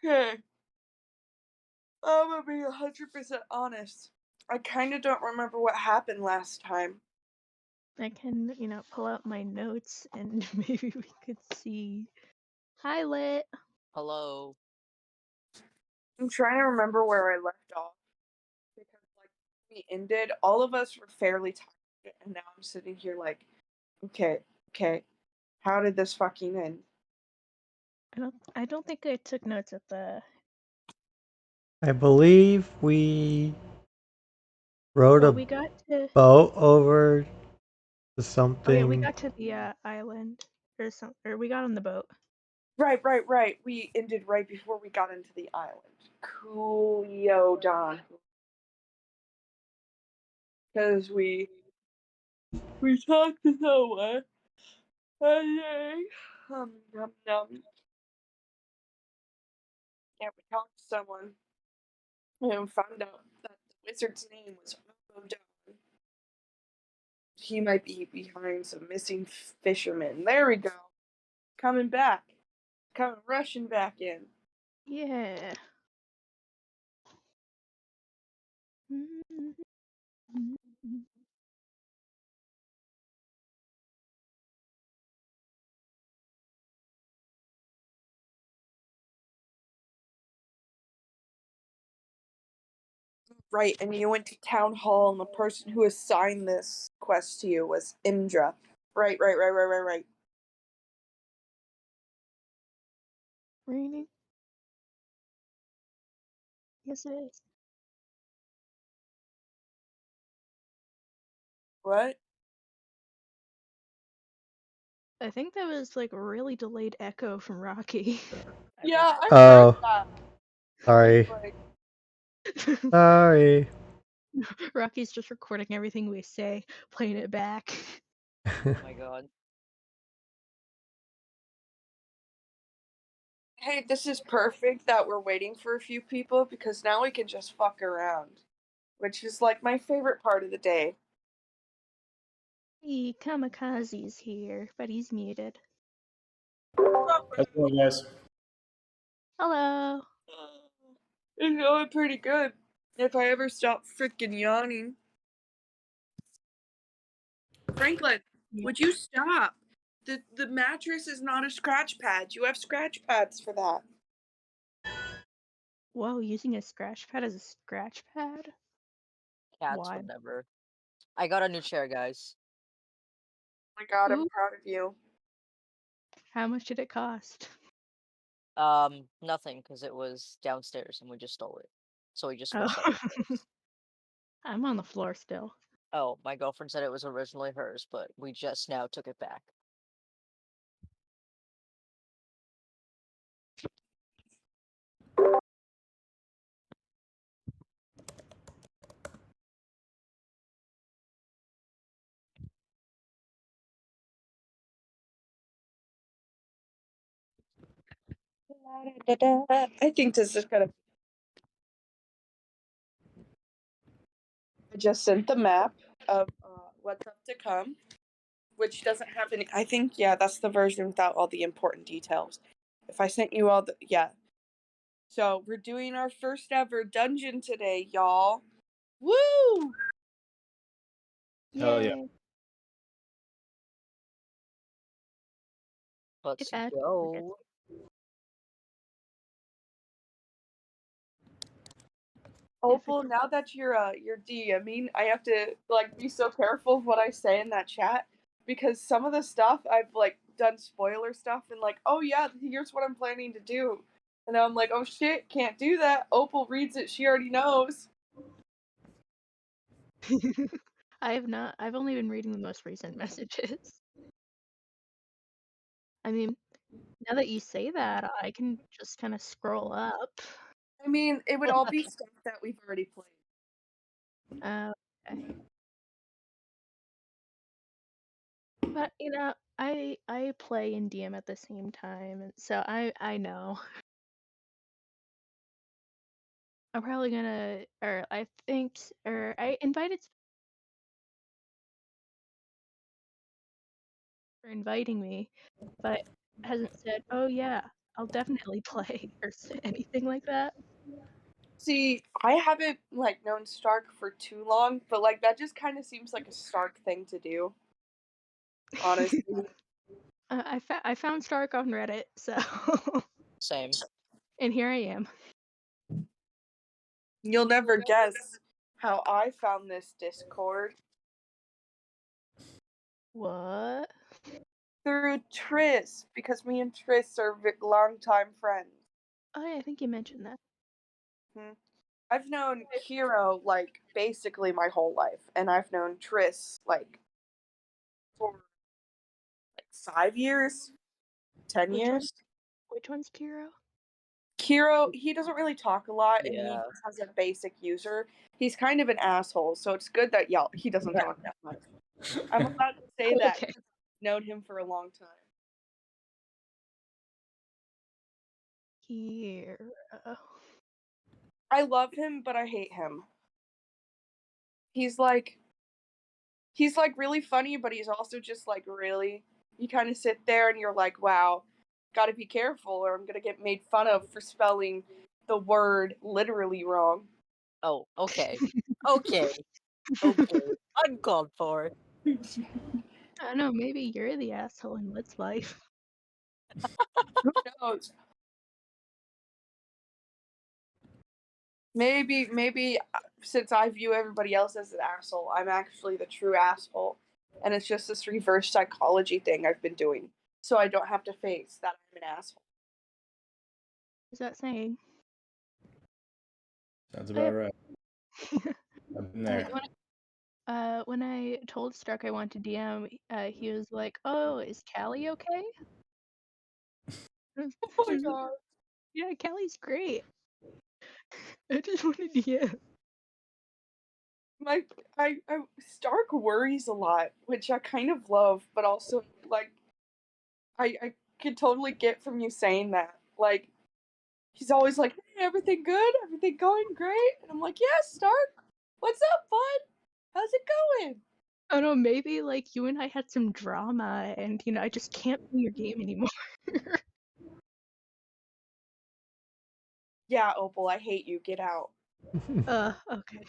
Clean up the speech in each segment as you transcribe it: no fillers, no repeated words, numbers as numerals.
Okay. I'm gonna be 100% honest. I kind of don't remember what happened last time. I can, pull out my notes and maybe we could see. Hi, Lit. Hello. I'm trying to remember where I left off because, like, we ended. All of us were fairly tired, and now I'm sitting here like, okay, how did this fucking end? I don't think I took notes at the. I believe we rode Well, a we got to. boat over to Oh yeah, we something. got to the island or we got on the boat. Right. We ended right before we got into the island. Coolio, Don. Because we talked to someone. And yeah, we talked to someone and found out that the wizard's name was Don. He might be behind some missing fishermen. There we go. Coming back. Coming rushing back in. Yeah. Right, and you went to town hall, and the person who assigned this quest to you was Imdra. Right. Raining. Yes, it is. What? I think that was like a really delayed echo from Rocky. Yeah, I heard Oh, that. sorry. Like, Sorry. Rocky's just recording everything we say, playing it back. Oh my god. hey, this is perfect that we're waiting for a few people because now we can just fuck around, which is like my favorite part of the day. Hey, Kamikaze's here, but he's muted. How's it going, guys? Hello. It's going pretty good. If I ever stop freaking yawning. Franklin, Yeah. would you stop? The mattress is not a scratch pad. You have scratch pads for that. Whoa, using a scratch pad as a scratch pad? Cats Why? would never. I got a new chair, guys. Oh my god, I'm Ooh, proud of you. how much did it cost? Nothing, because it was downstairs and we just stole it. So we just Oh, rushed upstairs. I'm on the floor still. Oh, my girlfriend said it was originally hers, but we just now took it back. I think this is gonna. I just sent the map of what's up to come, which doesn't have any. I think, yeah, that's the version without all the important details. If I sent you all the. Yeah. So we're doing our first ever dungeon today, y'all. Woo! Hell yeah. Yay. If Let's Ad forgets. go. Opal, now that you're DMing, I have to like be so careful of what I say in that chat because some of the stuff I've like done spoiler stuff and like, oh yeah, here's what I'm planning to do. And now I'm like, oh shit, can't do that. Opal reads it, she already knows. I have not. I've only been reading the most recent messages. I mean, now that you say that, I can just kind of scroll up. I mean, it would all be stuff that we've already played. Okay. But I play and DM at the same time, and so I know. I'm probably gonna, or I think, or I invited for inviting me, but hasn't said, oh yeah, I'll definitely play or anything like that. See, I haven't like known Stark for too long, but like that just kind of seems like a Stark thing to do. Honestly, I found Stark on Reddit, so Same. and here I am. you'll never guess how I found this Discord. What? Through Triss, because me and Triss are longtime friends. Oh yeah, I think you mentioned that. I've known Kiro like basically my whole life, and I've known Triss like for like 5 years, 10 Which years. Which one's Kiro? Kiro, he doesn't really talk a lot, and he Yeah. just has a basic user. He's kind of an asshole, so it's good that he doesn't talk that much. I'm allowed to say that. Okay. 'Cause I've known him for a long time. Kiro. I love him, but I hate him. He's like really funny, but he's also just like really. You kind of sit there and you're like, wow, gotta be careful, or I'm gonna get made fun of for spelling the word literally wrong. Oh, okay. Okay. Okay. Uncalled for. I don't know, maybe you're the asshole in Let's Life. Who knows? Maybe since I view everybody else as an asshole, I'm actually the true asshole, and it's just this reverse psychology thing I've been doing, so I don't have to face that I'm an asshole. What is that saying? Sounds about right. I've been there. When I told Stark I want to DM, he was like, "Oh, is Callie okay?" Oh my god. Yeah, Callie's great. I just want to DM. I Stark worries a lot, which I kind of love, but also like I could totally get from you saying that. Like he's always like, hey, everything good? Everything going great? And I'm like, yeah, Stark. What's up, bud? How's it going? I don't know, maybe like you and I had some drama, and I just can't play your game anymore. Yeah, Opal, I hate you. Get out. Okay.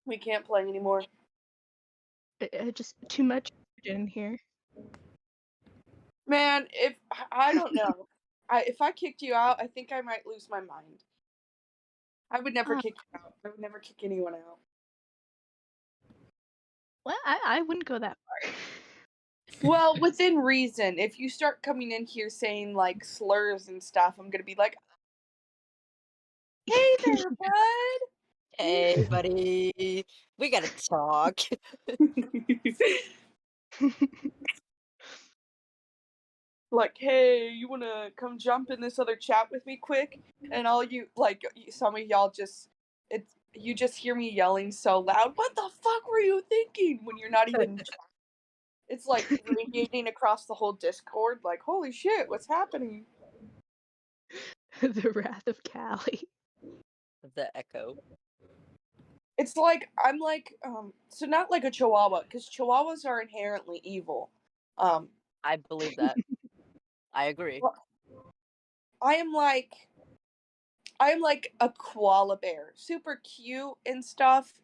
We can't play anymore. Just too much in here. Man, if I don't know. If I kicked you out, I think I might lose my mind. I would never kick you out. I would never kick anyone out. Well, I wouldn't go that far. Well, within reason. If you start coming in here saying like slurs and stuff, I'm gonna be like, hey there, bud. Hey, buddy. We gotta talk. Like, hey, you wanna come jump in this other chat with me quick? And all you like, some of y'all you just hear me yelling so loud. What the fuck were you thinking? When you're not even. It's like radiating across the whole Discord. Like, holy shit, what's happening? The Wrath of Callie. The echo. It's like I'm like so not like a Chihuahua, because Chihuahuas are inherently evil. I believe that. I agree. Well, I am like a koala bear, super cute and stuff,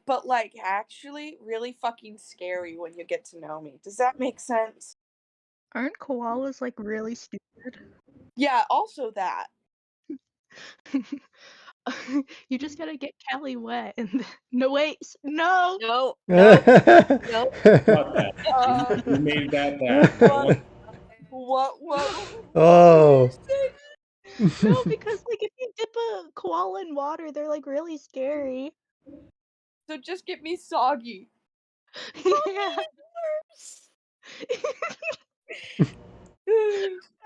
but like actually really fucking scary when you get to know me. Does that make sense? Aren't koalas like really stupid? Yeah, also that. You just gotta get Callie wet and no wait, no. No, no, no. Fuck that. We made that bad. What Oh. No, because like if you dip a koala in water, they're like really scary. So just get me soggy. Yeah.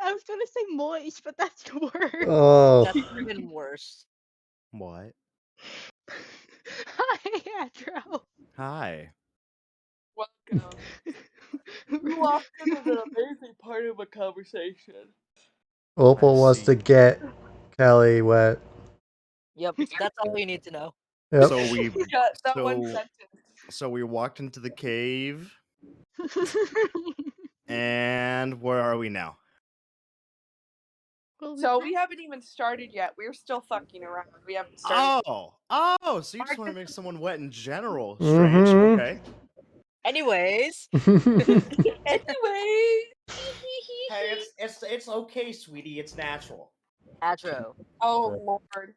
I was gonna say moist, but that's worse. Oh. That's even worse. What? Hi, Adro. Hi. Welcome. You walked into the amazing part of a conversation. Opal I wants see. to get Callie wet. Yep, that's all you need to know. Yep. So we Yeah, that one so sentence. we walked into the cave, and where are we now? Well, So we haven't even started yet. We're still fucking around. We haven't started. Oh, so you just I want to just- make someone wet in general. Strange. Mhm. Okay. Anyways, Anyway. Hey, it's okay, sweetie. It's natural. Adro, Oh Right. Lord.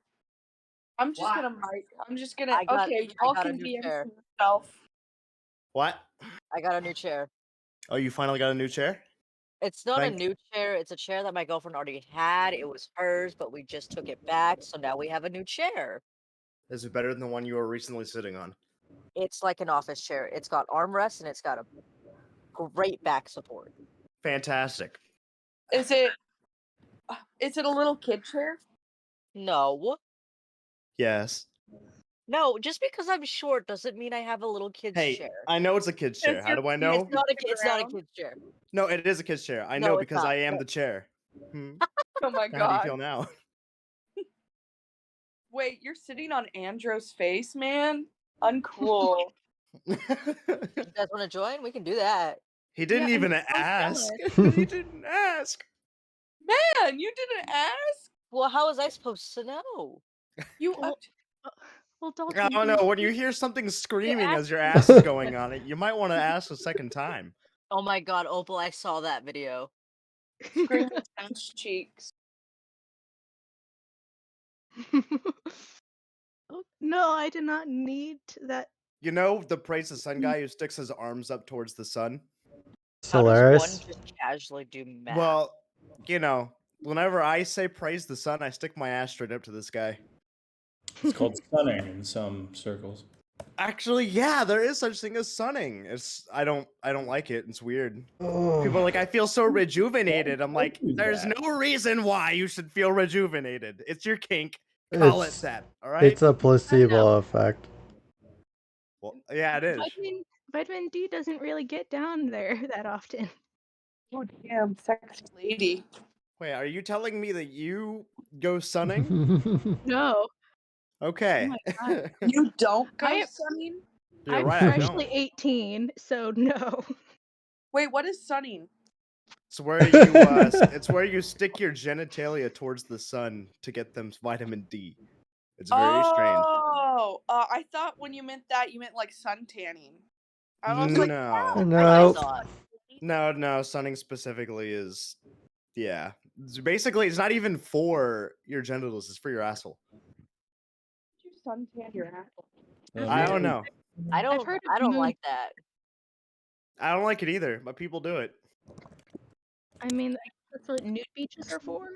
I'm just What? gonna mic. I'm just gonna. I got Okay, y'all a can new DM chair. for yourself. What? I got a new chair. Oh, you finally got a new chair? It's not a Thank- new chair. It's a chair that my girlfriend already had. It was hers, but we just took it back. So now we have a new chair. Is it better than the one you were recently sitting on? It's like an office chair. It's got armrests and it's got a great back support. Fantastic. Is it? Is it a little kid chair? No. Yes. No, just because I'm short doesn't mean I have a little kid's Hey, chair. I know it's a kid's chair. Yes, How do I you're- know? It's not a around. kid's chair. No, it is a kid's chair. I No, know it's because not. I am No. the chair. Hmm. Oh my How do you god. feel now? Wait, you're sitting on Andrew's face, man? Uncool. You guys want to join? We can do that. He didn't Yeah, I'm even so ask. jealous. He didn't ask. Man, you didn't ask? Well, how was I supposed to know? You Well, well, I Dalton. don't know. When you you- hear something screaming asked as your ass is going on it, you might want to ask a second time. Oh my god, Opal, I saw that video. screaming ass cheeks. Oh, no, I did not need that. You know the praise the sun guy who sticks his arms up towards the sun? How does one Solaris. just casually do math? Well, you know, whenever I say praise the sun, I stick my ass straight up to this guy. It's called stunning in some circles. Actually, yeah, there is such thing as sunning. It's I don't like it. It's weird. Oh. People are like, I feel so rejuvenated. I'm like, do there's that. no reason why you should feel rejuvenated. It's your kink. Call it It's that. All right. it's a placebo effect. Well, yeah, it is. Vitamin D doesn't really get down there that often. Oh damn, sexy lady. Wait, are you telling me that you go sunning? No, Okay. my God. You don't go I am- sunning? You're I'm right. I freshly don't. 18, so no. Wait, what is sunning? It's where it's where you stick your genitalia towards the sun to get them vitamin D. It's very strange. Oh, I thought when you meant that, you meant like sun tanning. I was like, No. I No. thought. No, sunning specifically is yeah. Basically, it's not even for your genitals, it's for your asshole. you sun tan your asshole. I don't know. I don't heard of I don't moon- like that. I don't like it either, but people do it. I mean, that's what nude beaches are for.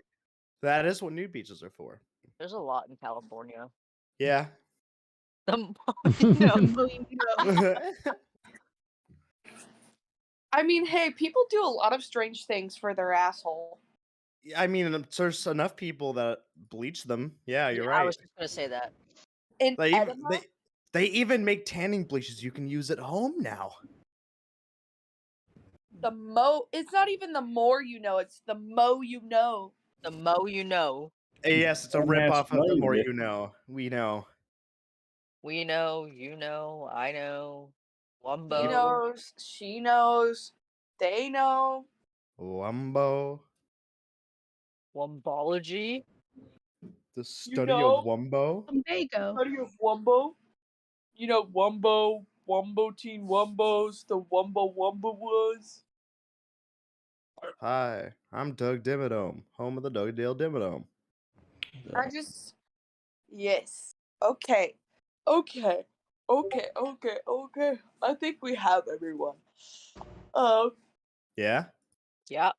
That is what nude beaches are for. There's a lot in California. Yeah. The more you know. The mo you know. I mean, hey, people do a lot of strange things for their asshole. I mean, there's enough people that bleach them. Yeah, you're Yeah, right. I was just gonna say that. In They even, enema, they even make tanning bleaches you can use at home now. it's not even the more you know, it's the mo you know. The mo you know. Yes, it's a Don't rip ask off of why the you more did. you know. We know. We know, you know, I know. Wumbo. He knows, she knows, they know. Wumbo. Wumbology. The study know? of Wumbo. Lumbago. Study of Wumbo. You know Wumbo, Wumbo Teen Wumbos, the Wumbo Wumbo was. Hi, I'm Doug Dimmadome, home of the Dugdale Dimmadome. I just yes. Okay. Okay. Okay. Okay. Okay. I think we have everyone. Yeah? Yeah,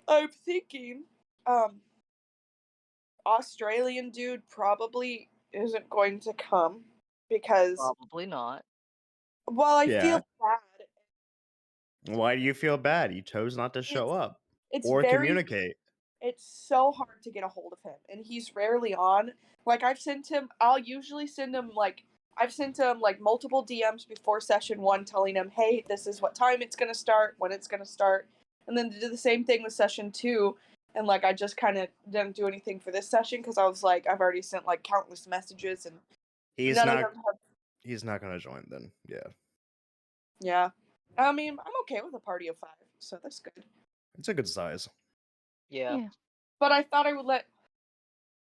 I'm thinking, Australian dude probably isn't going to come because probably not. well, I Yeah. feel bad. Why do you feel bad? You chose not to show up It's or very communicate. it's so hard to get a hold of him, and he's rarely on. Like I'll usually send him I've sent him like multiple DMs before session 1 telling him, "Hey, this is what time it's going to start, when it's going to start." And then to do the same thing with session 2, and like I just kind of didn't do anything for this session cuz I was like I've already sent like countless messages and He's none of not them have he's not gonna join then. Yeah. yeah. I mean, I'm okay with a party of 5, so that's good. It's a good size. Yeah. Yeah. But I thought I would let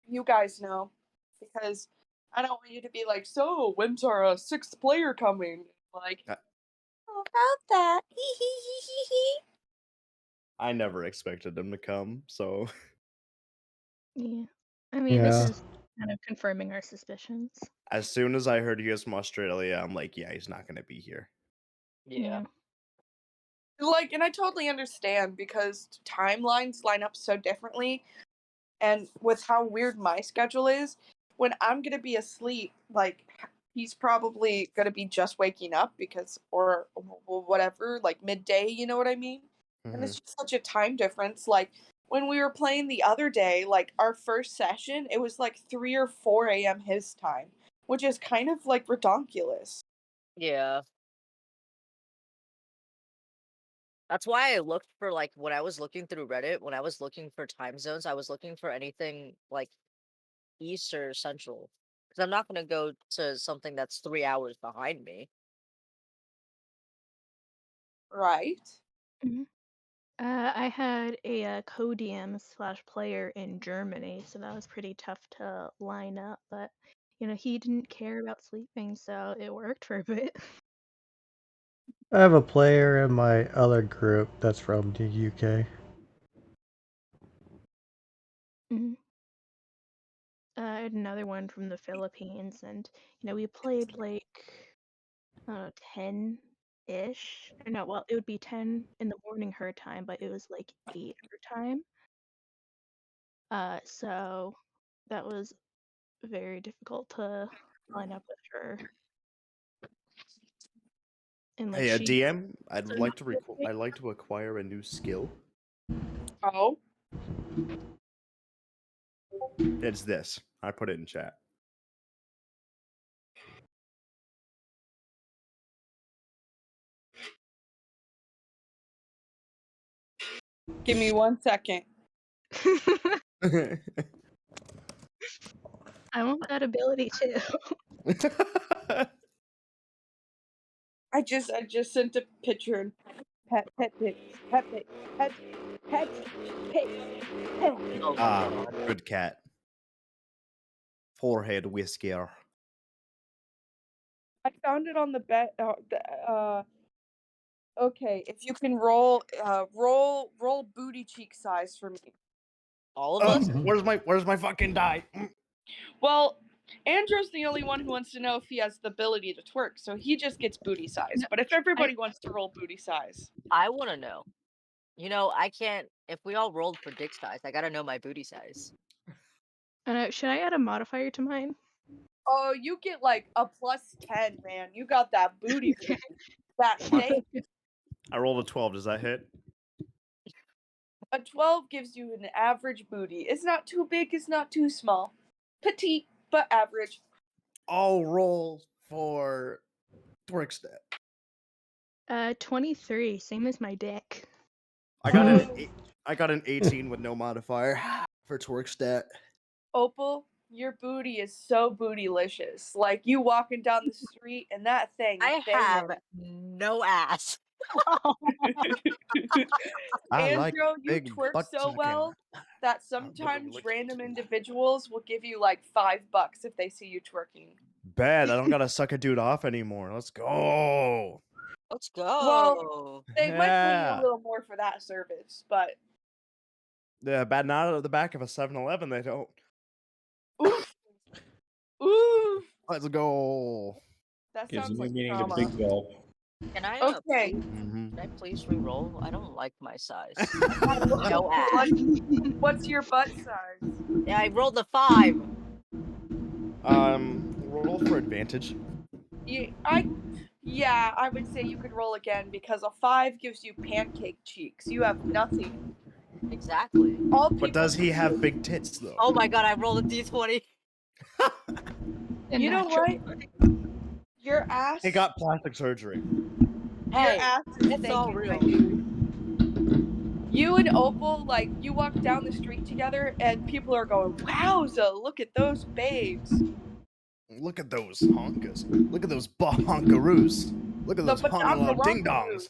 you guys know because I don't want you to be like, so when's our sixth player coming? Like, how about that? I never expected him to come, so Yeah. I mean, this Yeah. is kind of confirming our suspicions. as soon as I heard he was from Australia, I'm like, yeah, he's not gonna be here. Yeah. Like, and I totally understand because timelines line up so differently, and with how weird my schedule is, when I'm gonna be asleep, like he's probably gonna be just waking up because or whatever, like midday, you know what I mean? And it's just such a time difference. Like when we were playing the other day, like our first session, it was like 3 or 4 a.m. his time, which is kind of like redonkulous. Yeah. That's why I looked for, like, when I was looking through Reddit, when I was looking for time zones, I was looking for anything like East or Central. Because I'm not going to go to something that's 3 hours behind me. Right? Mhm. I had a co-DM / player in Germany, so that was pretty tough to line up. But he didn't care about sleeping, so it worked for a bit. I have a player in my other group that's from the UK. Mhm. I had another one from the Philippines, and we played like 10-ish. Or no, well, it would be 10 in the morning her time, but it was like 8 her time. So that was very difficult to line up with her. And like Hey, a she DM, I'd so like to I'd like to acquire a new skill. Oh. It's this. I put it in chat. Give me 1 second. I want that ability too. I just sent a picture and pet pics, pet pics, pet pics. Oh my Ah, god. good cat. Forehead whisker. I found it on the bed. Okay, if you can roll booty cheek size for me. All of us? Where's my fucking die? Well, Andrew's the only one who wants to know if he has the ability to twerk, so he just gets booty size. No, But if everybody wants to roll booty size, I want to know. I can't. If we all rolled for dick size, I gotta know my booty size. should I add a modifier to mine? oh, you get like a +10, man. You got that booty, that shape. I rolled a 12. Does that hit? A 12 gives you an average booty. It's not too big, it's not too small. Petite, but average. I'll roll for twerk stat. 23, same as my dick. I got an 18 with no modifier for twerk stat. Opal, your booty is so bootylicious. Like you walking down the street and that thing I banging. have no ass. I like Andrew, you big twerk butt so sucking. well that I'll sometimes lick random it. individuals will give you like $5 if they see you twerking. Bad. I don't gotta suck a dude off anymore. Let's go. Let's Well, go. they might pay you a Yeah. little more for that service, but Yeah, bad. Not out of the back of a 7-Eleven. They don't. oof, oof. Let's go. That Gives sounds me like meaning a trauma. big gulp. Can I Okay. please, Mhm. can I please re-roll? I don't like my size. What- No ass. What's your butt size? Yeah, I rolled a 5. Roll for advantage. Yeah, I would say you could roll again because a 5 gives you pancake cheeks. You have nothing. Exactly. All But people does he see have is- big tits though? Oh my god, I rolled a d20. You know what? Your ass. He got plastic surgery. Your Hey, ass is it's all thinking, real. my dude. You and Opal, like, you walk down the street together and people are going, wowza, look at those babes. Look at those honkas. Look at those bahonkaroos. Look at The those hongalong ding dongs.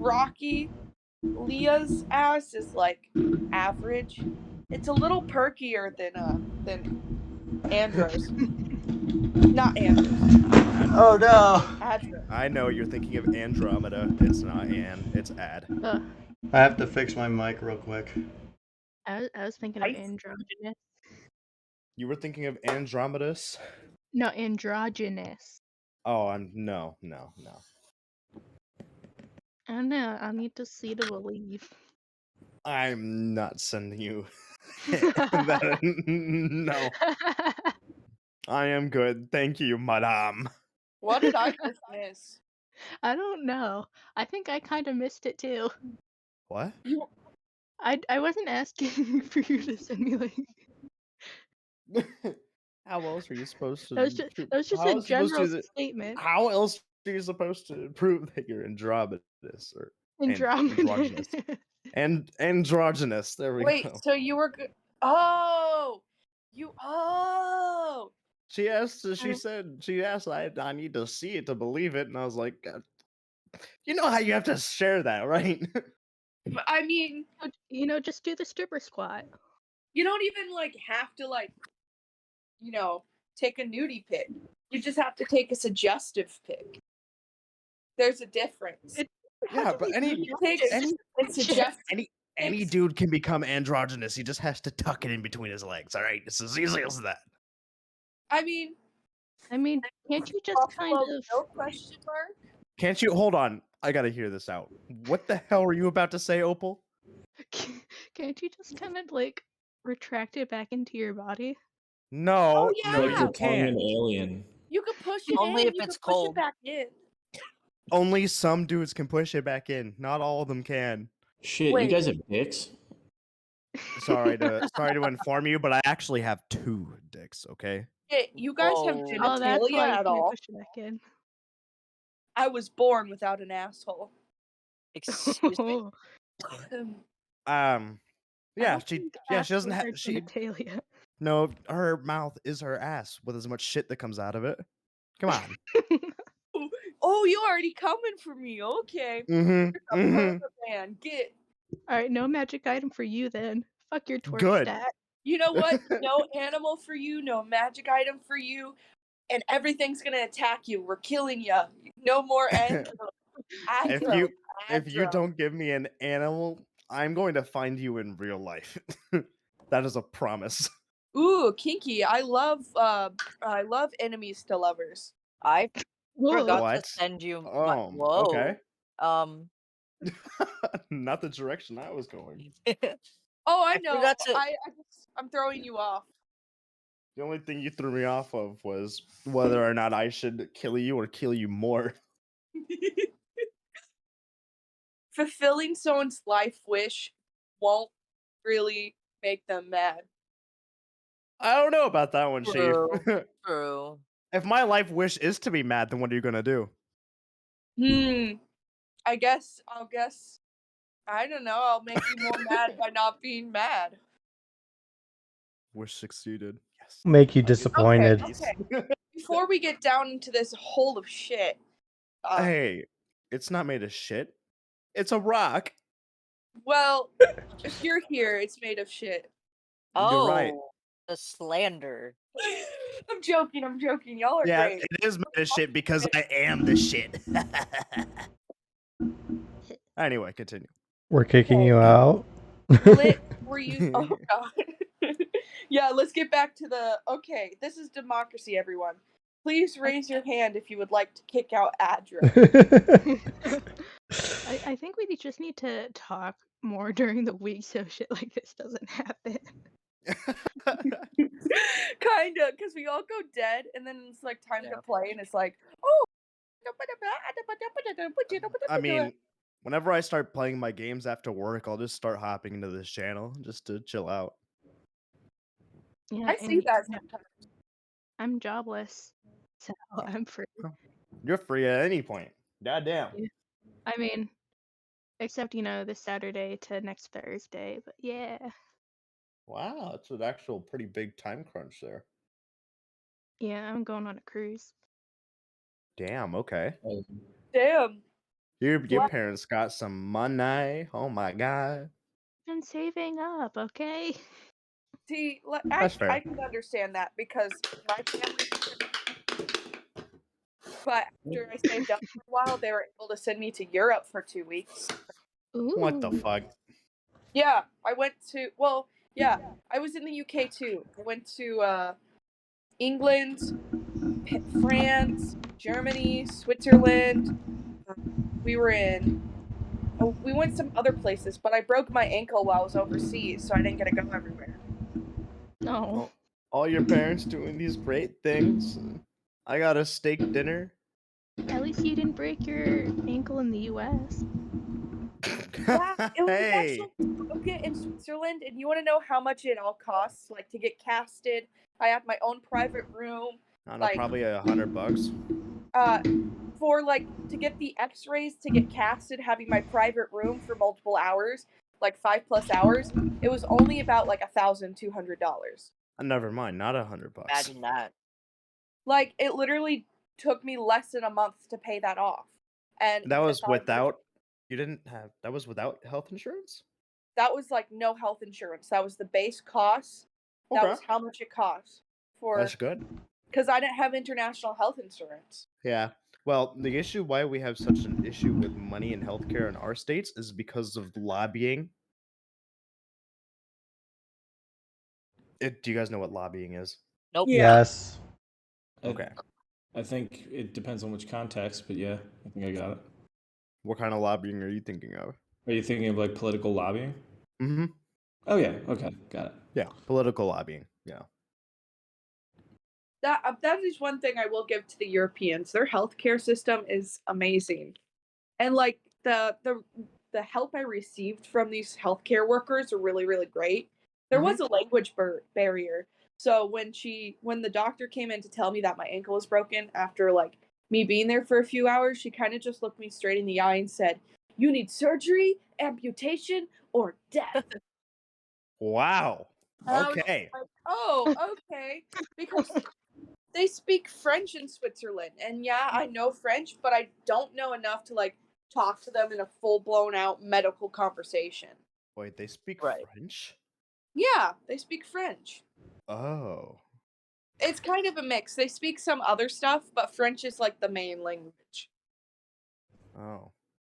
Rocky, Leah's ass is like average. It's a little perkier than Andros. Not Andros. Oh no! Adra. I know you're thinking of Andromeda. It's not An. It's Ad. Ugh. I have to fix my mic real quick. I was thinking of Ice. androgynous. You were thinking of Andromedas? No, androgynous. Oh, no. I don't know. I'll need to see to believe. I'm not sending you that. No, I am good. Thank you, madame. What did I just miss? I don't know. I think I kind of missed it too. What? You I wasn't asking for you to send me like How else are you supposed to? that was just How a else you supposed general to? statement. How else are you supposed to prove that you're androgynous or androgynous? Andromeda. And androgynous. There we wait, go. so you were good. Oh, you. Oh, She asked. She I- said. She asked. I need to see it to believe it, and I was like, you know how you have to share that, right? but I mean, just do the stripper squat. you don't even like have to like, take a nudie pic. You just have to take a suggestive pic. There's a difference. Yeah, but any It's suggestive. any dude can become androgynous. He just has to tuck it in between his legs. All right, it's as easy as that. I mean, Can't you just kind Buffalo of Bill question mark? Can't you? Hold on, I gotta hear this out. What the hell were you about to say, Opal? can't you just kind of like retract it back into your body? No, yeah. no, Like you you're calling can't. an alien. You could push it Only in. if You it's could push cold. it back in. Only some dudes can push it back in. Not all of them can. Shit, you Wait. guys have dicks? Sorry to inform you, but I actually have 2 dicks. Okay. Shit, you guys have Whoa. Oh, that's genitalia why you at can't all? push it back in. I was born without an asshole. Excuse me. Yeah, I she think yeah, ass she doesn't was have her she genitalia. no, her mouth is her ass with as much shit that comes out of it. Come on. Oh, you already coming for me? Okay, Mm-hmm. a Mm-hmm. perma man. Get. All right, no magic item for you then. Fuck your torch Good. stat. You know what? No animal for you. No magic item for you. And everything's gonna attack you. We're killing you. No more andro. Adro. If you Adro. don't give me an animal, I'm going to find you in real life. That is a promise. Ooh, kinky. I love enemies to lovers. I Whoa. forgot to What? send you my. Oh, Whoa. okay. Um. Not the direction I was going. Oh, I I know. forgot to- I'm throwing you off. The only thing you threw me off of was whether or not I should kill you or kill you more. Fulfilling someone's life wish won't really make them mad. I don't know about that one, Chief. True. True. If my life wish is to be mad, then what are you gonna do? I'll guess. I don't know. I'll make you more mad by not being mad. Wish succeeded. Yes. Make you I'll give disappointed. peace. Before we get down into this hole of shit, Hey, it's not made of shit. It's a rock. well, if you're here, it's made of shit. You're right. Oh, the slander. I'm joking. Y'all are Yeah, great. it is made of shit because I am the shit. Anyway, continue. We're kicking you out. Lit, were you? Oh god. Yeah, let's get back to the. Okay, this is democracy, everyone. Please raise your hand if you would like to kick out Adra. I think we just need to talk more during the week so shit like this doesn't happen. Kinda, because we all go dead, and then it's like time to Yeah. play, and it's like, oh. I mean, whenever I start playing my games after work, I'll just start hopping into this channel just to chill out. Yeah, I see that sometimes. I'm jobless, so I'm free. You're free at any point. Goddamn. I mean, except this Saturday to next Thursday, but yeah. Wow, that's an actual pretty big time crunch there. Yeah, I'm going on a cruise. Damn, okay. Damn. Your What? parents got some money. Oh my god. Been saving up, okay? See, That's fair. I can understand that because my family. But after I saved up for a while, they were able to send me to Europe for 2 weeks. What the Ooh. fuck? Yeah, I went to. Well, yeah, I was in the UK too. I went to England, France, Germany, Switzerland. We were in. Oh, we went some other places, but I broke my ankle while I was overseas, so I didn't get to go everywhere. No. All your parents doing these great things. I got a steak dinner. At least you didn't break your ankle in the US. Yeah, it was Hey. actually broke it in Switzerland, and you want to know how much it all costs? Like to get casted, I have my own private room. I don't know, Like, probably $100. for like to get the X-rays to get casted, having my private room for multiple hours, like 5+ hours, it was only about like $1,200. Never mind, not $100. Imagine that. Like it literally took me less than a month to pay that off, and That was if I would've- without. You didn't have. That was without health insurance. that was like no health insurance. That was the base cost. That Okay. was how much it cost for That's good. because I didn't have international health insurance. Yeah. Well, the issue why we have such an issue with money in healthcare in our states is because of lobbying. Do you guys know what lobbying is? Nope. Yes. Okay. I think it depends on which context, but yeah, I think I got it. What kind of lobbying are you thinking of? Are you thinking of like political lobbying? Mm-hmm. Oh yeah, okay, got it. Yeah, political lobbying. Yeah. That is one thing I will give to the Europeans. Their healthcare system is amazing, and like the help I received from these healthcare workers are really great. There was a language barrier, so when the doctor came in to tell me that my ankle was broken after like me being there for a few hours, she kind of just looked me straight in the eye and said, "You need surgery, amputation, or death." Wow. And I was Okay. like, "Oh, okay," because they speak French in Switzerland, and yeah, I know French, but I don't know enough to like talk to them in a full blown out medical conversation. Wait, they speak Right. French? Yeah, they speak French. Oh. It's kind of a mix. They speak some other stuff, but French is like the main language. Oh.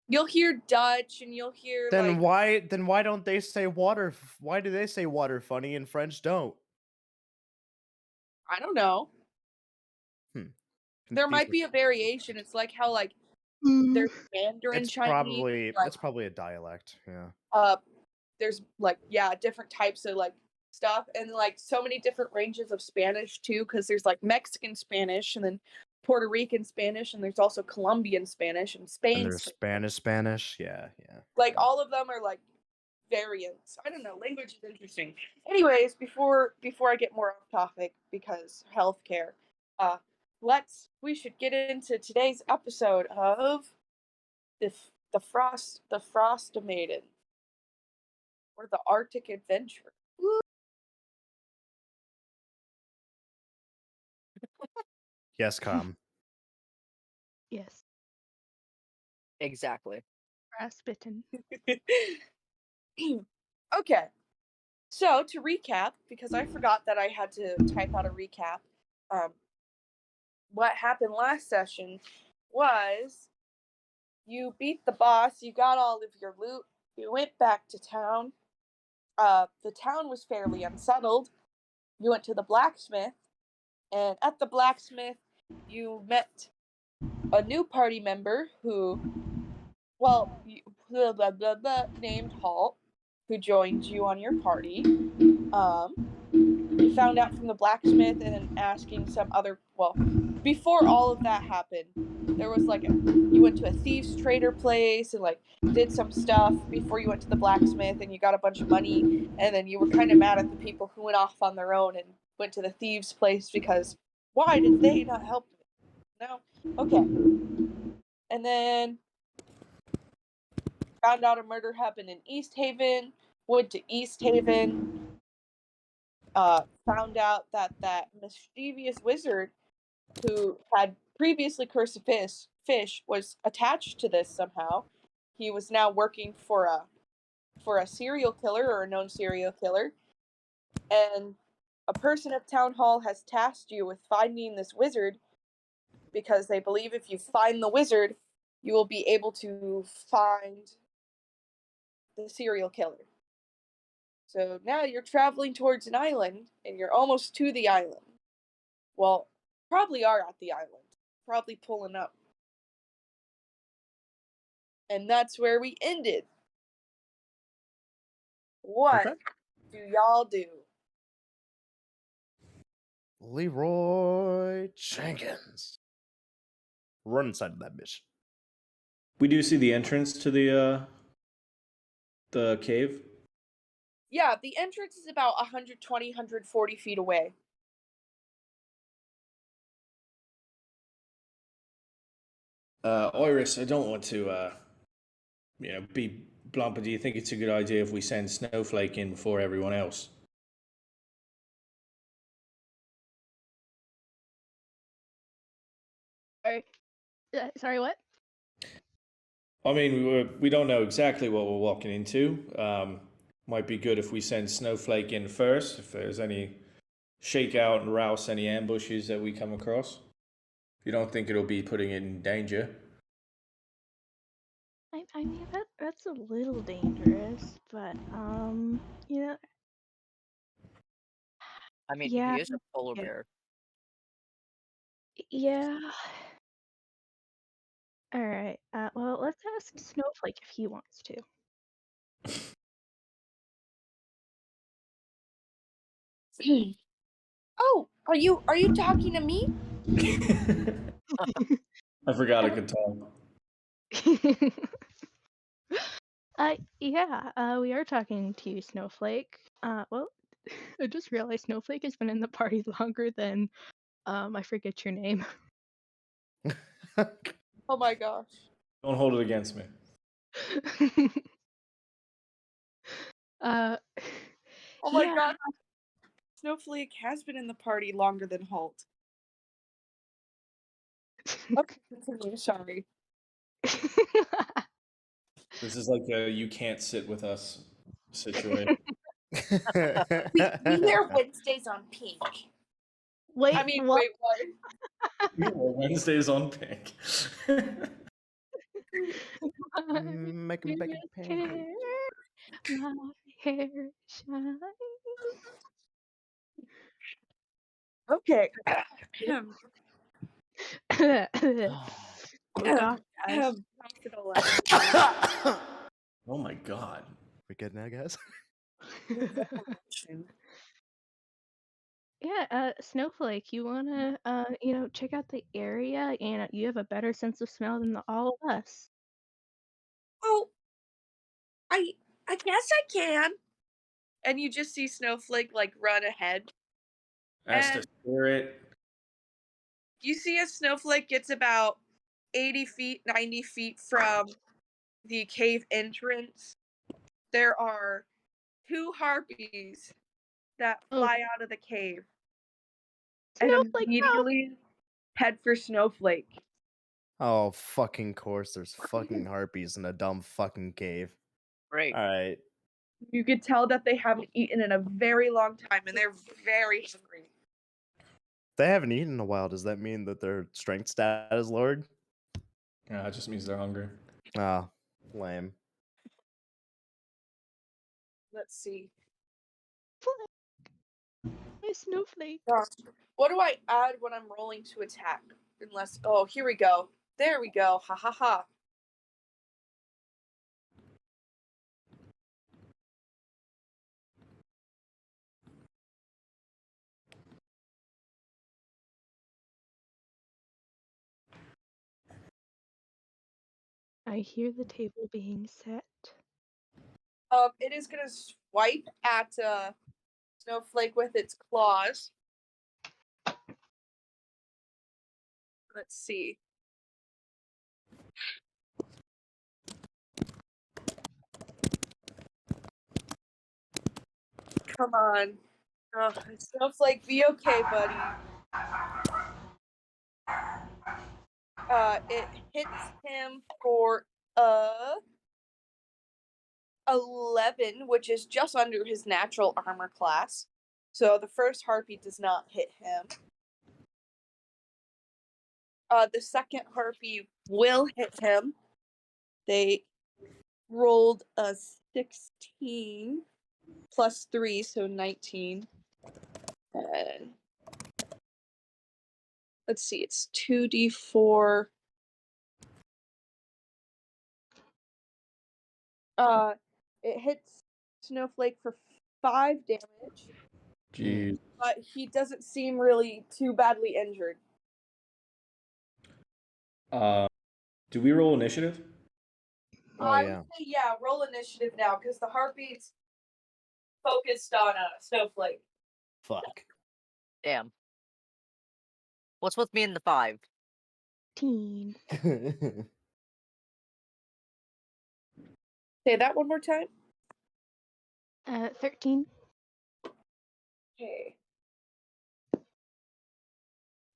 You'll hear Dutch and you'll hear Then like why don't they say water? Why do they say water funny and French don't? I don't know. There might be a variation. It's like how like there's Mandarin Chinese. Like, It's probably a dialect. Yeah. there's like different types of like stuff and like so many different ranges of Spanish too, because there's like Mexican Spanish and then Puerto Rican Spanish and there's also Colombian Spanish and And Spain there's Spanish. Yeah, yeah. like all of them are like variants. I don't know, language is interesting. Anyways, before I get more off topic because healthcare, we should get into today's episode of the Frostimated or the Arctic Adventure. Yes, Com. Yes. Exactly. Bitten. Okay, so to recap, because I forgot that I had to type out a recap, what happened last session was you beat the boss, you got all of your loot, you went back to town. The town was fairly unsettled. You went to the blacksmith, and at the blacksmith, you met a new party member who, named Halt, who joined you on your party. You found out from the blacksmith and then asking some other. Well, before all of that happened, there was like you went to a thieves trader place and like did some stuff before you went to the blacksmith and you got a bunch of money and then you were kind of mad at the people who went off on their own and went to the thieves place because why did they not help me? No, okay. And then found out a murder happened in East Haven, went to East Haven, found out that mischievous wizard who had previously cursed fish was attached to this somehow. He was now working for a serial killer or a known serial killer, and a person at town hall has tasked you with finding this wizard because they believe if you find the wizard, you will be able to find the serial killer. So now you're traveling towards an island, and you're almost to the island. Well, probably are at the island. Probably pulling up. And that's where we ended. What Okay. do y'all do? Leroy Jenkins. Run inside of that bitch. We do see the entrance to the cave. Yeah, the entrance is about 120, 140 feet away. Iris, I don't want to, be blunt, but do you think it's a good idea if we send Snowflake in before everyone else? Sorry, what? I mean, we don't know exactly what we're walking into. Might be good if we send Snowflake in first, if there's any shakeout and rouse any ambushes that we come across. You don't think it'll be putting it in danger? I mean that's a little dangerous, but you know, I mean, yeah, he is a polar yeah. bear. Yeah. All right. Well, let's ask Snowflake if he wants to. Oh, are you talking to me? I forgot I could talk. Yeah, we are talking to you, Snowflake. Well, I just realized Snowflake has been in the party longer than, I forget your name. Oh my gosh. Don't hold it against me. uh, Oh my yeah. god. Snowflake has been in the party longer than Holt. Okay, continue, sorry. This is like a you can't sit with us situation. We hear Wednesdays on Pink. Wait, I mean, what? wait, what? Wednesdays on Pink. Making bacon pancakes. My hair shines. Okay. Oh gosh, guys. Oh my god. We good now, guys? Yeah, Snowflake, you wanna check out the area, and you have a better sense of smell than all of us. Oh, I guess I can. And you just see Snowflake like run ahead. That's the And spirit. you see a Snowflake gets about 80 feet, 90 feet from the cave entrance. There are 2 harpies that Oh, fly out of the cave and Snowflake, no! immediately head for Snowflake. Oh, fucking course. There's fucking harpies in a dumb fucking cave. Great. All right. You could tell that they haven't eaten in a very long time and they're very hungry. If they haven't eaten in a while, does that mean that their strength stat is lowered? Yeah, it just means they're hungry. Ah, lame. Let's see. My Snowflake. Gosh, what do I add when I'm rolling to attack? Unless, oh, here we go. There we go. Ha ha ha. I hear the table being set. It is gonna swipe at Snowflake with its claws. Let's see. Come on. Snowflake, be okay, buddy. It hits him for 11, which is just under his natural armor class. So the first harpy does not hit him. The second harpy will hit him. They rolled a 16 plus 3, so 19. And let's see, it's 2d4. It hits Snowflake for 5 damage, Jeez. but he doesn't seem really too badly injured. Do we roll initiative? Oh, I yeah. would say, yeah, roll initiative now, because the harpy's focused on Snowflake. Fuck. Damn. What's with me in the 5? Teen. Say that one more time. 13. Okay.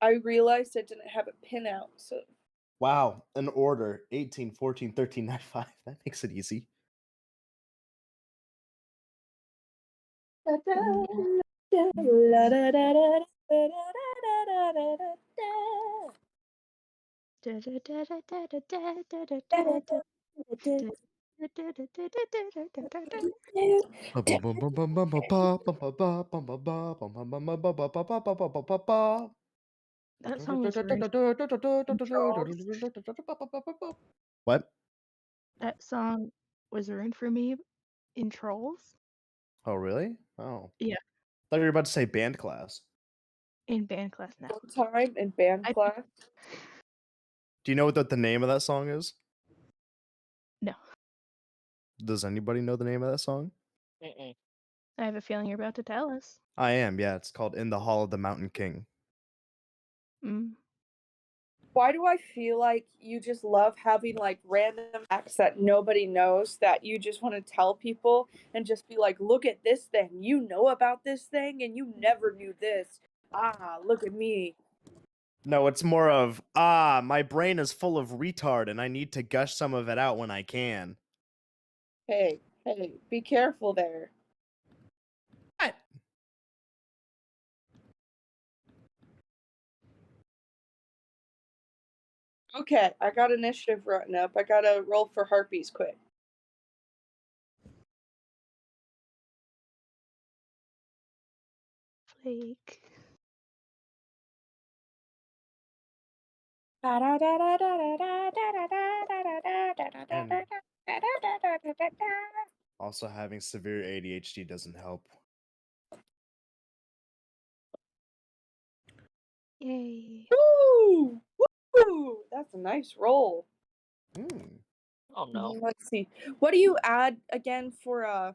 I realized I didn't have a pin out, so. Wow. An order. 18, 14, 13, 9, 5. That makes it easy. That song was ruined. What? That song was ruined for me in Trolls. Oh, really? Oh. Yeah. Thought you were about to say band class. In band class now. Time in band I- class. Do you know what the name of that song is? No. Does anybody know the name of that song? Mm-mm. I have a feeling you're about to tell us. I am, yeah. It's called In the Hall of the Mountain King. Mm. Why do I feel like you just love having like random facts that nobody knows that you just want to tell people and just be like, look at this thing. You know about this thing and you never knew this. Ah, look at me. No, it's more of, my brain is full of retard and I need to gush some of it out when I can. Hey, be careful there. What? Okay, I got initiative written up. I gotta roll for harpies quick. Flake. Also, having severe ADHD doesn't help. Yay. Woo! Woo! That's a nice roll. Oh no. Let's see. What do you add again for Oh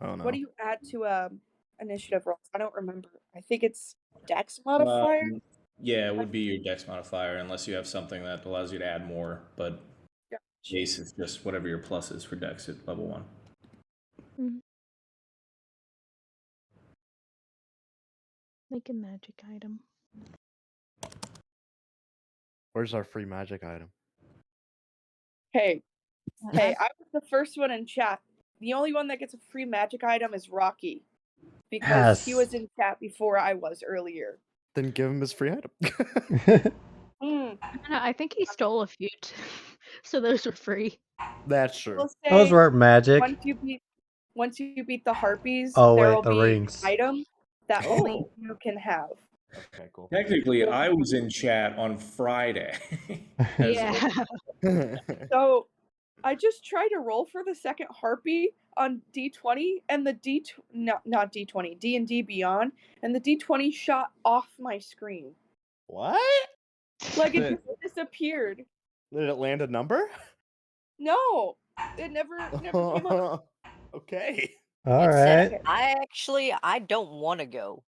no. what do you add to initiative rolls? I don't remember. I think it's Dex modifier. Yeah, it would be your dex modifier unless you have something that allows you to add more, but Yeah. base is just whatever your plus is for dex at level 1. Mm. Like a magic item. Where's our free magic item? Hey, Uh, I was the first one in chat. The only one that gets a free magic item is Rocky. Because he Yes. was in chat before I was earlier. Then give him his free item. I think he stole a few, so those were free. That's I true. will Those say, weren't magic. once you beat the harpies, Oh, there wait, will the be rings. an item that only Oh. you can have. Okay, cool. Technically, I was in chat on Friday. as Yeah. well. So I just tried to roll for the second harpy on D20, and the not D20, D&D Beyond, and the D20 shot off my screen. What? Like it Did just disappeared. it land a number? No, it never came up. Okay. All It said, right. I don't want to go.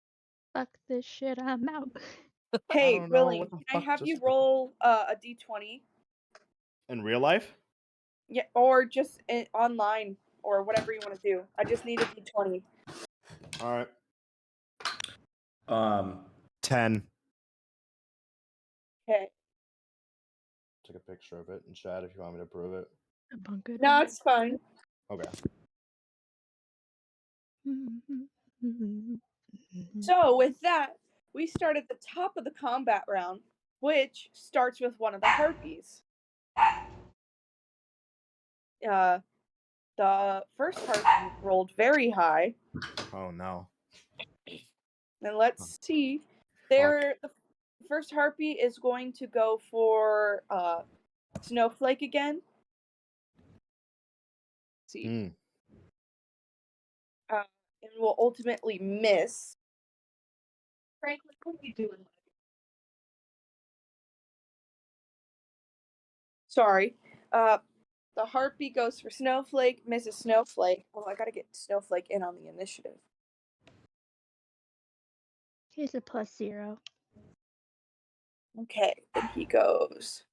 Fuck this shit, I'm out. Hey, don't know Willie, what the can I fuck have just you happened. roll a D20? In real life? Yeah, or just online or whatever you want to do. I just need a D20. All right. 10. 10. Okay. take a picture of it in chat if you want me to prove it. A bunker. No, it's fine. Okay. So with that, we start at the top of the combat round, which starts with one of the harpies. The first harpy rolled very high, Oh no. and let's see. The first harpy is going to go for Snowflake again. Let's see. Mm. And will ultimately miss. Franklin, what are you doing? Sorry. The harpy goes for Snowflake, misses Snowflake. Oh, I gotta get Snowflake in on the initiative. Here's a +0. Okay, then he goes.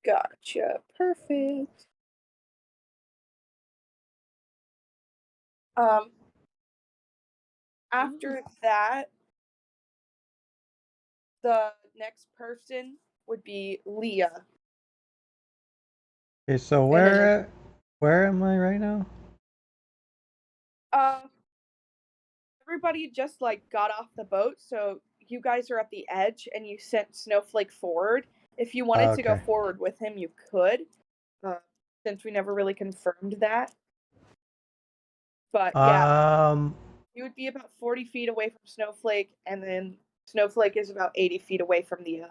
Gotcha. Perfect. After that, the next person would be Leah. Okay, so And then where am I right now? everybody just like got off the boat, so you guys are at the edge, and you sent Snowflake forward. If you wanted to go Okay. forward with him, you could, since we never really confirmed that. But yeah, you would be about 40 feet away from Snowflake, and then Snowflake is about 80 feet away from the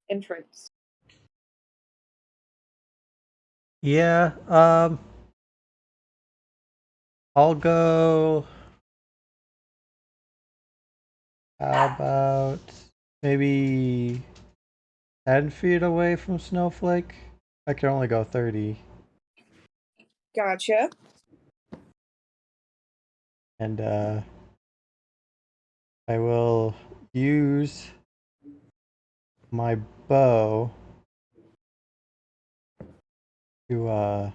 entrance. Yeah, I'll go. How about maybe 10 feet away from Snowflake? I can only go 30. Gotcha. And I will use my bow to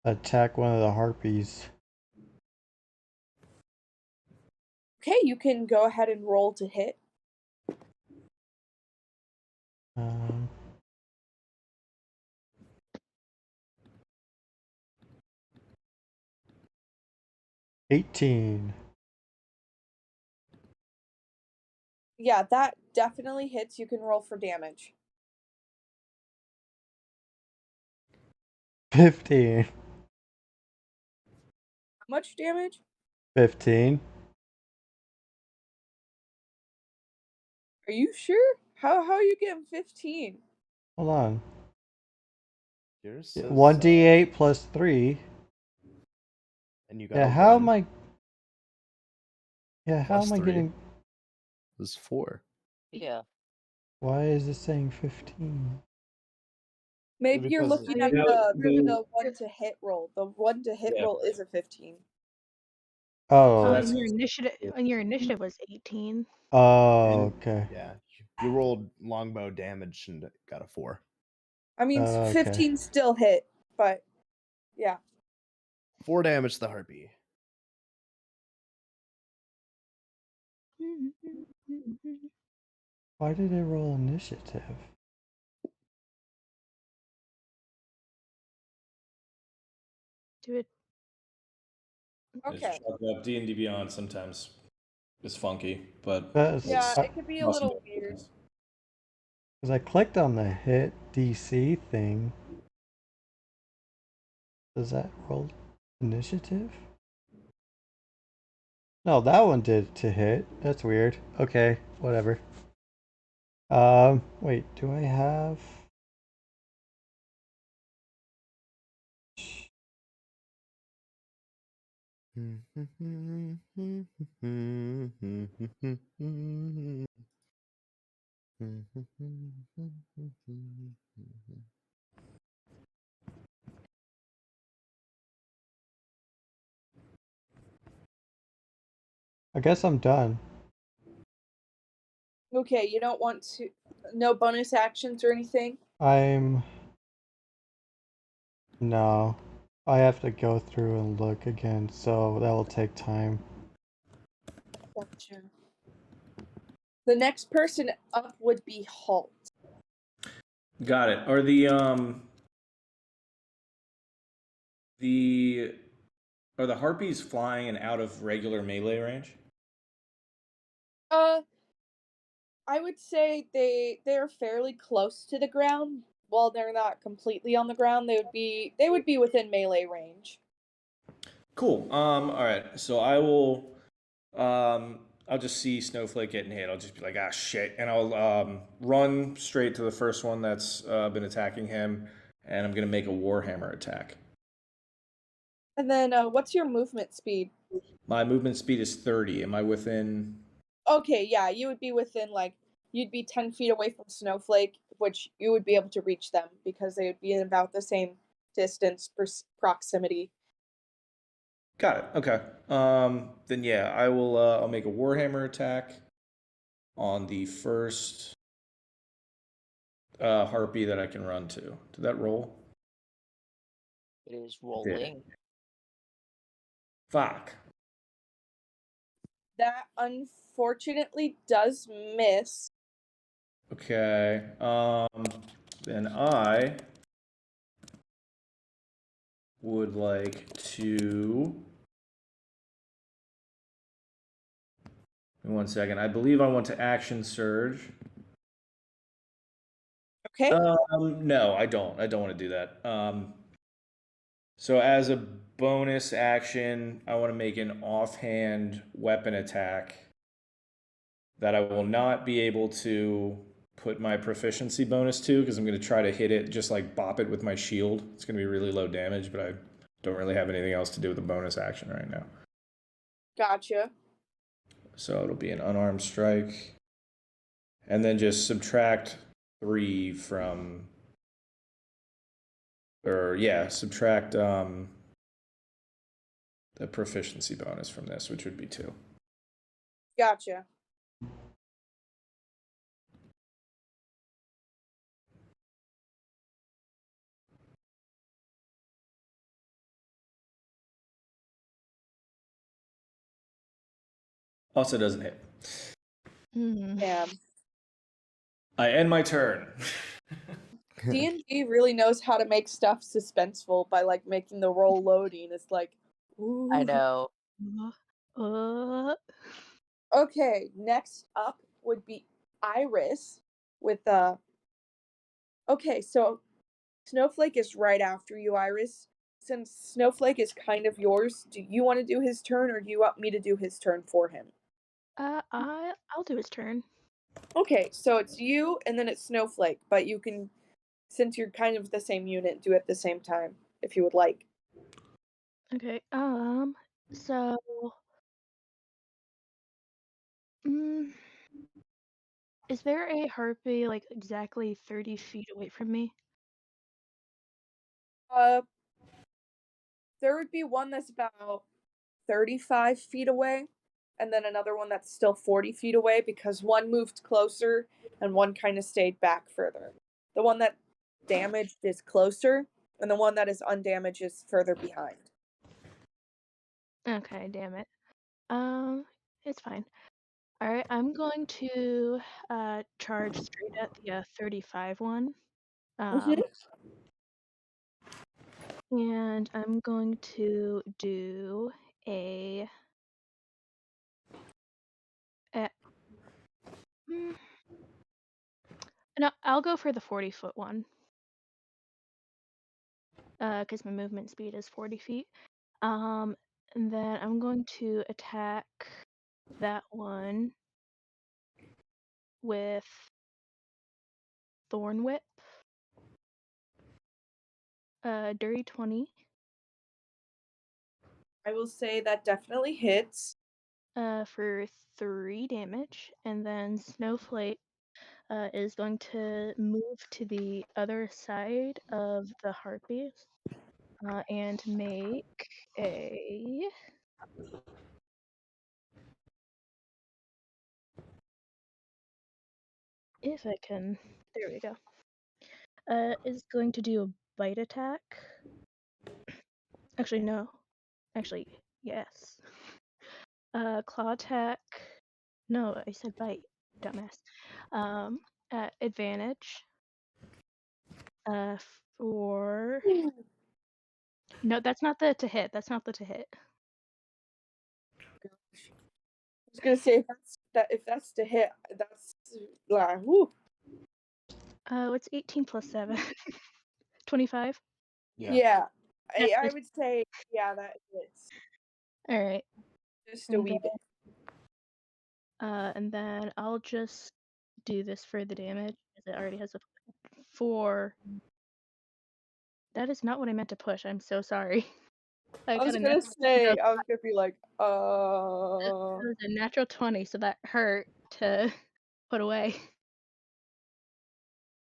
attack one of the harpies. Okay, you can go ahead and roll to hit. 18. Yeah, that definitely hits. You can roll for damage. 15. How much damage? 15. Are you sure? How are you getting 15? Hold on. Yours says 1d8 plus 3. and you got Yeah, a how 1 am I? Yeah, how plus am I 3. getting? This is 4. Yeah. Why is it saying 15? Maybe you're Because looking at the one to hit roll. The one to hit roll is a 15. Oh. So On that's- your initiative was 18. Oh, okay. yeah, you rolled longbow damage and got a 4. I mean, Okay. 15 still hit, but yeah. 4 damage to the harpy. Why did it roll initiative? Do it. Okay. D&D Beyond sometimes is funky, but Yeah, it's it could be a little weird. Because I clicked on the hit DC thing. Does that roll initiative? No, that one did to hit. That's weird. Okay, whatever. Wait, do I have? I guess I'm done. Okay, you don't want to. No bonus actions or anything? No. I have to go through and look again, so that will take time. Gotcha. The next person up would be Halt. Got it. Are the harpies flying and out of regular melee range? I would say they're fairly close to the ground. While they're not completely on the ground, they would be within melee range. Cool. All right. So I will. I'll just see Snowflake getting hit. I'll just be like, ah, shit, and I'll run straight to the first one that's been attacking him, and I'm gonna make a Warhammer attack. And then, what's your movement speed? My movement speed is 30. Am I within? Okay, yeah, you would be within you'd be 10 feet away from Snowflake, which you would be able to reach them because they would be in about the same distance proximity. Got it. Okay. Then yeah, I will. I'll make a Warhammer attack on the first harpy that I can run to. Did that roll? It is It did. rolling. Fuck. That unfortunately does miss. Okay. Then I would like to. In 1 second. I believe I want to action surge. Okay. No, I don't. I don't want to do that. So as a bonus action, I want to make an offhand weapon attack that I will not be able to put my proficiency bonus to because I'm going to try to hit it, just like bop it with my shield. It's going to be really low damage, but I don't really have anything else to do with the bonus action right now. Gotcha. So it'll be an unarmed strike. And then just subtract 3 from, subtract the proficiency bonus from this, which would be 2. Gotcha. Also doesn't hit. Damn. I end my turn. D&D really knows how to make stuff suspenseful by making the roll loading. It's like, ooh. I know. Okay, next up would be Iris with Okay, so Snowflake is right after you, Iris. Since Snowflake is kind of yours, do you want to do his turn or do you want me to do his turn for him? I'll do his turn. Okay, so it's you and then it's Snowflake, but you can, since you're kind of the same unit, do it at the same time if you would like. Okay. So, is there a harpy exactly 30 feet away from me? There would be one that's about 35 feet away, and then another one that's still 40 feet away because one moved closer and one kind of stayed back further. The one that damaged is closer, and the one that is undamaged is further behind. Okay, damn it. It's fine. All right, I'm going to charge straight at the 35 one. And I'm going to do a no, I'll go for the 40-foot one. Because my movement speed is 40 feet. And then I'm going to attack that one with Thorn Whip. Dirty 20. I will say that definitely hits. For 3 damage, and then Snowflake is going to move to the other side of the harpies and make a if I can, there we go. Is going to do a bite attack. Actually, no. Actually, yes. Claw attack. No, I said bite. dumbass. Advantage. For no, that's not the to hit. That's not the to hit. I was gonna say if that's to hit, that's woo. What's 18 plus 7? 25. Yeah, I That's would say that hits all right. just a wee bit. And then I'll just do this for the damage because it already has a 4. That is not what I meant to push. I'm so sorry. I was got a gonna natural, say I was gonna be like, it was a natural 20, so that hurt to put away.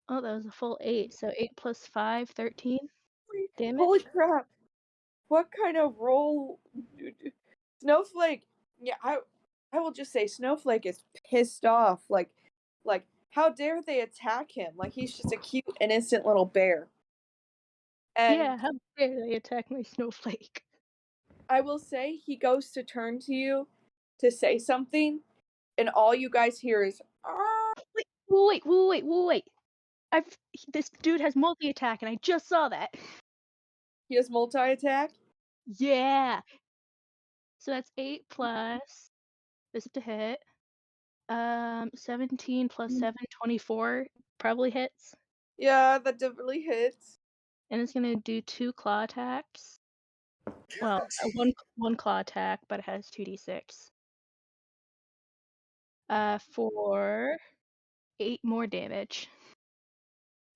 Oh, that was a full 8. So 8 plus 5, 13 damage. Holy crap! What kind of roll? Snowflake. Yeah, I will just say Snowflake is pissed off. Like, how dare they attack him? Like he's just a cute, innocent little bear. And Yeah, how dare they attack my snowflake? I will say he goes to turn to you to say something, and all you guys hear is Wait. This dude has multi-attack, and I just saw that. he has multi-attack. Yeah. So that's 8 plus this is to hit. 17 plus 7, 24 probably hits. Yeah, that definitely hits. And it's gonna do 2 claw attacks. Well, one claw attack, but it has 2d6. For 8 more damage.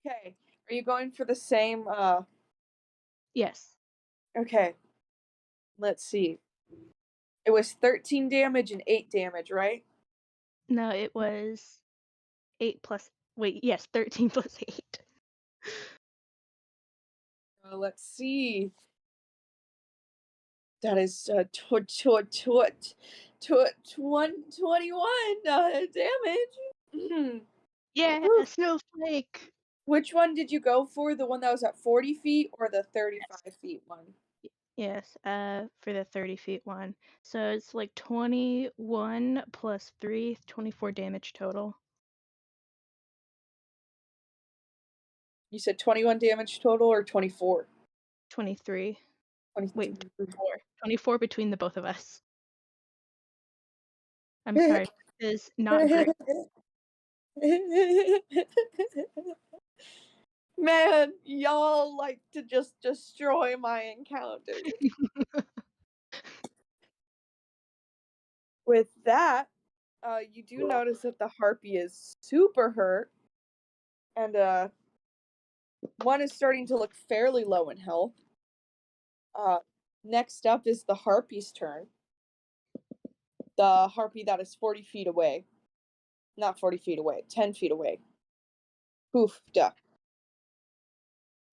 Okay, are you going for the same? Yes. Okay. Let's see. It was 13 damage and 8 damage, right? No, it was 8 plus. Wait, yes, 13 plus 8. Let's see. That is 21 damage. Yeah, Woo. snowflake. Which one did you go for? The one that was at 40 feet or the 35 feet one? Yes, for the 30 feet one. So it's like 21 plus 3, 24 damage total. You said 21 damage total or 24? 23. 24. Wait, 24 between the both of us. I'm sorry, this is not great. Man, y'all like to just destroy my encounter. With that, you do notice that the harpy is super hurt, and one is starting to look fairly low in health. Next up is the harpy's turn. The harpy that is 40 feet away. Not 40 feet away, 10 feet away. Poof, duh.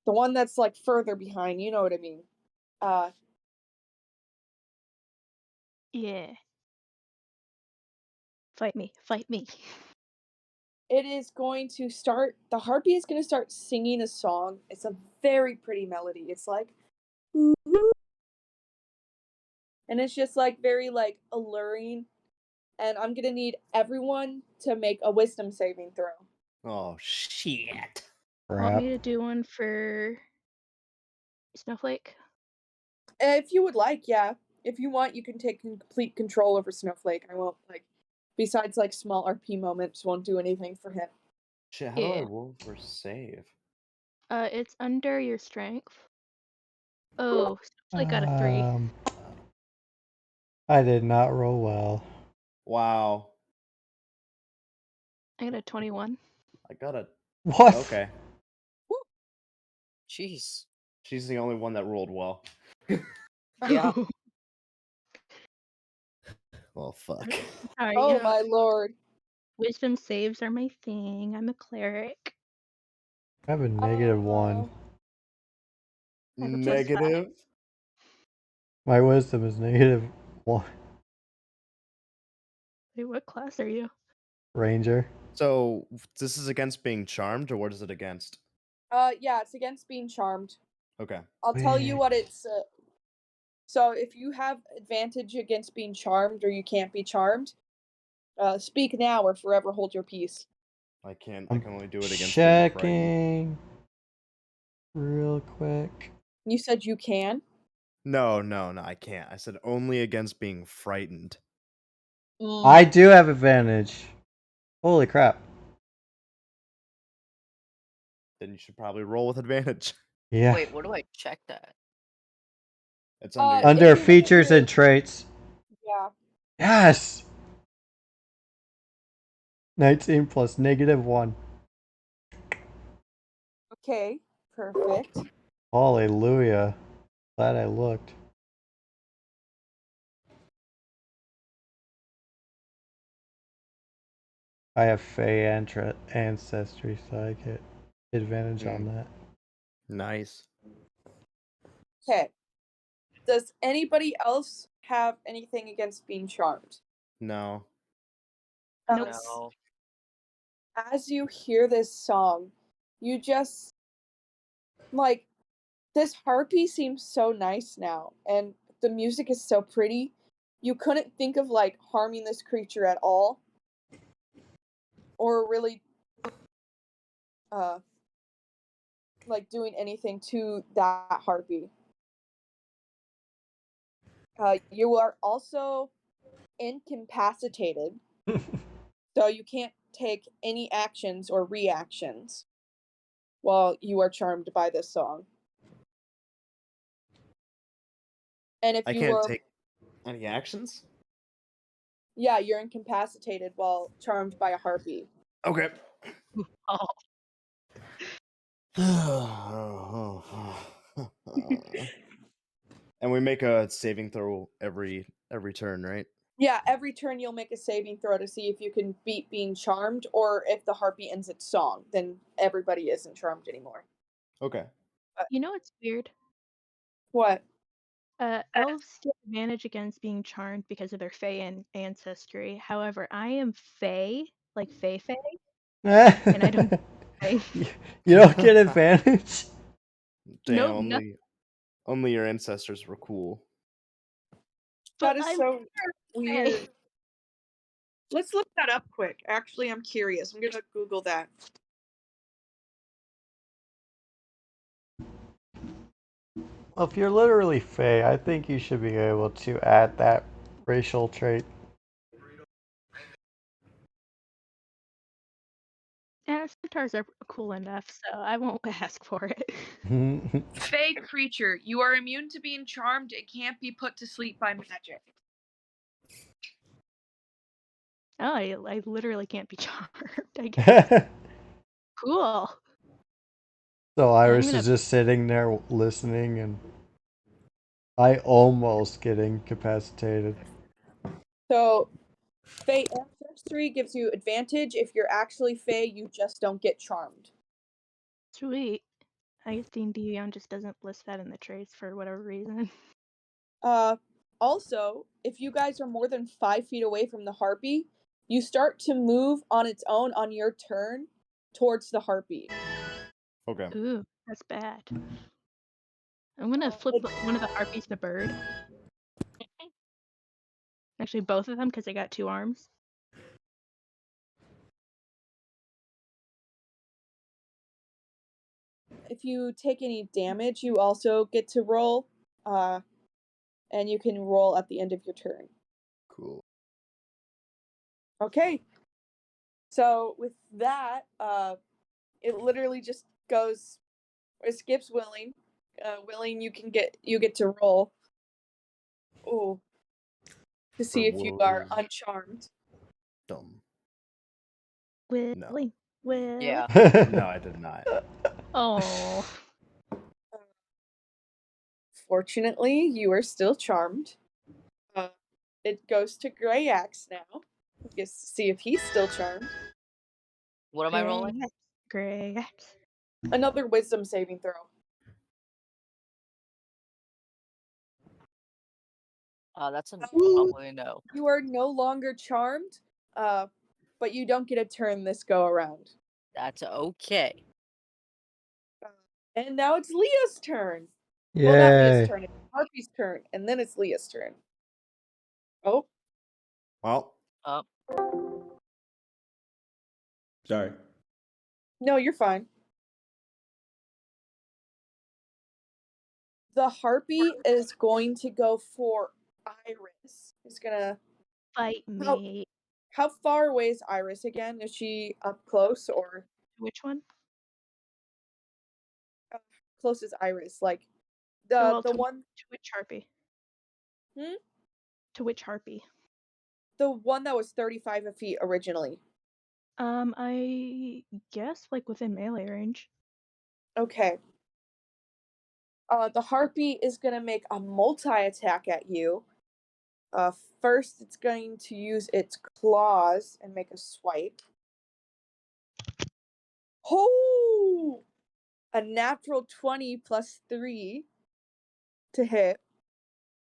The one that's like further behind, you know what I mean. Yeah. Fight me. It is going to start, the harpy is going to start singing a song. It's a very pretty melody. It's like, and it's just like very like alluring. And I'm going to need everyone to make a wisdom saving throw. Oh shit! Want me to do one for Snowflake? If you would like, yeah. If you want, you can take complete control over Snowflake. I won't like, besides like small RP moments, won't do anything for him. Shit, how do I roll for save? It's under your strength. Oh, Snowflake got a 3. I did not roll well. Wow. I got a 21. I got a. What? Okay. Jeez. She's the only one that rolled well. Yeah. Well, fuck. Sorry, Oh my lord. Wisdom saves are my thing. I'm a cleric. I have a -1. I have a +5. Negative. My wisdom is -1. Wait, what class are you? Ranger. So this is against being charmed, or what is it against? Yeah, it's against being charmed. Okay. I'll tell you what it's. So if you have advantage against being charmed or you can't be charmed, Speak now or forever hold your peace. I can't. I can only do it against being frightened. Checking real quick. You said you can? No, I can't. I said only against being frightened. I do have advantage. Holy crap. Then you should probably roll with advantage. Yeah. Wait, where do I check that? It's If Under you look features under- and traits. Yeah. Yes! 19 plus -1. Okay, perfect. Hallelujah. Glad I looked. I have Fey ancestry, so I get advantage on that. Nice. Okay. Does anybody else have anything against being charmed? No. Nope. No. As you hear this song, you just like this harpy seems so nice now, and the music is so pretty. You couldn't think of like harming this creature at all, or really like doing anything to that harpy. You are also incapacitated, so you can't take any actions or reactions while you are charmed by this song. And if I you can't were, take any actions? yeah, you're incapacitated while charmed by a harpy. Okay. Oh. And we make a saving throw every turn, right? Yeah, every turn you'll make a saving throw to see if you can beat being charmed, or if the harpy ends its song, then everybody isn't charmed anymore. Okay. You know what's weird? What? Elves get advantage against being charmed because of their Fey ancestry. However, I am Fey, like Fey, and I don't. Fey. You don't get advantage? Damn, Nope, only your ancestors were cool. That But is I'm so Fey. weird. Let's look that up quick. Actually, I'm curious. I'm gonna Google that. Well, if you're literally Fey, I think you should be able to add that racial trait. And centaurs are cool enough, so I won't ask for it. Fey creature. You are immune to being charmed. It can't be put to sleep by magic. Oh, I literally can't be charmed, I guess. Cool. So Iris gonna- is just sitting there listening, and I almost get incapacitated. So, Fey ancestry gives you advantage. If you're actually Fey, you just don't get charmed. Sweet. I guess D&D Beyond just doesn't list that in the traits for whatever reason. Also, if you guys are more than 5 feet away from the harpy, you start to move on its own on your turn towards the harpy. Okay. Ooh, that's bad. I'm gonna flip one of the harpies to bird. Actually, both of them, because they got 2 arms. If you take any damage, you also get to roll, and you can roll at the end of your turn. Cool. Okay. So with that, it literally just goes. It skips willing. Willing, you get to roll. Ooh. To see if you are uncharmed. Dumb. Willing. Willing. Yeah. No, I did not. Oh. Fortunately, you are still charmed. It goes to Grey Axe now. I guess to see if he's still charmed. What am I rolling? Grey Axe. Another wisdom saving throw. That's a Ooh. probably a no. You are no longer charmed, but you don't get a turn this go around. That's okay. And now it's Leah's turn. Yay. Well, not Leah's turn. It's Harpy's turn, and then it's Leah's turn. Oh. Well, Oh. Sorry. No, you're fine. The harpy is going to go for Iris. He's gonna. Fight How, me. how far away is Iris again? Is she up close or Which one? close is Iris? Like Well, the to one which harpy? Hmm? To which harpy? the one that was 35 feet originally. I guess like within melee range. Okay. The harpy is gonna make a multi-attack at you. First, it's going to use its claws and make a swipe. Oh! A natural 20 plus 3 to hit.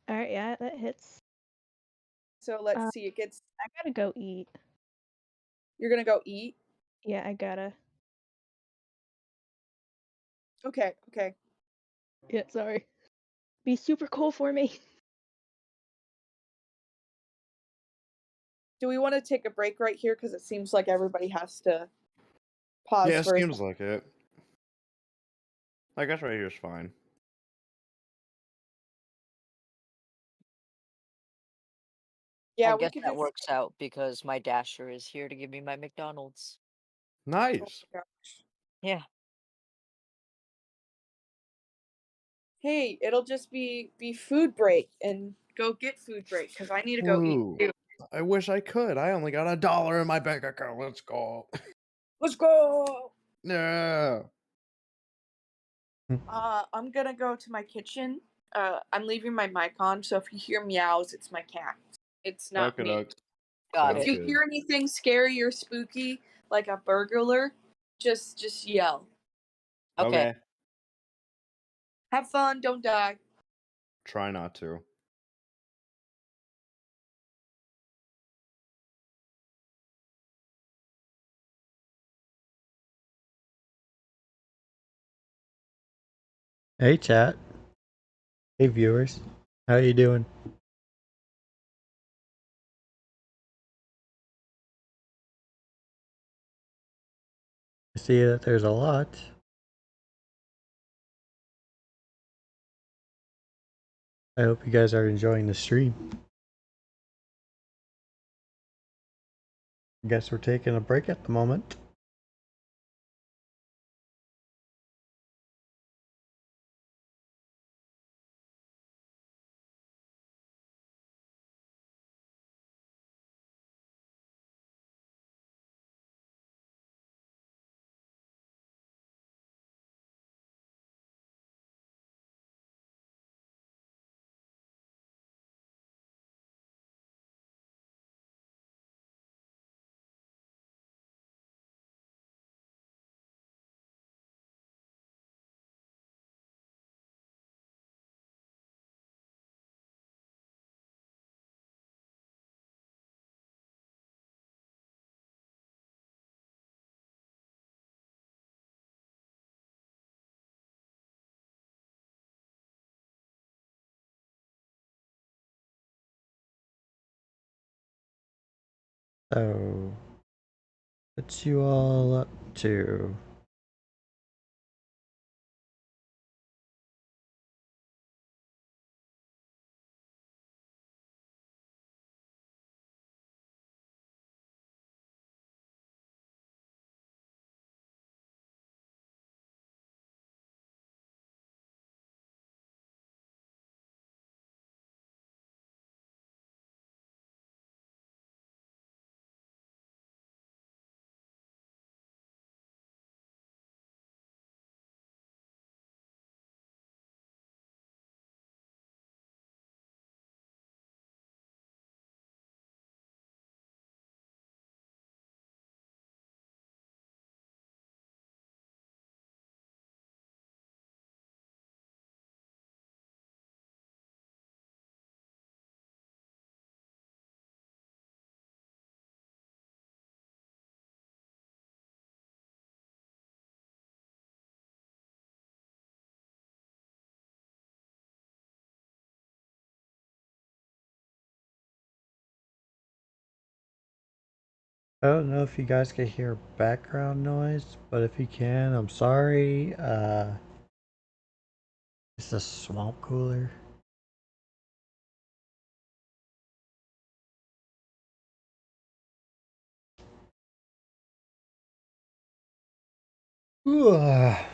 All right, yeah, that hits. So let's see. It gets. I gotta go eat. You're gonna go eat. Yeah, I gotta. Okay. Okay. Yeah, sorry. Be super cool for me. Do we want to take a break right here? Because it seems like everybody has to pause Yeah, for. seems like it. I guess right here's fine. Yeah, I we guess could that just. works out because my Dasher is here to give me my McDonald's. Oh Nice. my gosh. Yeah. Hey, it'll just be food break and go get food break because I need to go eat Woo. too. I wish I could. I only got $1 in my bank account. Let's go. Let's go. No. I'm gonna go to my kitchen. I'm leaving my mic on, so if you hear meows, it's my cat. It's not Okay, me. Got Sounds If it. you good. hear anything scary or spooky, like a burglar, just yell. Okay. Okay. Have fun, don't die. Try not to. Hey, chat. Hey, viewers. How you doing? I see that there's a lot. I hope you guys are enjoying the stream. I guess we're taking a break at the moment. So, what's you all up to? I don't know if you guys can hear background noise, but if you can, I'm sorry. It's a swamp cooler. Ugh.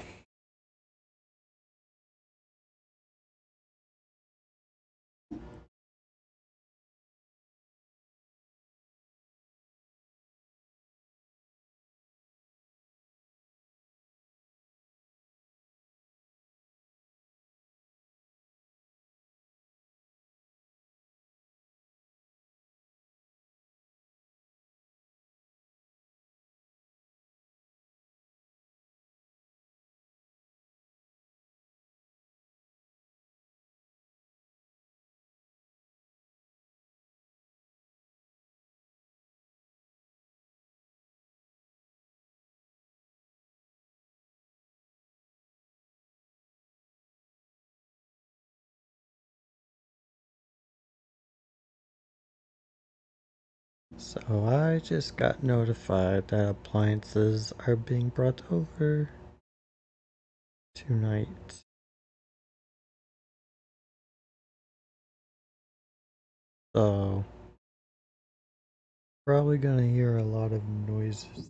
So I just got notified that appliances are being brought over tonight. So probably gonna hear a lot of noises.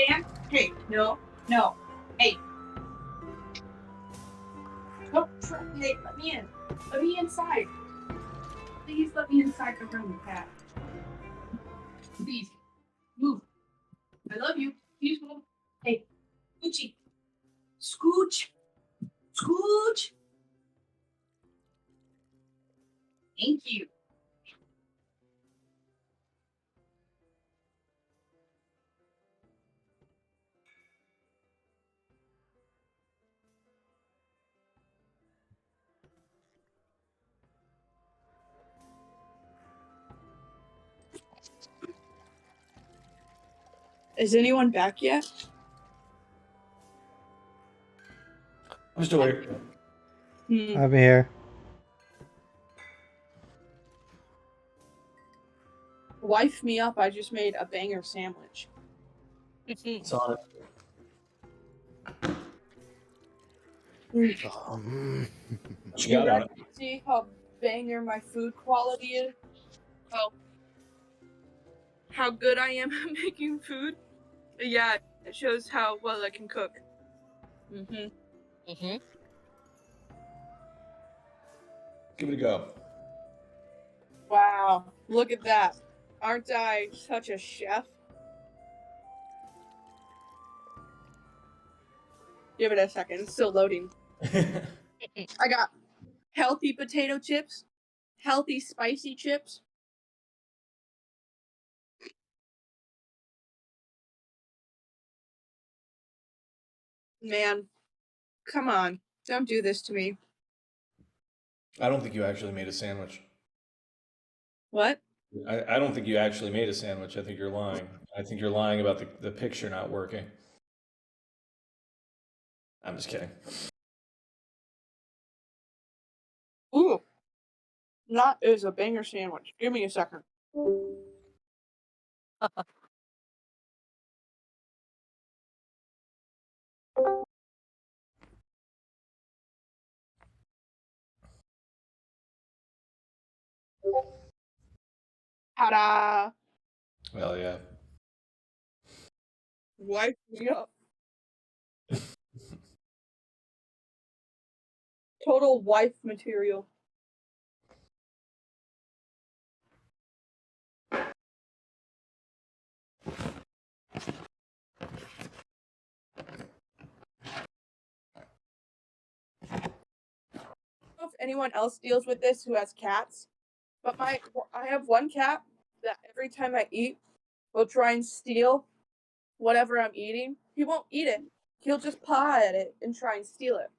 Dan? Hey, no. Hey. Hey, let me in. Let me inside. Please let me inside the room, cat. Please. Move. I love you. Please move. Hey, Scoochie. Scooch. Scooch. Thank you. Is anyone back yet? I'm still here. I'm here. Wife me up. I just made a banger sandwich. It's on it. What you got on it? See how banger my food quality is? How good I am at making food? Yeah, it shows how well I can cook. Mm-hmm. Give it a go. Wow, look at that. Aren't I such a chef? Give it a second, it's still loading. I got healthy potato chips, healthy spicy chips. Man, come on, don't do this to me. I don't think you actually made a sandwich. What? I don't think you actually made a sandwich. I think you're lying. I think you're lying about the picture not working. I'm just kidding. Ooh, that is a banger sandwich. Give me a second. Ta-da! Well, yeah. Wipe me up. Total wife material. I don't know if anyone else deals with this who has cats, but I have one cat that every time I eat will try and steal whatever I'm eating. He won't eat it. He'll just paw at it and try and steal it.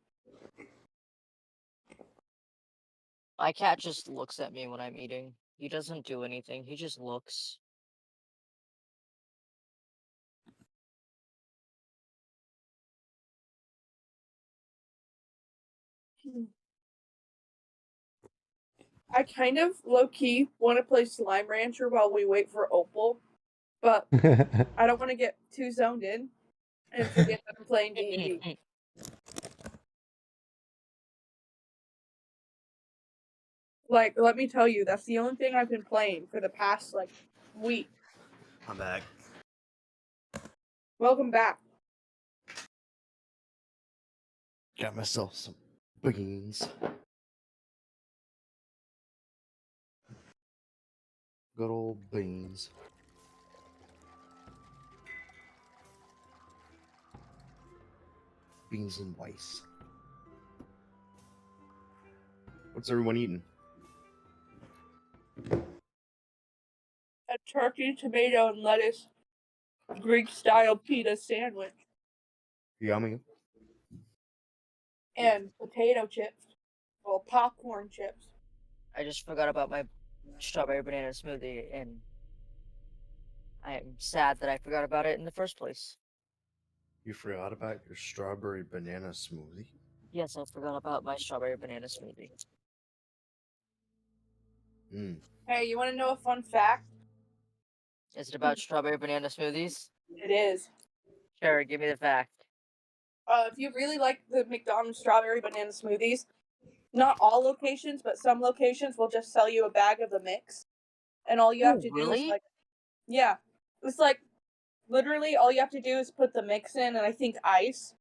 My cat just looks at me when I'm eating. He doesn't do anything. He just looks. I kind of low-key want to play Slime Rancher while we wait for Opal, but I don't want to get too zoned in and forget that I'm playing D&D. Like, let me tell you, that's the only thing I've been playing for the past, week. I'm back. Welcome back. Got myself some beans. Good old beans. Beans and rice. What's everyone eating? A turkey, tomato, and lettuce Greek-style pita sandwich. Yummy. And potato chips. Well, popcorn chips. I just forgot about my strawberry banana smoothie, and I am sad that I forgot about it in the first place. You forgot about your strawberry banana smoothie? Yes, I forgot about my strawberry banana smoothie. Hey, you want to know a fun fact? Is it about strawberry banana smoothies? It is. Sure, give me the fact. If you really like the McDonald's strawberry banana smoothies, not all locations, but some locations will just sell you a bag of the mix. And all you have to do is Really? yeah. It's like Literally, all you have to do is put the mix in, and I think ice,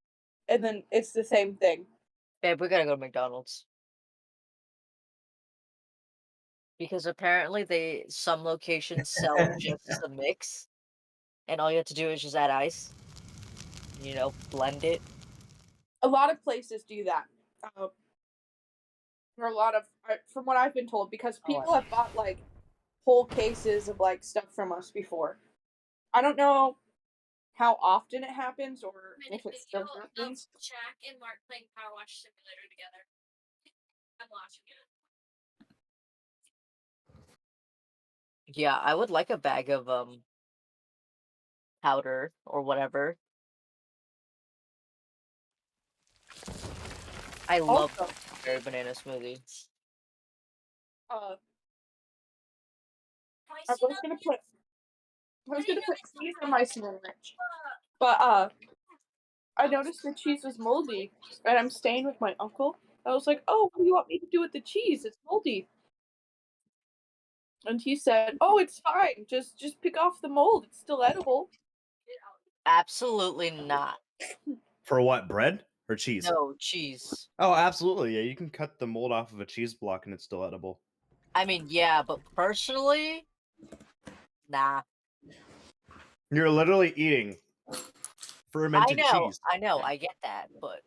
and then it's the same thing. Babe, we gotta go to McDonald's. Because apparently some locations sell just the mix, and all you have to do is just add ice. You know, blend it. A lot of places do that. For a lot of, from what I've been told, because people have bought like whole cases of like stuff from us before. I don't know how often it happens or if it still happens. Jack and Mark playing Power Wash Simulator together. I'm watching it. Yeah, I would like a bag of powder or whatever. I love Also, berry banana smoothie. I was gonna put cheese on my sandwich, but I noticed the cheese was moldy, and I'm staying with my uncle. I was like, "Oh, what do you want me to do with the cheese? It's moldy." And he said, "Oh, it's fine. Just pick off the mold. It's still edible." Absolutely not. For what, bread or cheese? No, cheese. Oh, absolutely. Yeah, you can cut the mold off of a cheese block and it's still edible. I mean, yeah, but personally, nah. You're literally eating fermented cheese. I know, I get that, but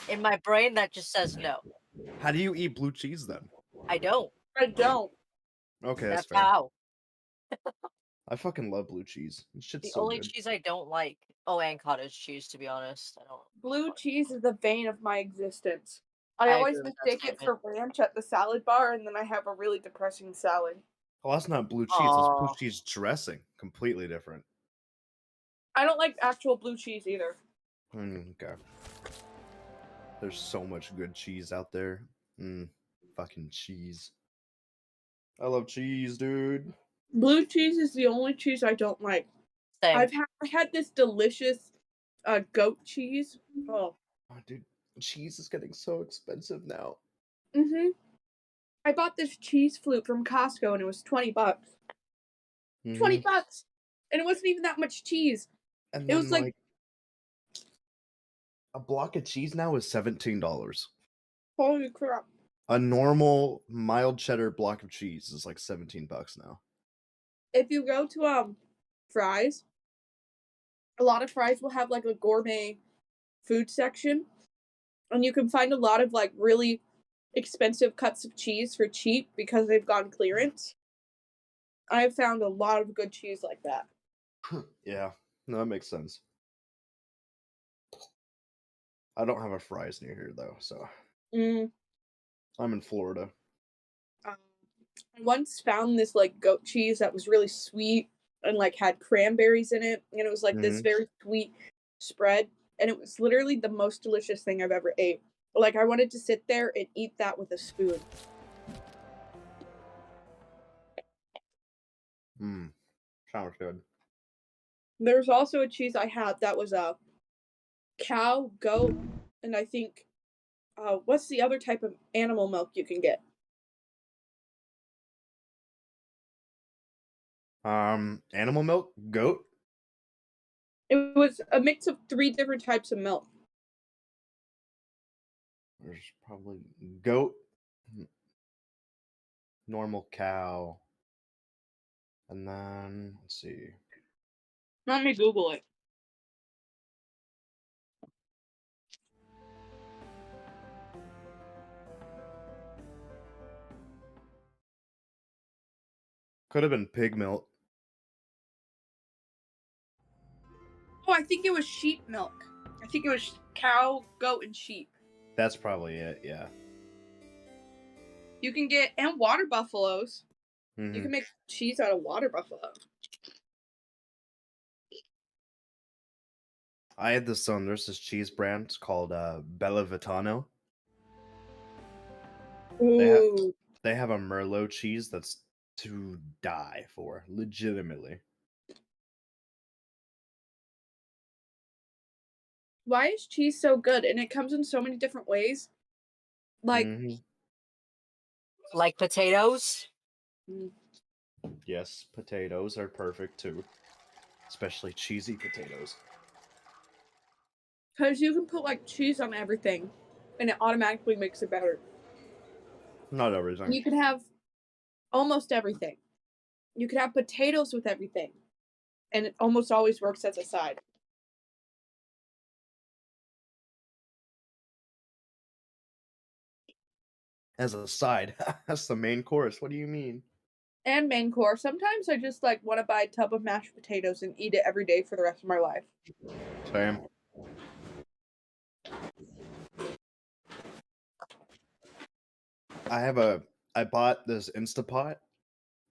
in my brain that just says no. How do you eat blue cheese then? I don't. I don't. Okay, that's That's fair. how. I fucking love blue cheese. This shit's The so only good. cheese I don't like. Oh, and cottage cheese, to be honest. I don't. Blue cheese is the vein of my existence. I I always agree with that mistake it for ranch at the salad bar, and then I have a really depressing salad. Well, that's not blue cheese. It's blue Aw. cheese dressing. Completely different. I don't like actual blue cheese either. Okay. There's so much good cheese out there. Fucking cheese. I love cheese, dude. Blue cheese is the only cheese I don't like. Same. I had this delicious goat cheese. Oh. Oh, dude, cheese is getting so expensive now. I bought this cheese flute from Costco and it was $20. $20, and it wasn't even that much cheese. And It then, was like a block of cheese now is $17. holy crap. A normal mild cheddar block of cheese is like $17 now. If you go to Fry's, a lot of Fry's will have like a gourmet food section, and you can find a lot of like really expensive cuts of cheese for cheap because they've gone clearance. I've found a lot of good cheese like that. Yeah, no, that makes sense. I don't have a Fry's near here though, so I'm in Florida. I once found this like goat cheese that was really sweet and like had cranberries in it, and it was like this very sweet spread, and it was literally the most delicious thing I've ever ate. Like I wanted to sit there and eat that with a spoon. Sounds good. There's also a cheese I had that was a cow, goat, and I think what's the other type of animal milk you can get? Animal milk, goat. It was a mix of 3 different types of milk. There's probably goat, normal cow, and then let's see. Let me Google it. Could have been pig milk. Oh, I think it was sheep milk. I think it was cow, goat, and sheep. That's probably it, yeah. You can get, and water buffaloes. Mm-hmm. You can make cheese out of water buffalo. I had this there's this cheese brand called Bella Vitano. Ooh. They have a Merlot cheese that's to die for, legitimately. Why is cheese so good? And it comes in so many different ways. Like, Like potatoes? Yes, potatoes are perfect too. especially cheesy potatoes. Because you can put like cheese on everything, and it automatically makes it better. Not And everything. you can have almost everything. You could have potatoes with everything, and it almost always works as a side. As a side, that's the main course. What do you mean? And main course. Sometimes I just like want to buy a tub of mashed potatoes and eat it every day for the rest of my life. Same. I bought this Instapot,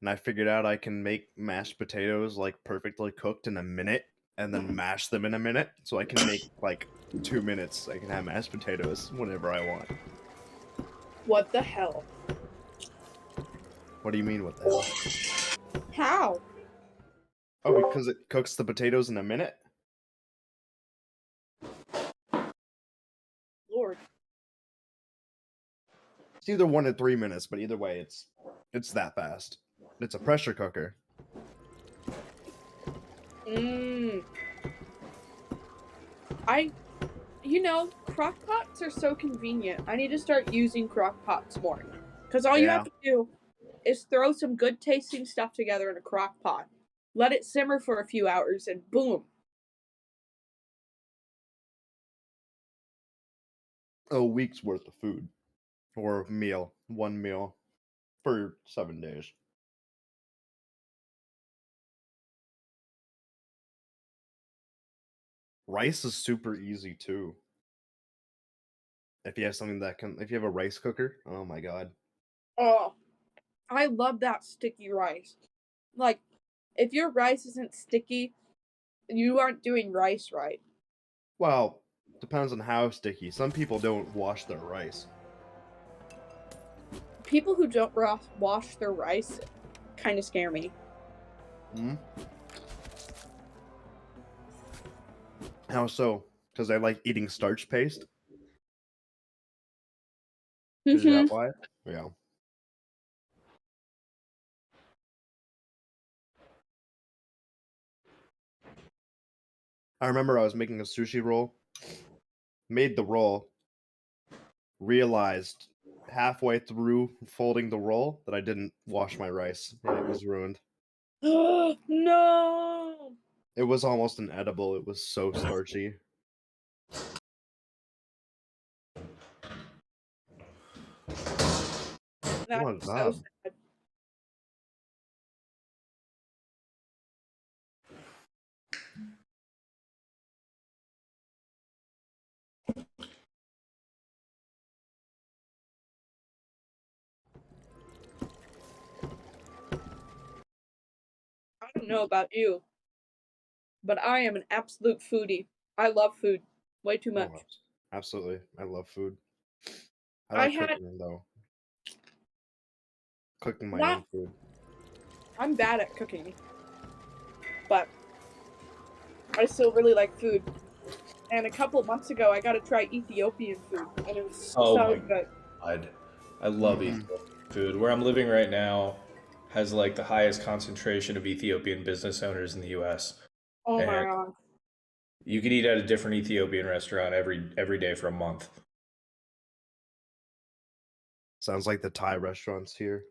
and I figured out I can make mashed potatoes like perfectly cooked in a minute, and then mash them in a minute. So I can make like 2 minutes. I can have mashed potatoes whenever I want. What the hell? What do you mean? What the hell? How? Oh, because it cooks the potatoes in a minute. Lord. It's either 1 to 3 minutes, but either way, it's that fast. It's a pressure cooker. Crock pots are so convenient. I need to start using crock pots more. Because all you have to do is throw some good tasting stuff together in a crock pot. Let it simmer for a few hours and boom. A week's worth of food. Or meal. 1 meal. For 7 days. Rice is super easy too. If you have something if you have a rice cooker, oh my god. Oh, I love that sticky rice. Like, if your rice isn't sticky, you aren't doing rice right. Well, depends on how sticky. Some people don't wash their rice. People who don't wash their rice kind of scare me. How so? Because I like eating starch paste? Mm-hmm. Is that why? Yeah. I remember I was making a sushi roll, made the roll, realized halfway through folding the roll that I didn't wash my rice, and it was ruined. No! It was almost inedible. It was so starchy. That's so Bob? sad. I don't know about you, but I am an absolute foodie. I love food way too much. Oh, absolutely. I love food. I I like had- cooking, though. Cooking my Not- own food. I'm bad at cooking, but I still really like food. And a couple of months ago, I got to try Ethiopian food, and it was so good. I love Mhm. Ethiopian food. Where I'm living right now has like the highest concentration of Ethiopian business owners in the U.S. Oh my And god. you could eat at a different Ethiopian restaurant every day for a month. Sounds like the Thai restaurants here.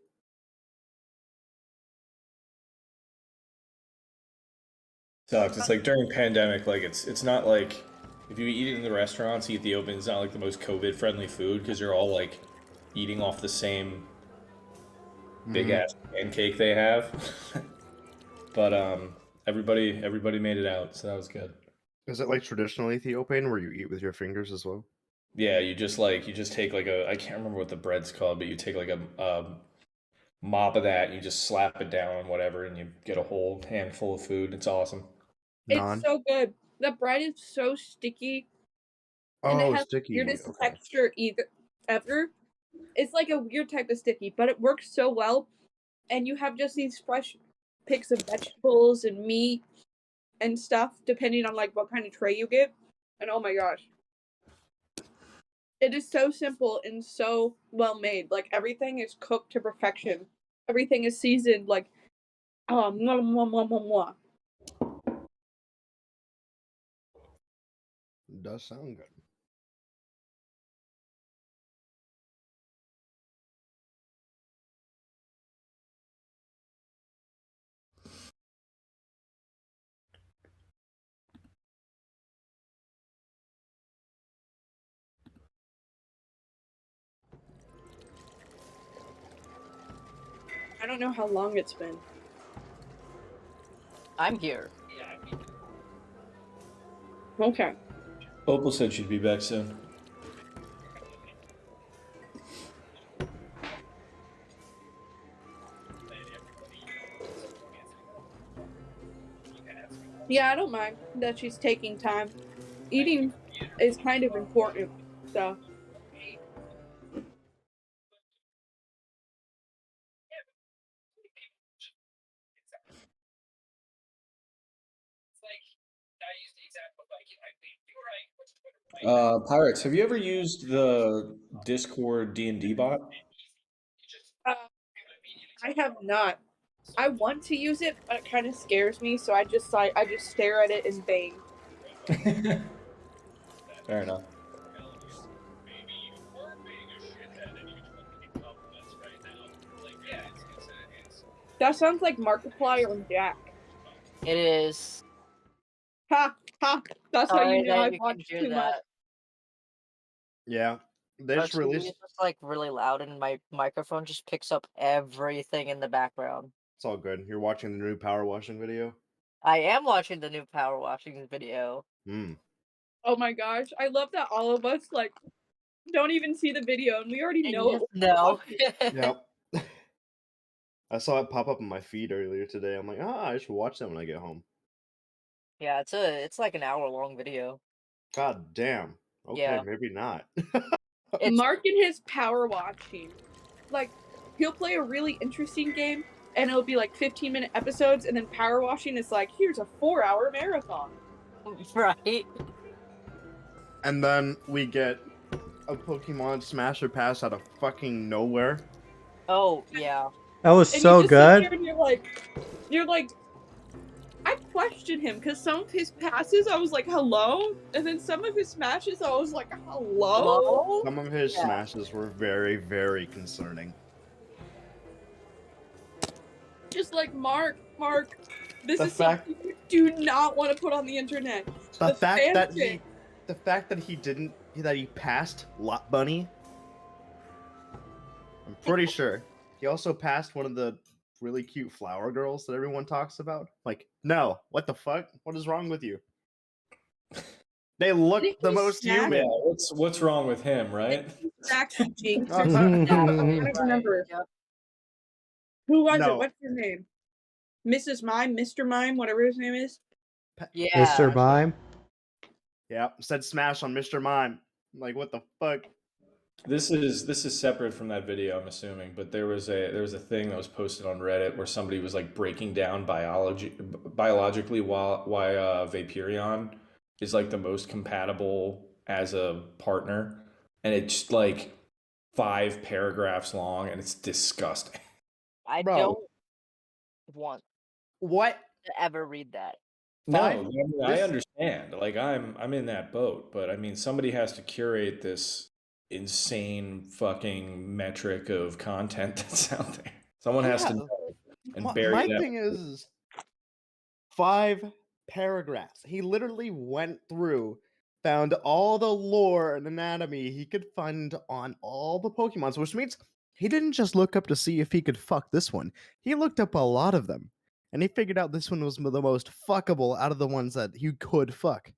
Sucks. It's like during pandemic, like it's not like if you eat it in the restaurants, Ethiopian's not like the most COVID friendly food because you're all like eating off the same big ass pancake they have. But everybody made it out, so that was good. Is it like traditional Ethiopian where you eat with your fingers as well? Yeah, you just take like a I can't remember what the bread's called, but you take like a mop of that and you just slap it down on whatever and you get a whole handful of food. It's awesome. It's so good. The bread is so sticky, and it Oh, has the sticky. weirdest Okay. texture ever. It's like a weird type of sticky, but it works so well. And you have just these fresh picks of vegetables and meat and stuff, depending on like what kind of tray you get. And oh my gosh, it is so simple and so well made. Like everything is cooked to perfection. Everything is seasoned. Like mwah, mwah, mwah, mwah, mwah. Does sound good. I don't know how long it's been. I'm here. Okay. Opal said she'd be back soon. Yeah, I don't mind that she's taking time. Eating is kind of important, so. Pirates, have you ever used the Discord D&D bot? I have not. I want to use it, but it kind of scares me, so I just stare at it and bang. Fair enough. That sounds like Markiplier and Jack. It is. Ha ha! That's how Sorry you know that I've you can watched hear too much. that. Yeah, they Our just TV released. is just like really loud, and my microphone just picks up everything in the background. It's all good. You're watching the new power washing video. I am watching the new power washing video. Oh my gosh, I love that all of us like don't even see the video and we already And know you it. just know. Yep. I saw it pop up on my feed earlier today. I'm like, I should watch that when I get home. Yeah, it's like an hour-long video. God damn. Okay, Yeah. maybe not. It's Mark and his power watching. Like, he'll play a really interesting game and it'll be like 15-minute episodes, and then power washing is like, here's a 4-hour marathon. right. And then we get a Pokemon Smasher Pass out of fucking nowhere. Oh yeah. That was And so you just sit there good. and you're like, I questioned him because some of his passes I was like, hello, and then some of his smashes I was like, hello. Hello? Some of his Yeah. smashes were very, very concerning. Just like Mark, this The is fact- something you do not want to put on the internet. The fact that fanfic. he passed Lot Bunny. I'm pretty sure he also passed one of the really cute flower girls that everyone talks about. Like, no, what the fuck? What is wrong with you? They look Did the he most snap? Yeah, human. what's wrong with him, right? Actually, Jinx or Uh, something. I Right. don't remember. Yep. Who was No. it? What's his name? Mrs. Mime, Mr. Mime, whatever his name is. Yeah. Mr. Mime. Yeah, said smash on Mr. Mime. I'm like, what the fuck? This is separate from that video, I'm assuming, but there was a thing that was posted on Reddit where somebody was like breaking down biologically why Vaporeon is like the most compatible as a partner, and it's like 5 paragraphs long, and it's disgusting. I Bro. don't want What? to ever read that. No, Five? I mean, I This- understand. Like I'm in that boat, but I mean somebody has to curate this insane fucking metric of content that's out there. Someone has to Yeah. know and My bury that. thing is 5 paragraphs. He literally went through, found all the lore and anatomy he could find on all the Pokemons, which means he didn't just look up to see if he could fuck this one. He looked up a lot of them, and he figured out this one was the most fuckable out of the ones that he could fuck.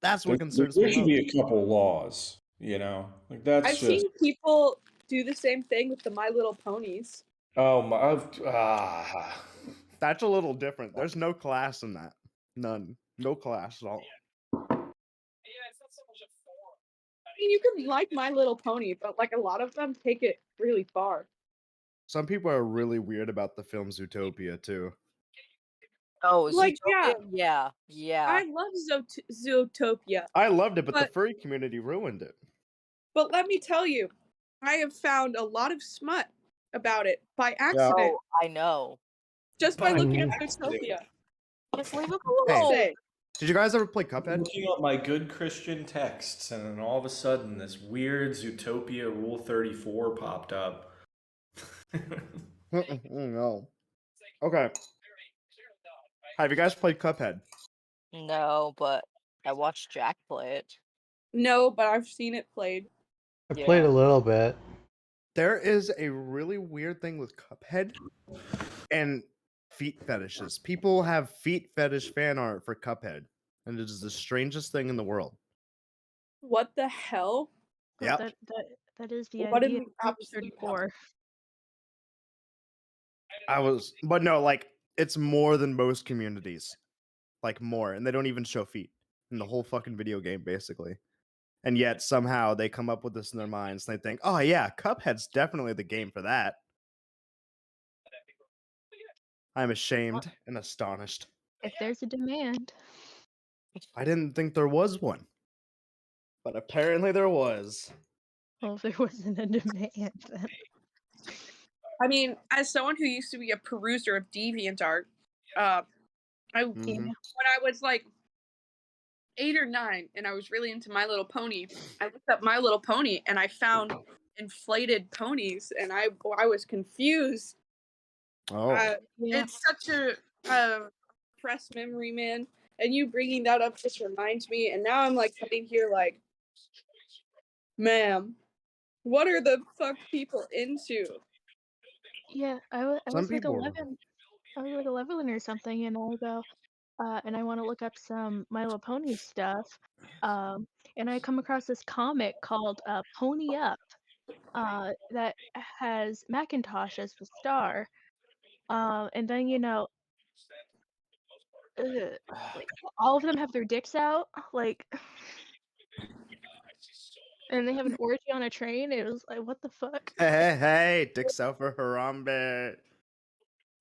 That's what concerns There me should most. be a couple laws, you know, like that's I've just. seen people do the same thing with the My Little Ponies. Oh my! That's a little different. There's no class in that. None. No class at all. I mean, you can like My Little Pony, but like a lot of them take it really far. Some people are really weird about the film Zootopia too. Oh, Like, Zootopia? Yeah. I love Zootopia, I loved it, but the But- furry community ruined it. but let me tell you, I have found a lot of smut about it by accident, Oh, I know. just by But- looking at Mhm. Zootopia. Just leave it Hey. alone. Say, Did you guys ever play I'm Cuphead? looking up my good Christian texts, and then all of a sudden, this weird Zootopia Rule 34 popped up. No. Okay. Have you guys played Cuphead? No, but I watched Jack play it. No, but I've seen it played. I played Yeah. a little bit. There is a really weird thing with Cuphead and feet fetishes. People have feet fetish fan art for Cuphead, and it is the strangest thing in the world. What the hell? Oh, Yep. that is the What in idea the of Rule absolute hell? 34. But no, like, it's more than most communities. Like, more. And they don't even show feet in the whole fucking video game, basically. And yet, somehow, they come up with this in their minds, and they think, oh, yeah, Cuphead's definitely the game for that. I'm ashamed and astonished. If there's a demand. I didn't think there was one. But apparently there was. Well, if there wasn't a demand, then. I mean, as someone who used to be a peruser of DeviantArt, Mhm. when I was like 8 or 9 and I was really into My Little Pony, I looked up My Little Pony and I found inflated ponies, and I was confused. Oh. Yeah. It's such a press memory, man. And you bringing that up just reminds me. And now I'm like sitting here like, ma'am, what are the fuck people into? Yeah, I was Some like people 11. I was like 11 or something, and I go, and I want to look up some My Little Pony stuff. And I come across this comic called Pony Up, that has Macintosh as the star. And then like all of them have their dicks out, like, and they have an orgy on a train. It was like, what the fuck? Hey, dicks out for Harambe.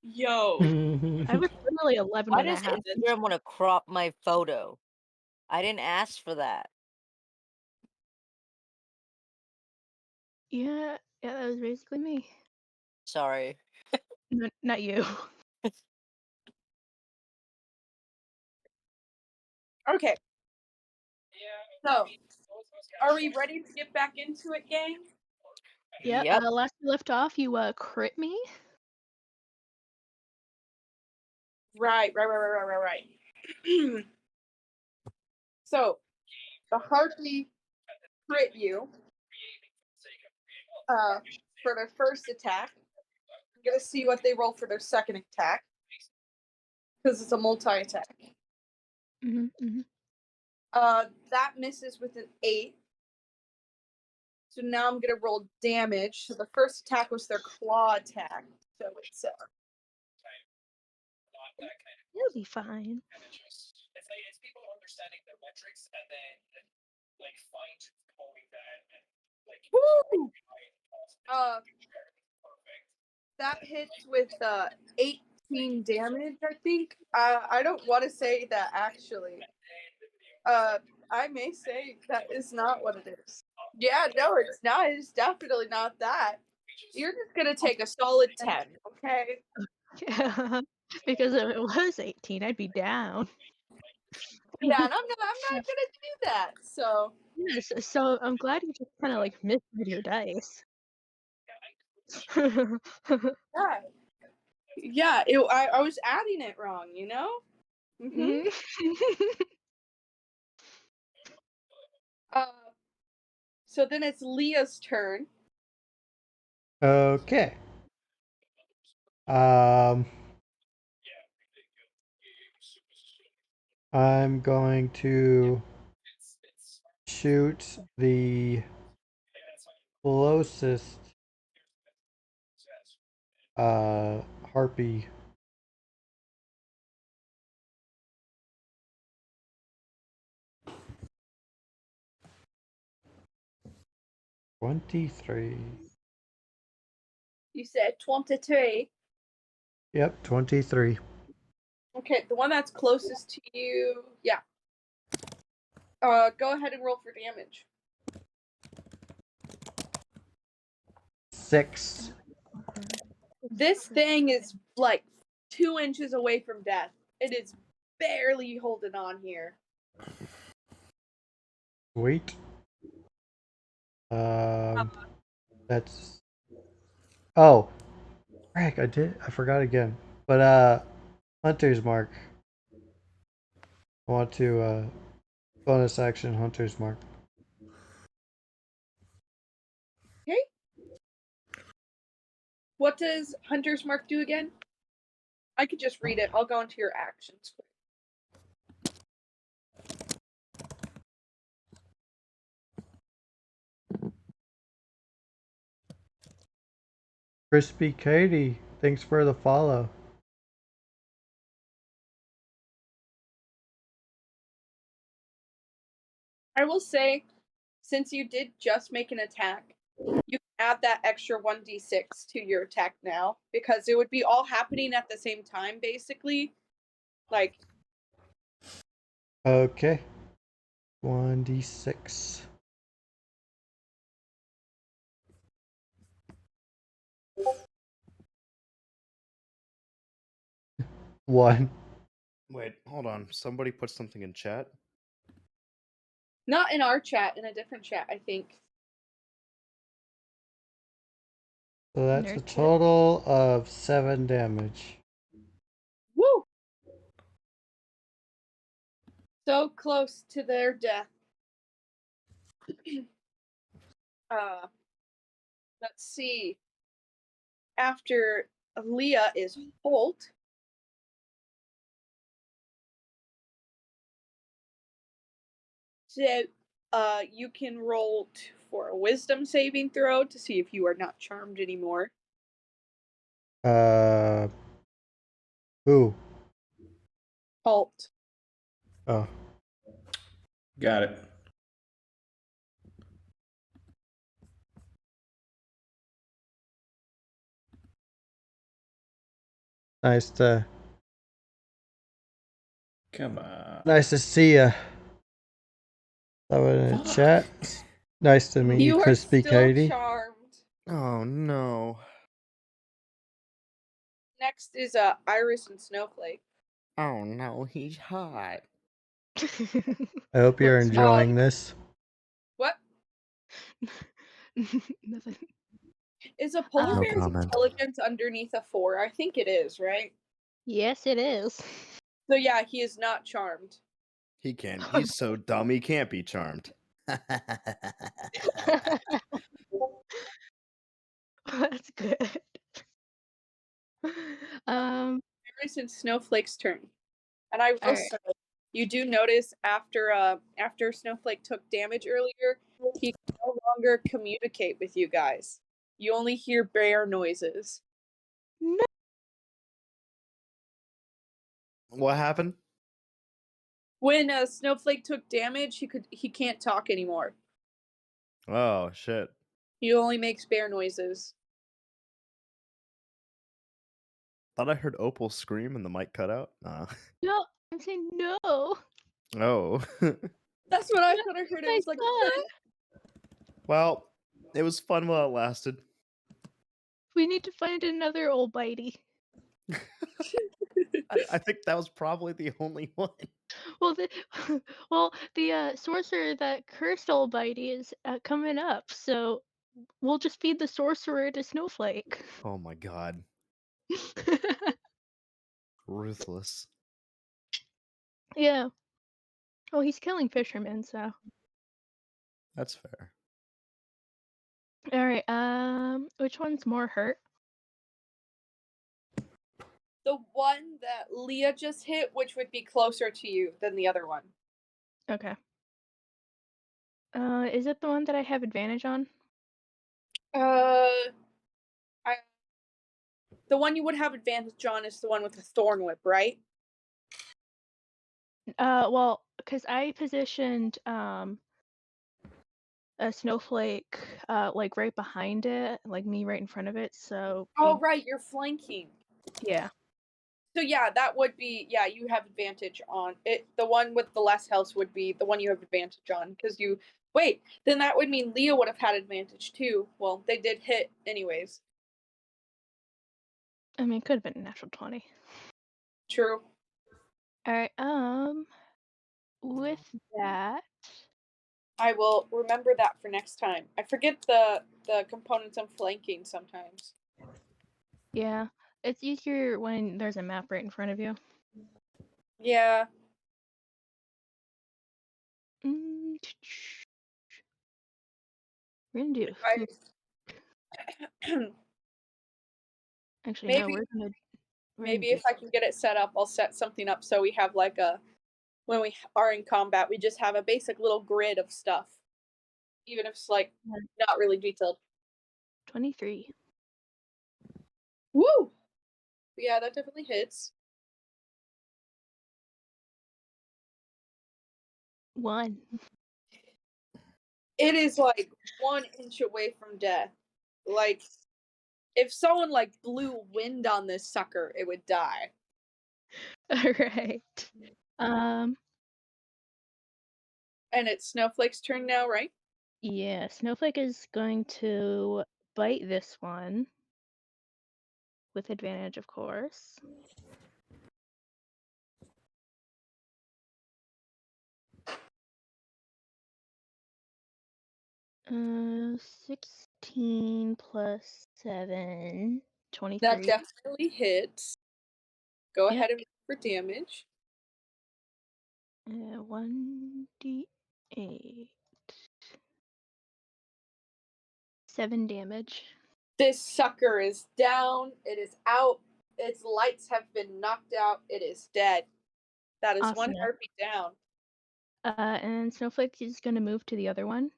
Yo. I was literally 11 Why when that does happened. Instagram want to crop my photo? I didn't ask for that. Yeah, that was basically me. Sorry. Not you. Okay. So, are we ready to get back into it, gang? Yeah, Yep. last we left off, you crit me. Right. So, the Harpy crit you for their first attack. I'm gonna see what they roll for their second attack, because it's a multi-attack. That misses with an 8. So now I'm gonna roll damage. So the first attack was their claw attack. So it's You'll be fine. woo! That hits with 18 damage, I think. I don't want to say that actually. I may say that is not what it is. Yeah, no, it's not. It's definitely not that. You're just gonna take a solid 10, okay? Yeah, because if it was 18, I'd be down. Yeah, and I'm not gonna do that. So Yes, so I'm glad you just kind of like missed with your dice. yeah. I was adding it wrong, you know. Mhm. So then it's Leah's turn. Okay. I'm going to shoot the closest harpy. $23. You said 23. Yep, 23. Okay, the one that's closest to you. Yeah. Go ahead and roll for damage. 6. This thing is like 2 inches away from death. It is barely holding on here. Sweet. That's. Oh, heck! I forgot again. But Hunter's Mark. I want to bonus action Hunter's Mark. Okay. What does Hunter's Mark do again? I could just read it. I'll go into your actions. Crispy Katie, thanks for the follow. I will say, since you did just make an attack, you can add that extra 1d6 to your attack now, because it would be all happening at the same time, basically. Like, Okay. 1d6. One. Wait, hold on. Somebody put something in chat. not in our chat, in a different chat, I think. So that's a Nerd chat. total of 7 damage. Woo! So close to their death. Let's see. After Leah is Holt. So, you can roll for a wisdom saving throw to see if you are not charmed anymore. Who? Holt. Oh. Got it. Nice to Come on. Nice to see ya. Throw it in the chat. Nice to meet you, You are Crispy still Katie. charmed. Oh no. Next is Iris and Snowflake. Oh no, he's hot. I hope you're What's enjoying this. What? Nothing. Is a polar No bear's comment. intelligence underneath a 4? I think it is, right? Yes, it is. So yeah, he is not charmed. He can't. He's so dumb he can't be charmed. That's good. Iris and Snowflake's turn. And I will Alright. say, you do notice after Snowflake took damage earlier, he can no longer communicate with you guys. You only hear bear noises. No. What happened? When Snowflake took damage, he can't talk anymore. Oh shit. He only makes bear noises. Thought I heard Opal scream and the mic cut out. No, I'm saying no. Oh. That's what I No, thought I heard. It my was like, God. Well, it was fun while it lasted. We need to find another old bitey. I think that was probably the only one. Well, the sorcerer that cursed old bitey is coming up, so we'll just feed the sorcerer to Snowflake. Oh my god. Ruthless. Yeah. Oh, he's killing fishermen, so. That's fair. All right. Which one's more hurt? the one that Leah just hit, which would be closer to you than the other one. Okay. Is it the one that I have advantage on? The one you would have advantage on is the one with the thorn whip, right? Well, because I positioned a snowflake like right behind it, like me right in front of it. So. Oh, right, you're flanking. Yeah. So yeah, that would be, yeah, you have advantage on it. The one with the less health would be the one you have advantage on, because you wait. Then that would mean Leah would have had advantage too. Well, they did hit anyways. I mean, it could have been a natural 20. True. All right. With that, I will remember that for next time. I forget the components I'm flanking sometimes. yeah, it's easier when there's a map right in front of you. Yeah. Mm, We're gonna do I, food. Actually, no, maybe we're gonna maybe do. if I can get it set up, I'll set something up so we have like a when we are in combat, we just have a basic little grid of stuff, even if it's like not really detailed. 23. Woo! Yeah, that definitely hits. 1. It is like 1 inch away from death. Like, if someone like blew wind on this sucker, it would die. All right. And it's Snowflake's turn now, right? Yeah, Snowflake is going to bite this one with advantage, of course. Uh, 16 plus 7, 23. That definitely hits. Go Yep. ahead and roll for damage. 1d8. 7 damage. This sucker is down. It is out. Its lights have been knocked out. It is dead. That is Awesome. 1 heartbeat down. And Snowflake is going to move to the other one.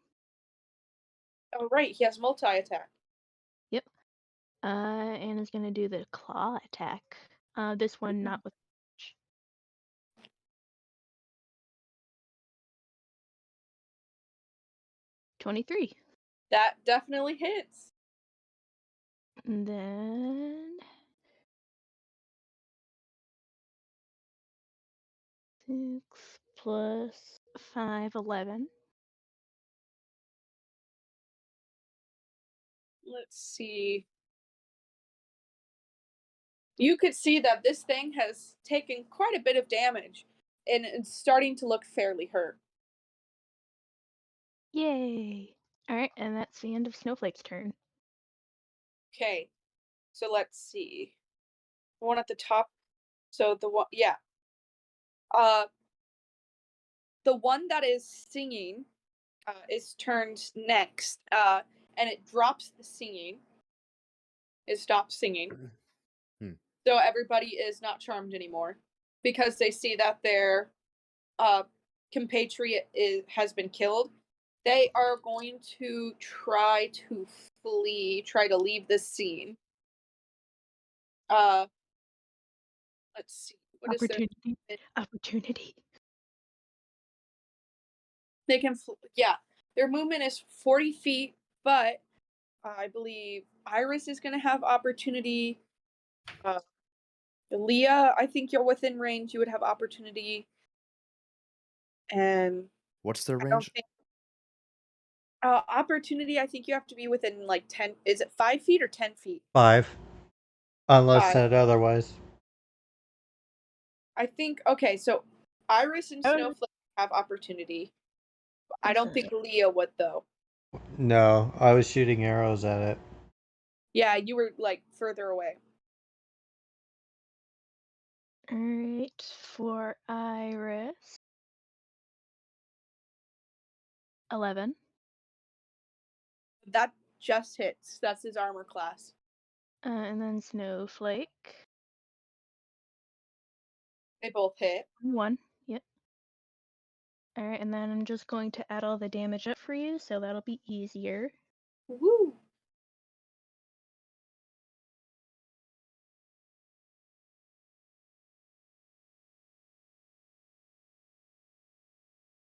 Oh, right. He has multi-attack. Yep. And is going to do the claw attack. This one not with. 23. That definitely hits. And then 6 plus 5, 11. Let's see. You could see that this thing has taken quite a bit of damage and it's starting to look fairly hurt. Yay! Alright, and that's the end of Snowflake's turn. Okay. So let's see. The one at the top. So the one, yeah. The one that is singing is turned next, and it drops the singing. It stops singing. So everybody is not charmed anymore because they see that their compatriot has been killed. They are going to try to flee, try to leave this scene. Let's see. What is their Opportunity. They can, yeah. Their movement is 40 feet, but I believe Iris is going to have opportunity. Leah, I think you're within range. You would have opportunity. And What's their I don't range? think opportunity. I think you have to be within like 10. Is it 5 feet or 10 feet? 5. Unless 5. said otherwise. I think okay. So Iris and Snowflake have opportunity. I don't think Leah would though. No, I was shooting arrows at it. Yeah, you were like further away. Alright, for Iris. 11. That just hits. That's his armor class. And then Snowflake. They both hit. 1. Yep. Alright, and then I'm just going to add all the damage up for you, so that'll be easier. Woo!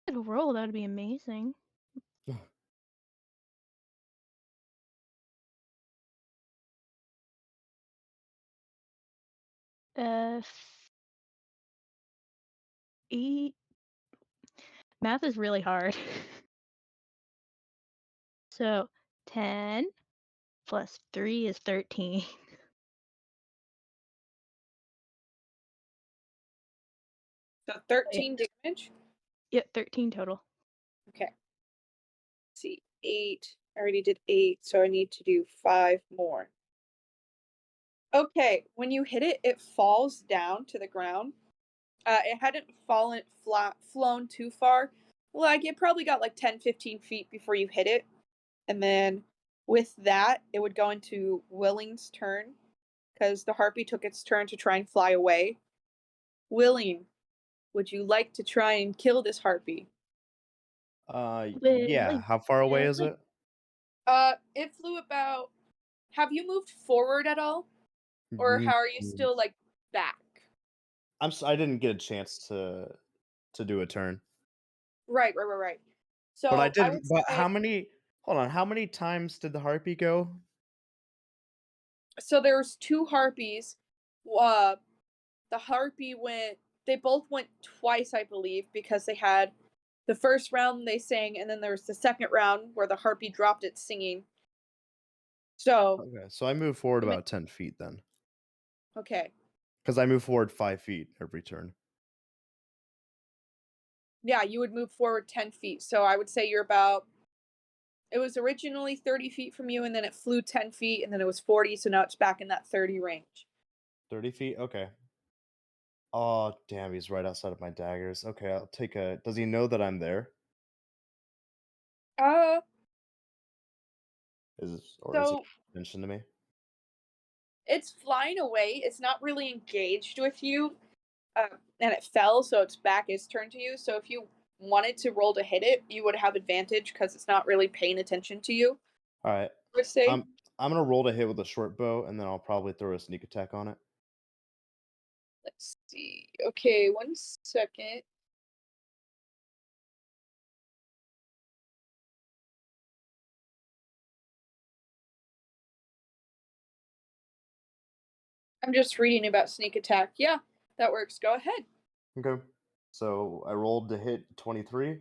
If I could roll, that'd be amazing. Uh, 8. Math is really hard. So 10 plus 3 is 13. So 13 damage. Yep, 13 total. Okay. Let's see, 8. I already did 8, so I need to do 5 more. Okay, when you hit it, it falls down to the ground. It hadn't flown too far. Like, it probably got like 10, 15 feet before you hit it. And then with that, it would go into Willing's turn, because the harpy took its turn to try and fly away. Willing, would you like to try and kill this harpy? Yeah. How far away is it? It flew about. Have you moved forward at all, or how are you still like back? I didn't get a chance to do a turn. Right. So But I I didn't. would But say, how many? Hold on. How many times did the harpy go? so there was 2 harpies. The harpy went. They both went twice, I believe, because they had the first round they sang, and then there was the second round where the harpy dropped its singing. So Okay, so I move forward about 10 feet then, okay, because I move forward 5 feet every turn. yeah, you would move forward 10 feet. So I would say you're about. It was originally 30 feet from you, and then it flew 10 feet, and then it was 40. So now it's back in that 30 range. 30 feet. Okay. Oh damn, he's right outside of my daggers. Okay, I'll take a. Does he know that I'm there? Is it So mentioned to me? it's flying away. It's not really engaged with you, and it fell, so its back is turned to you. So if you wanted to roll to hit it, you would have advantage because it's not really paying attention to you. All right. I would say. I'm gonna roll to hit with a short bow, and then I'll probably throw a sneak attack on it. Let's see. Okay, 1 second. I'm just reading about sneak attack. Yeah, that works. Go ahead. Okay. So I rolled to hit 23,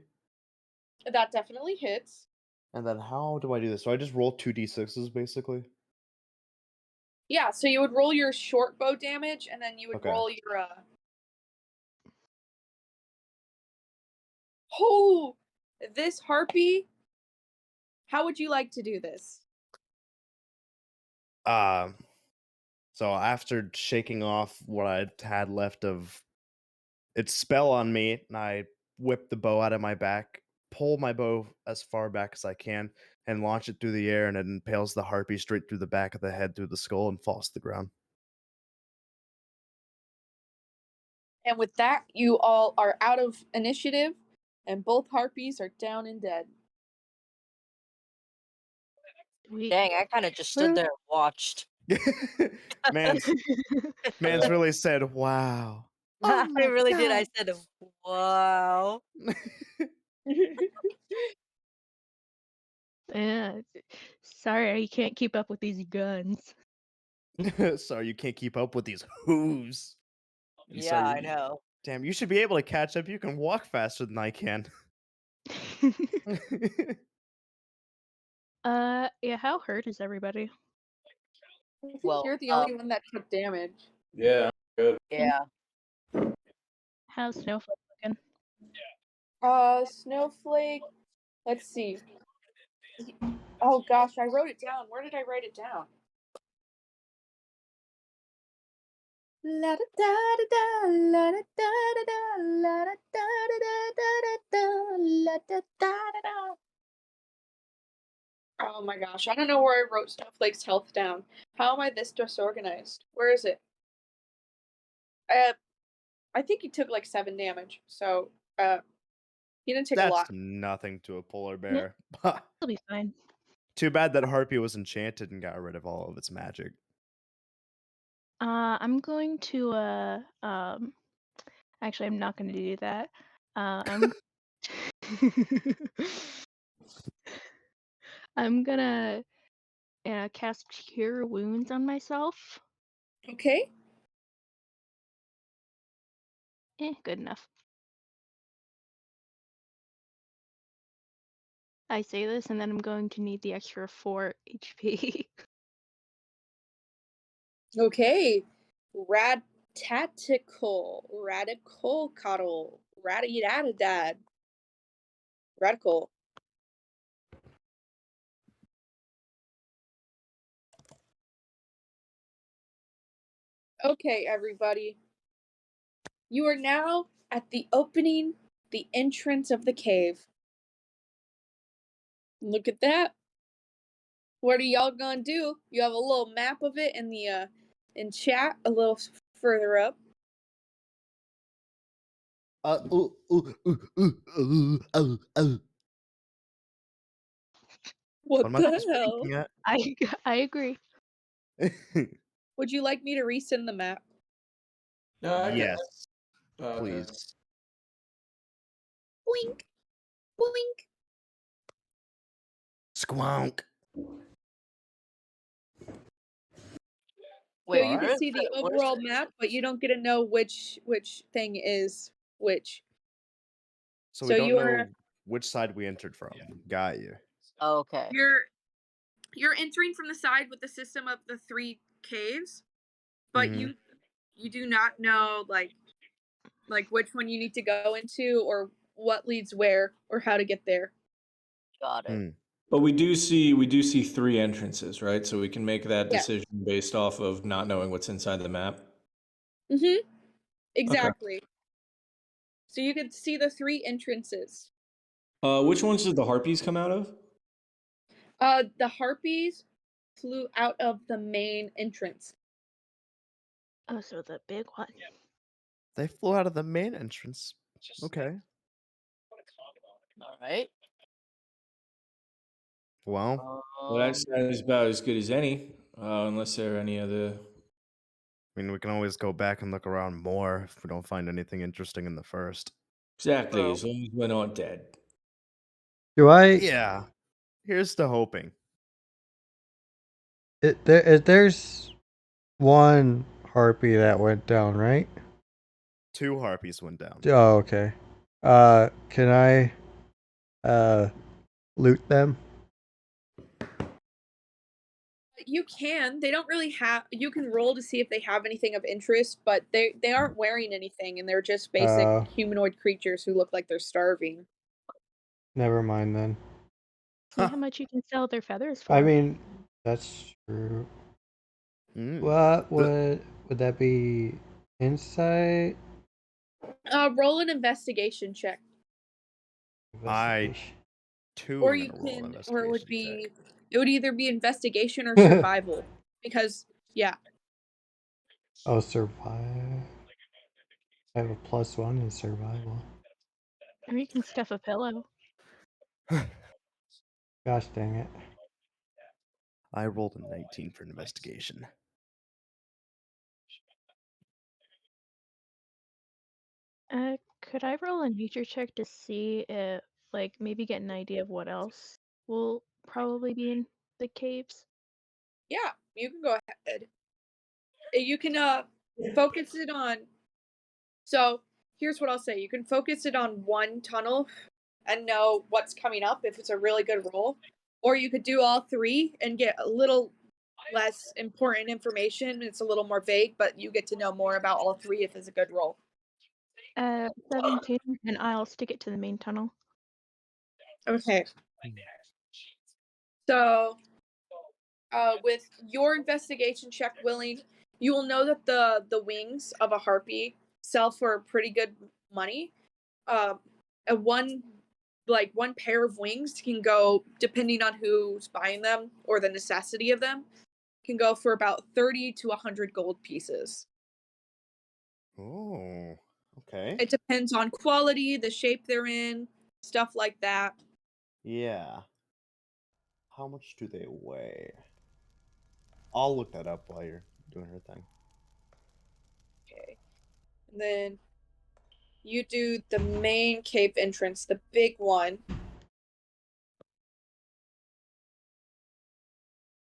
That definitely hits. and then how do I do this? So I just roll 2d6s basically. Yeah, so you would roll your short bow damage, and then you would Okay. roll your Oh, this harpy. How would you like to do this? So after shaking off what I had left of its spell on me, and I whip the bow out of my back, pull my bow as far back as I can, and launch it through the air, and it impales the harpy straight through the back of the head, through the skull, and falls to the ground. And with that, you all are out of initiative, and both harpies are down and dead. Sweet. Dang, I kind of just stood there and watched. man's really said, "Wow." I my really did. I God. said, "Wow." Yeah. Sorry, you can't keep up with these guns. Sorry, you can't keep up with these hooves. And Yeah, sorry, I know. damn, you should be able to catch up. You can walk faster than I can. Yeah, how hurt is everybody? I think Well, you're the only one that took damage. Yeah, good. yeah. How's Snowflake looking? Snowflake. Let's see. Oh gosh, I wrote it down. Where did I write it down? La da da da da, la da da da da, la da da da da da da, la da da da da. Oh my gosh, I don't know where I wrote Snowflake's health down. How am I this disorganized? Where is it? I think he took like 7 damage, so he didn't take a That's lot. nothing to a polar Yeah. bear. It'll be fine. Too bad that harpy was enchanted and got rid of all of its magic. I'm going to actually I'm not going to do that. I'm I'm gonna cast Cure Wounds on myself. Okay. Good enough. I say this, and then I'm going to need the extra 4 HP. Okay. Rad Tactical, radical, coddle, dad, radical. Okay, everybody. You are now at the entrance of the cave. Look at that. What are y'all gonna do? You have a little map of it in the in chat a little further up. What What am I the hell? speaking at? I agree. Would you like me to resend the map? No, I can. Yes, Okay. please. Boink, boink. Squonk. Wait, So you where can is see the it? Where's overall it? map, but you don't get to know which thing is which. So So we don't you know are which side we entered from. Got you. Okay. you're entering from the side with the system of the 3 caves, but Mhm. you do not know like which one you need to go into or what leads where or how to get there. Got it. Hmm. But we do see 3 entrances, right? So we can make that Yeah. decision based off of not knowing what's inside the map. Mm-hmm. Exactly. So you can see the 3 entrances. Which ones did the harpies come out of? The harpies flew out of the main entrance. Oh, so the big one. They flew out of the main entrance. Okay. All right. Well, Well, that is about as good as any, unless there are any other. I mean, we can always go back and look around more if we don't find anything interesting in the first. Exactly, Bro. as long as we're not dead. Do I? Yeah. Here's to hoping. There's one harpy that went down, right? 2 harpies went down. Oh, okay. Can I loot them? You can. They don't really have. You can roll to see if they have anything of interest, but they aren't wearing anything, and they're just basic humanoid creatures who look like they're starving. Never mind then. See how much you can sell their feathers for. I mean, that's true. What would that be? Insight? Roll an investigation check, Investigation. Too or am you gonna roll an can, or investigation check. it would either be investigation or survival, because yeah. Oh, survive. I have a +1 in survival. Or you can stuff a pillow. Gosh dang it. I rolled a 19 for investigation. Could I roll a nature check to see if, like, maybe get an idea of what else will probably be in the caves? Yeah, you can go ahead. You can focus it on. So here's what I'll say: you can focus it on one tunnel and know what's coming up if it's a really good roll, or you could do all 3 and get a little less important information. It's a little more vague, but you get to know more about all 3 if it's a good roll. 17, and I'll stick it to the main tunnel. Okay. So, with your investigation check, Willing, you will know that the wings of a harpy sell for pretty good money. One pair of wings can go, depending on who's buying them or the necessity of them, can go for about 30 to 100 gold pieces. Oh, okay. It depends on quality, the shape they're in, stuff like that. Yeah. How much do they weigh? I'll look that up while you're doing her thing. Okay. And then you do the main cave entrance, the big one.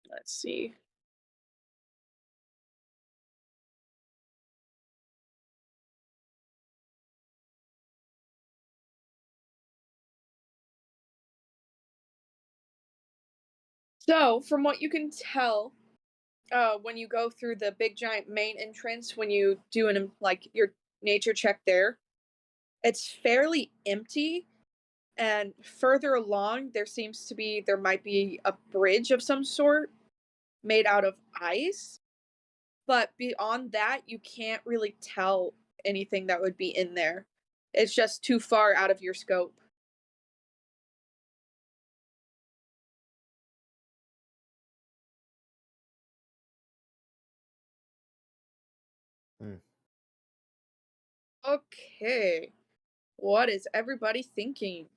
Let's see. So, from what you can tell, when you go through the big giant main entrance, when you do your nature check there, it's fairly empty. And further along, there might be a bridge of some sort made out of ice. But beyond that, you can't really tell anything that would be in there. It's just too far out of your scope. Okay. What is everybody thinking?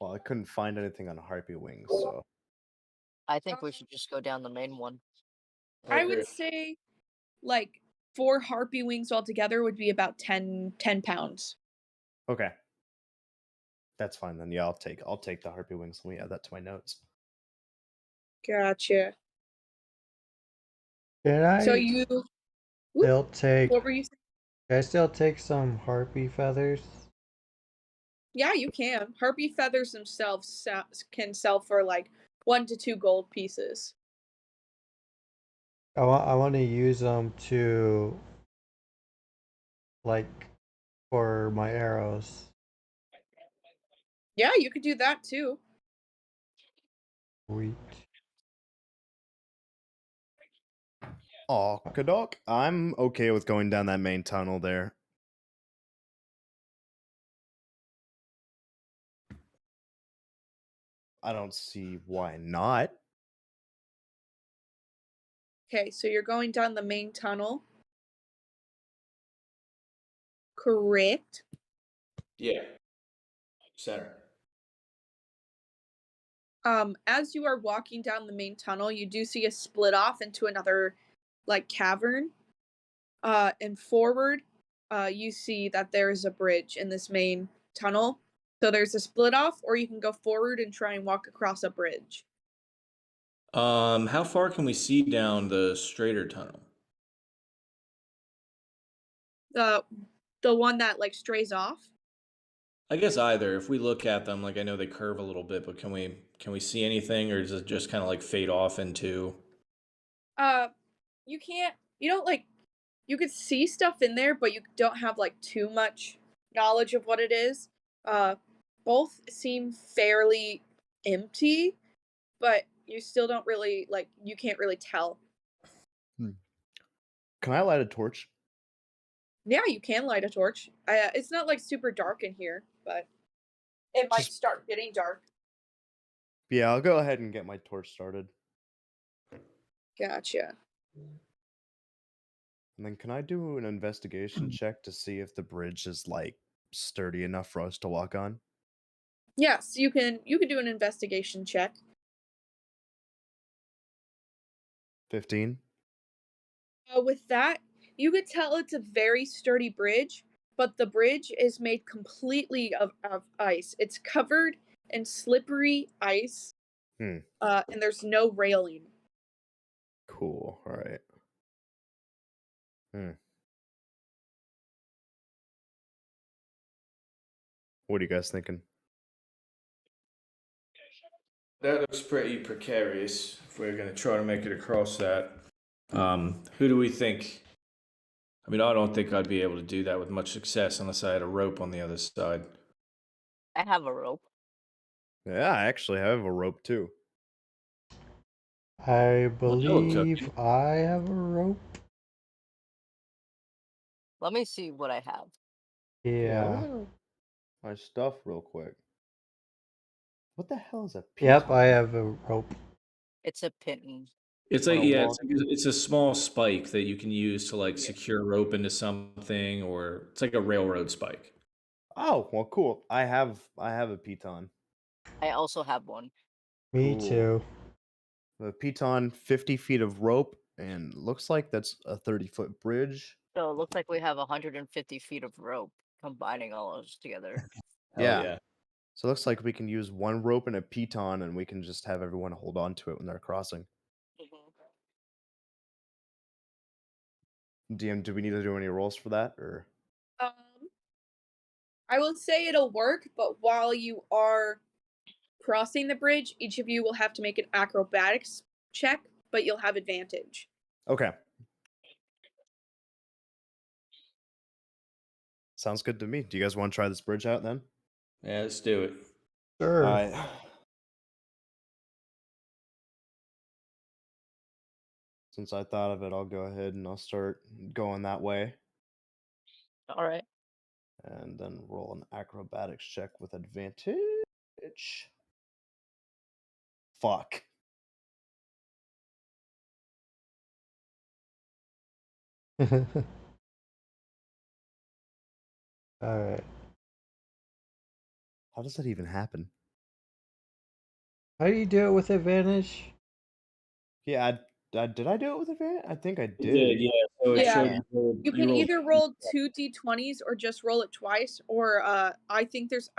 Well, I couldn't find anything on Harpy Wings, so I think we should just go down the main one. I would say like 4 harpy wings altogether would be about 10 pounds. okay. That's fine then. Yeah, I'll take the Harpy Wings. Let me add that to my notes. Gotcha. Can So I you still take? what were you saying? Can I still take some harpy feathers? Yeah, you can. Harpy feathers themselves can sell for like 1 to 2 gold pieces. I want to use them to like for my arrows. Yeah, you could do that too. Sweet. Aw, Kadok, I'm okay with going down that main tunnel there. I don't see why not. Okay, so you're going down the main tunnel. Correct. Yeah. Center. As you are walking down the main tunnel, you do see a split off into another like cavern. And forward, you see that there is a bridge in this main tunnel. So there's a split off, or you can go forward and try and walk across a bridge. How far can we see down the straighter tunnel? The one that like strays off. I guess either. If we look at them, like I know they curve a little bit, but can we see anything, or does it just kind of like fade off into? You can't. You don't like. You could see stuff in there, but you don't have like too much knowledge of what it is. Both seem fairly empty, but you still don't really like. You can't really tell. Can I light a torch? Yeah, you can light a torch. It's not like super dark in here, but it might start getting dark. Yeah, I'll go ahead and get my torch started. Gotcha. And then can I do an investigation check to see if the bridge is like sturdy enough for us to walk on? Yes, you can. You can do an investigation check. 15? With that, you could tell it's a very sturdy bridge, but the bridge is made completely of ice. It's covered in slippery ice, and there's no railing. Cool. All right. What are you guys thinking? That looks pretty precarious if we're going to try to make it across that. Who do we think? I mean, I don't think I'd be able to do that with much success unless I had a rope on the other side. I have a rope. Yeah, I actually have a rope too. I Well, that looks believe okay. I have a rope. Let me see what I have. Yeah. My stuff real quick. What the hell is a Yep, piton? I have a rope. It's a Bitten. It's On like, a yeah, long- it's a small spike that you can use to like secure rope into something, or it's like a railroad spike. Oh, well, cool. I have a piton. I also have one. Me Cool. too. The piton, 50 feet of rope, and looks like that's a 30-foot bridge. So it looks like we have 150 feet of rope, combining all those together. Hell yeah. So it looks like we can use one rope and a piton, and we can just have everyone hold on to it when they're crossing. DM, do we need to do any rolls for that, or? I will say it'll work, but while you are crossing the bridge, each of you will have to make an acrobatics check but you'll have advantage. Okay. Sounds good to me. Do you guys want to try this bridge out then? Yeah, let's do it. Sure. All right. Since I thought of it, I'll go ahead and I'll start going that way. All right. And then roll an acrobatics check with advantage. Fuck. All right. How does that even happen? How do you do it with advantage? Yeah, did I do it with advantage? I think I You did. yeah. So it Yeah. showed you rolled, You can rolled either roll 2 d20s or just roll it twice, or I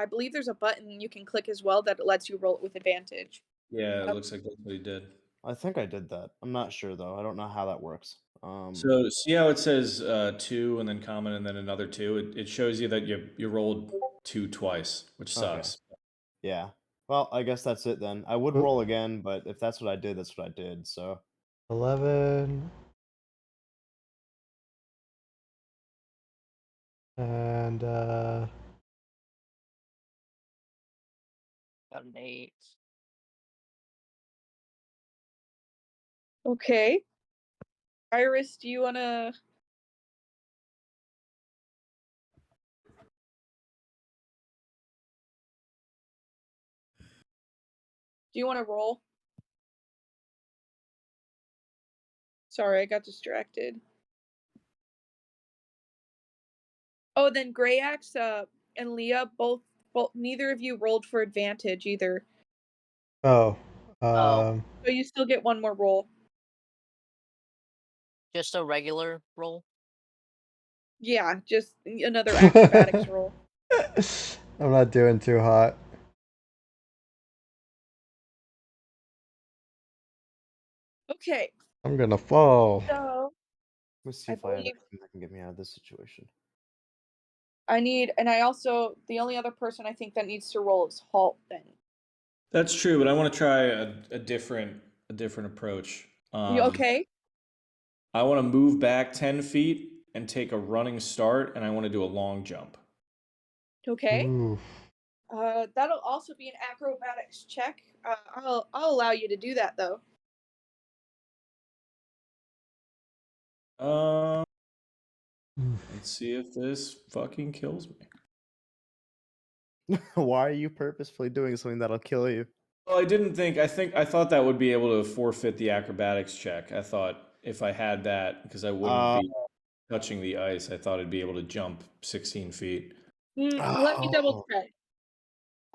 believe there's a button you can click as well that lets you roll it with advantage. Yeah, it looks like that's what he did. I think I did that. I'm not sure though. I don't know how that works. So see how it says 2 and then common and then another 2? It shows you that you rolled 2 twice, which Okay. sucks. Yeah. Well, I guess that's it then. I would Oop. roll again, but if that's what I did, that's what I did. So 11. And Got an 8. Okay. Iris, do you want to... Do you want to roll? Sorry, I got distracted. Oh, then Grayax and Leah both neither of you rolled for advantage either. oh, Oh. So you still get one more roll. Just a regular roll? Yeah, just another acrobatics roll. I'm not doing too hot. Okay. I'm gonna fall. So let's see I if I have believe anything that can get me out of this situation. the only other person I think that needs to roll is Halt then. That's true, but I want to try a different approach. You okay? I want to move back 10 feet and take a running start, and I want to do a long jump. Okay. Ooh. That'll also be an acrobatics check. I'll allow you to do that though. Let's see if this fucking kills me. Why are you purposefully doing something that'll kill you? Well, I thought that would be able to forfeit the acrobatics check. I thought if I had that, because I wouldn't be touching the ice, I thought I'd be able to jump 16 feet. Let me double check.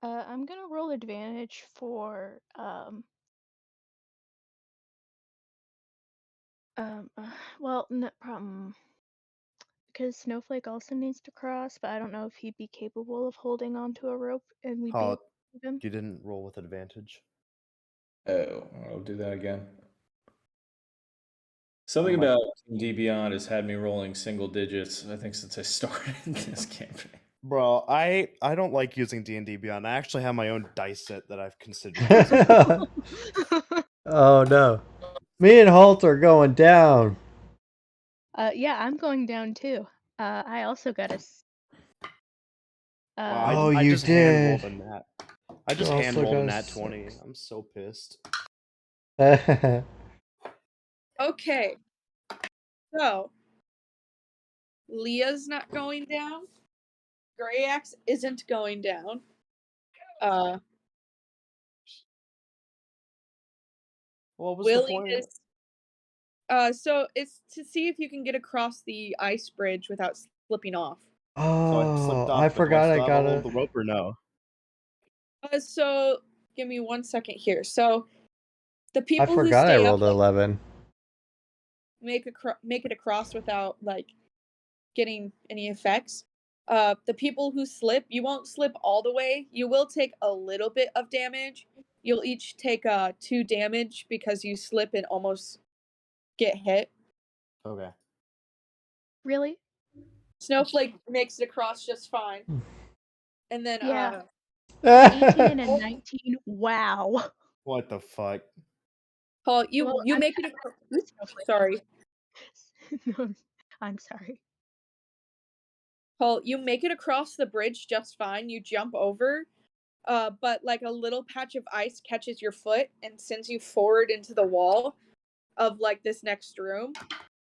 I'm gonna roll advantage for well, no problem. Because Snowflake also needs to cross, but I don't know if he'd be capable of holding onto a rope and we'd be able to move him. You didn't roll with advantage. Oh, I'll do that again. Something about D Beyond has had me rolling single digits, I think, since I started this campaign. Bro, I don't like using D&D Beyond. I actually have my own dice set that I've considered using. Oh no. Me and Holt are going down. Yeah, I'm going down too. I also got a. Oh, I you just hand rolled did. a nat. I just You hand also rolled a got nat a 20. 6. I'm so pissed. Okay. So Leah's not going down. Grayax isn't going down. What was Willie the point? is. So it's to see if you can get across the ice bridge without slipping off. So I slipped Oh, off, I but forgot do I I still have to gotta. hold the rope or no? So give me 1 second here. So the I people who forgot I stay rolled up 11. make it across without like getting any effects. The people who slip, you won't slip all the way. You will take a little bit of damage. You'll each take 2 damage because you slip and almost get hit. Okay. Really? Snowflake makes it across just fine. And then Yeah. 18 and 19. Wow. What the fuck? Paul, you Well, you I'm make it. Snowflake. Sorry, No, I'm sorry. Paul. You make it across the bridge just fine. You jump over, but like a little patch of ice catches your foot and sends you forward into the wall of like this next room,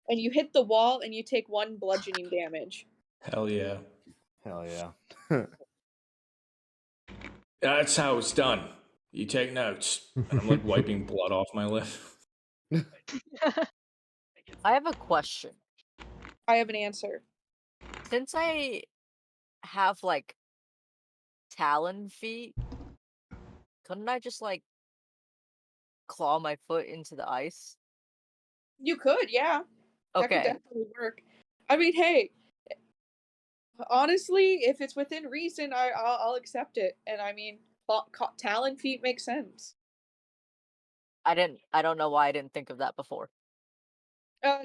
and you hit the wall and you take 1 bludgeoning damage. Hell yeah. Hell yeah. That's how it's done. You take notes. And I'm like wiping blood off my lip. I have a question. I have an answer. Since I have like talon feet, couldn't I just like claw my foot into the ice? You could, yeah. That could Okay. definitely work. I mean, hey, honestly, if it's within reason, I'll accept it. And I mean, talon feet make sense. I don't know why I didn't think of that before.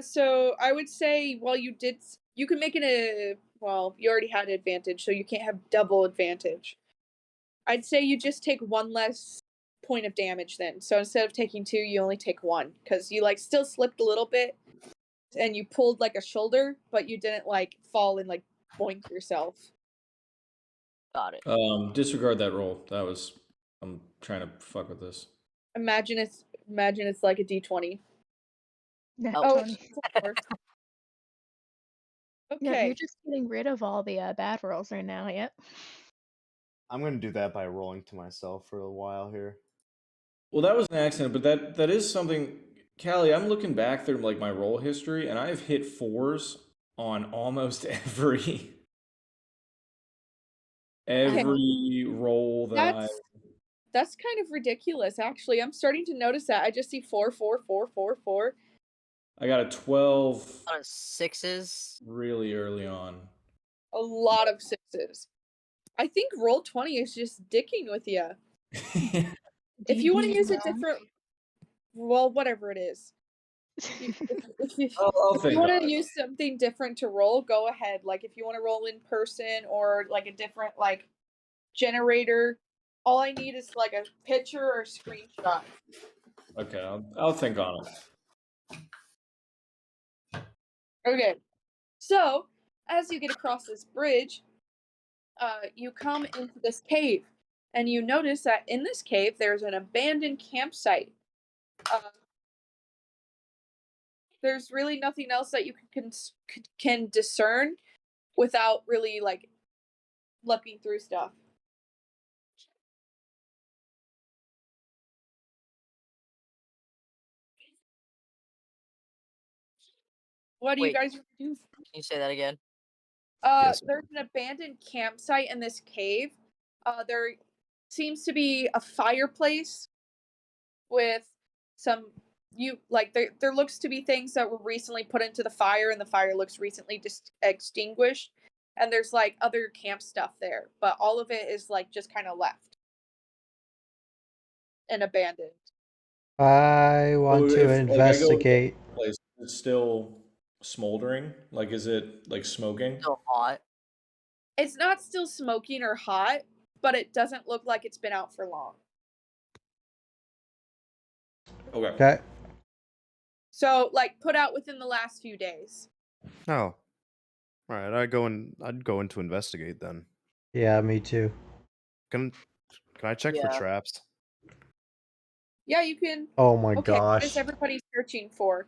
So I would say, well, you can make it well, you already had advantage, so you can't have double advantage. I'd say you just take 1 less point of damage then. So instead of taking 2, you only take 1, because you like still slipped a little bit, and you pulled like a shoulder, but you didn't like fall and like boink yourself. Got it. Disregard that roll. I'm trying to fuck with this. Imagine it's like a d20. Nat Oh. 20. Okay. Yeah, you're just getting rid of all the bad rolls right now. Yep. I'm gonna do that by rolling to myself for a while here. Well, that was an accident, but that is something. Callie, I'm looking back through like my roll history, and I've hit 4s on almost every roll that That's kind of ridiculous, actually. I'm starting to notice that. I just see 4, 4, 4, 4, 4. I got a 12 On 6s. really early on. A lot of 6s. I think roll 20 is just dicking with you. If you want to use a different, well, whatever it is. If you want to use something different to roll, go ahead. Like if you want to roll in person or like a different like generator, all I need is like a picture or a screenshot. Okay, I'll think on it. Okay, so as you get across this bridge, you come into this cave, and you notice that in this cave there's an abandoned campsite. There's really nothing else that you can discern without really like looking through stuff. What do you Wait. guys do? Can you say that again? Yes. There's an abandoned campsite in this cave. There seems to be a fireplace with some there looks to be things that were recently put into the fire, and the fire looks recently just extinguished. And there's like other camp stuff there, but all of it is like just kind of left and abandoned. I want to investigate. Place, it's still smoldering. Like, is it like smoking? Still hot. It's not still smoking or hot, but it doesn't look like it's been out for long. Okay. So, like, put out within the last few days. Oh. All right, I'd go in to investigate then. Yeah, me too. Can I check for traps? Yeah, you can. Oh my Okay, what gosh. is everybody searching for?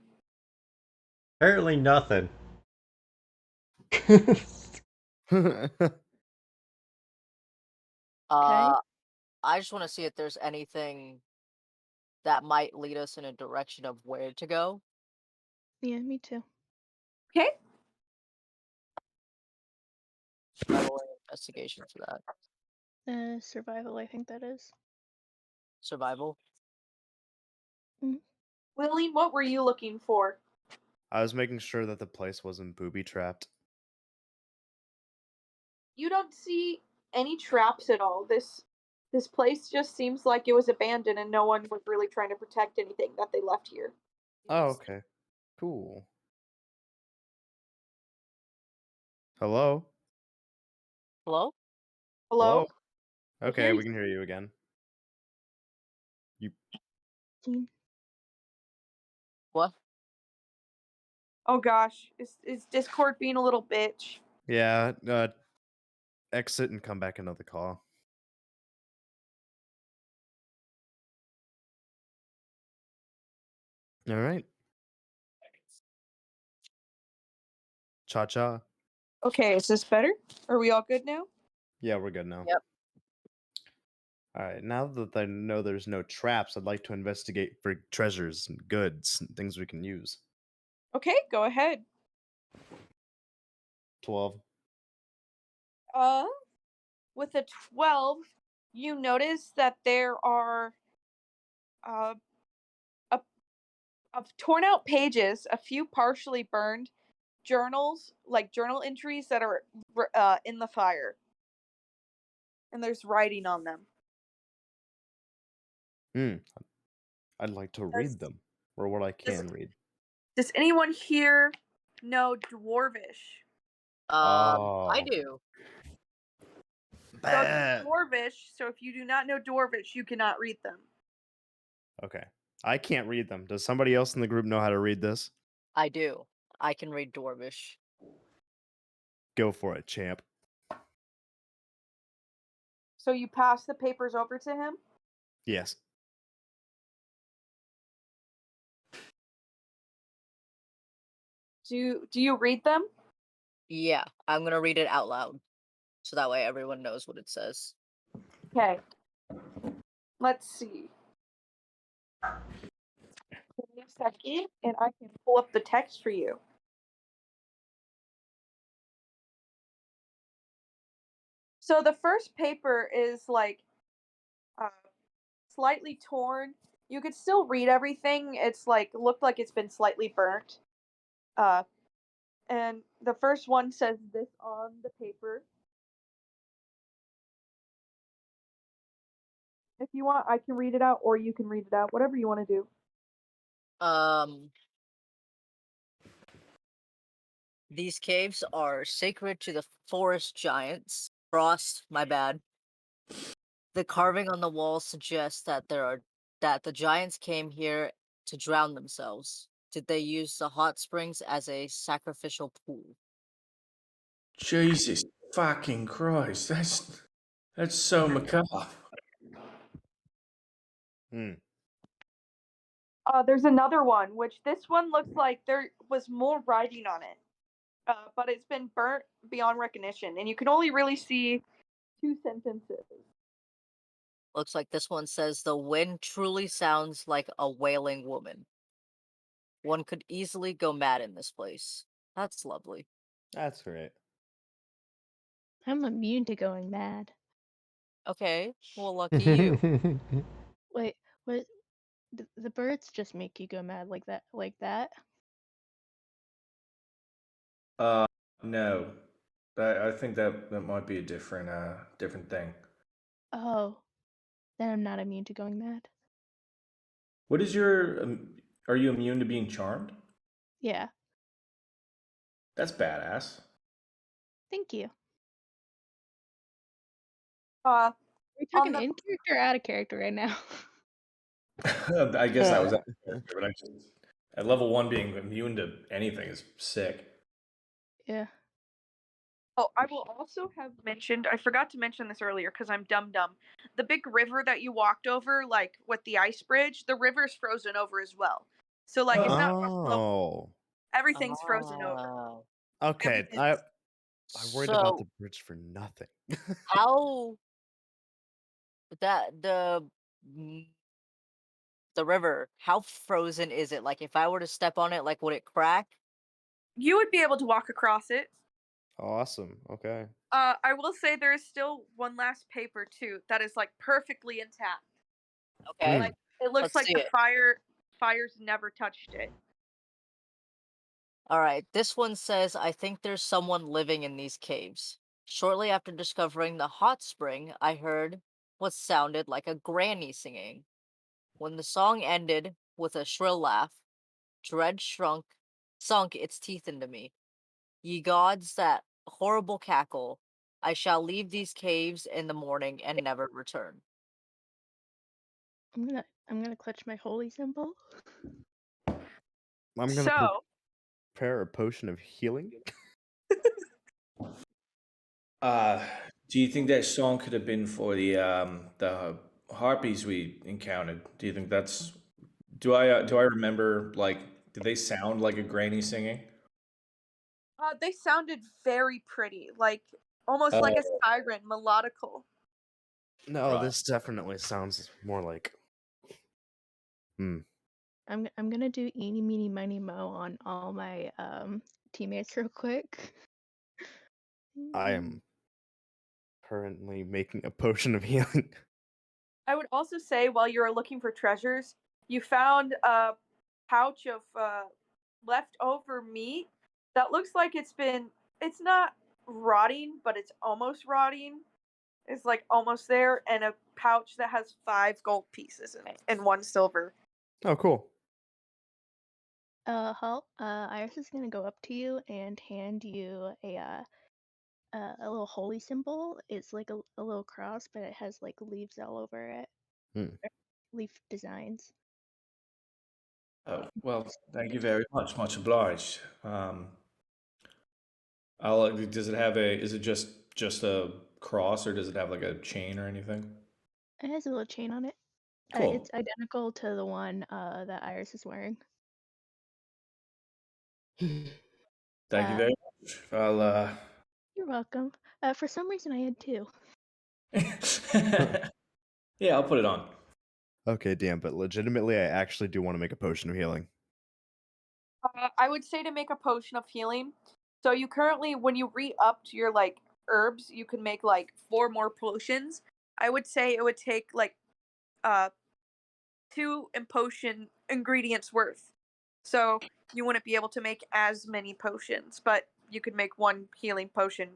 Apparently nothing. I just want to see if there's anything that might lead us in a direction of where to go. Yeah, me too. Okay. Survival and investigation for that. Survival, I think that is. Survival. Lily, what were you looking for? I was making sure that the place wasn't booby trapped. You don't see any traps at all. This place just seems like it was abandoned and no one was really trying to protect anything that they left here. Oh, okay. Cool. Hello? Hello? Hello? Okay, we can hear you again. You What? Oh gosh, is Discord being a little bitch? Yeah, exit and come back another call. All right. Cha cha. Okay, is this better? Are we all good now? Yeah, we're good now. Yep. All right. Now that I know there's no traps, I'd like to investigate for treasures and goods and things we can use. Okay, go ahead. 12. With a 12, you notice that there are of torn out pages, a few partially burned journals, like journal entries that are in the fire, and there's writing on them. I'd like to Does- read them, or what I can read. Does anyone here know Dwarvish? I Oh. do. So Bad. Dwarvish. So if you do not know Dwarvish, you cannot read them. Okay. I can't read them. Does somebody else in the group know how to read this? I do. I can read Dwarvish. Go for it, champ. So you pass the papers over to him. Yes. Do you read them? Yeah, I'm gonna read it out loud, so that way everyone knows what it says. Okay. Let's see. Give me a second, and I can pull up the text for you. So the first paper is like slightly torn. You could still read everything. It's like looked like it's been slightly burnt. And the first one says this on the paper. If you want, I can read it out, or you can read it out. Whatever you want to do. These caves are sacred to the forest giants. Frost, my bad. The carving on the wall suggests that the giants came here to drown themselves. Did they use the hot springs as a sacrificial pool? Jesus fucking Christ, that's so macabre. There's another one, which this one looks like there was more writing on it, but it's been burnt beyond recognition, and you can only really see 2 sentences. Looks like this one says the wind truly sounds like a wailing woman. One could easily go mad in this place. That's lovely. That's great. I'm immune to going mad. Okay, well, lucky you. Wait, what? The birds just make you go mad like that? Like that? No, I think that might be a different thing. Oh, then I'm not immune to going mad. What is your? Are you immune to being charmed? Yeah, That's badass. thank you. Uh, Are we on talking the in character or out of character right now? I guess that was that, but at level 1 being immune to anything is sick. Yeah. Oh, I will also have mentioned, I forgot to mention this earlier because I'm dumb. The big river that you walked over, like with the ice bridge, the river's frozen over as well. So, like, it's not Oh. everything's frozen over. Ah. Okay. Everything's- I worried about So, the bridge for nothing. how that mm, the river, how frozen is it? Like, if I were to step on it, like, would it crack? You would be able to walk across it. Awesome. Okay. I will say there is still one last paper too that is like perfectly intact. Okay, Like it looks let's like see the it. fires never touched it. All right, this one says, I think there's someone living in these caves. Shortly after discovering the hot spring, I heard what sounded like a granny singing. When the song ended with a shrill laugh, dread sunk its teeth into me. Ye gods, that horrible cackle! I shall leave these caves in the morning and never return. I'm gonna clutch my holy symbol. I'm gonna So, prepare a potion of healing. Do you think that song could have been for the harpies we encountered? Do you think that's do I remember like did they sound like a granny singing? they sounded very pretty, like almost like a Oh, siren, melodical. No, right. this definitely sounds more like. Hmm. I'm gonna do eeny meeny miny mo on all my teammates real quick. I am currently making a potion of healing. I would also say while you were looking for treasures, you found a pouch of leftover meat that looks like it's not rotting, but it's almost rotting. It's like almost there, and a pouch that has 5 gold pieces in it and 1 silver. Oh, cool. Iris is gonna go up to you and hand you a little holy symbol. It's like a little cross, but it has like leaves all over it. Hmm. Leaf designs. Oh, well, thank you very much. Much obliged. I'll does it have is it just a cross or does it have like a chain or anything? It has a little chain on it. Cool. It's identical to the one that Iris is wearing. Thank you Uh, very much. I'll You're welcome. For some reason, I had 2. yeah, I'll put it on. Okay, damn, but legitimately, I actually do want to make a potion of healing. I would say to make a potion of healing. So you currently, when you re-up to your like herbs, you can make like 4 more potions. I would say it would take like 2 potion ingredients worth. So you wouldn't be able to make as many potions, but you could make 1 healing potion.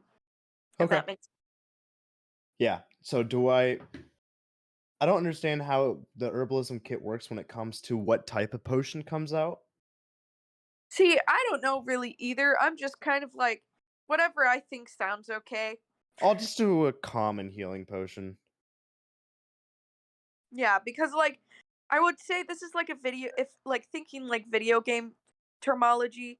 If Okay. that makes sense. Yeah. So do I don't understand how the herbalism kit works when it comes to what type of potion comes out. See, I don't know really either. I'm just kind of like whatever I think sounds okay. I'll just do a common healing potion. Yeah, because like I would say this is like a video if like thinking like video game terminology,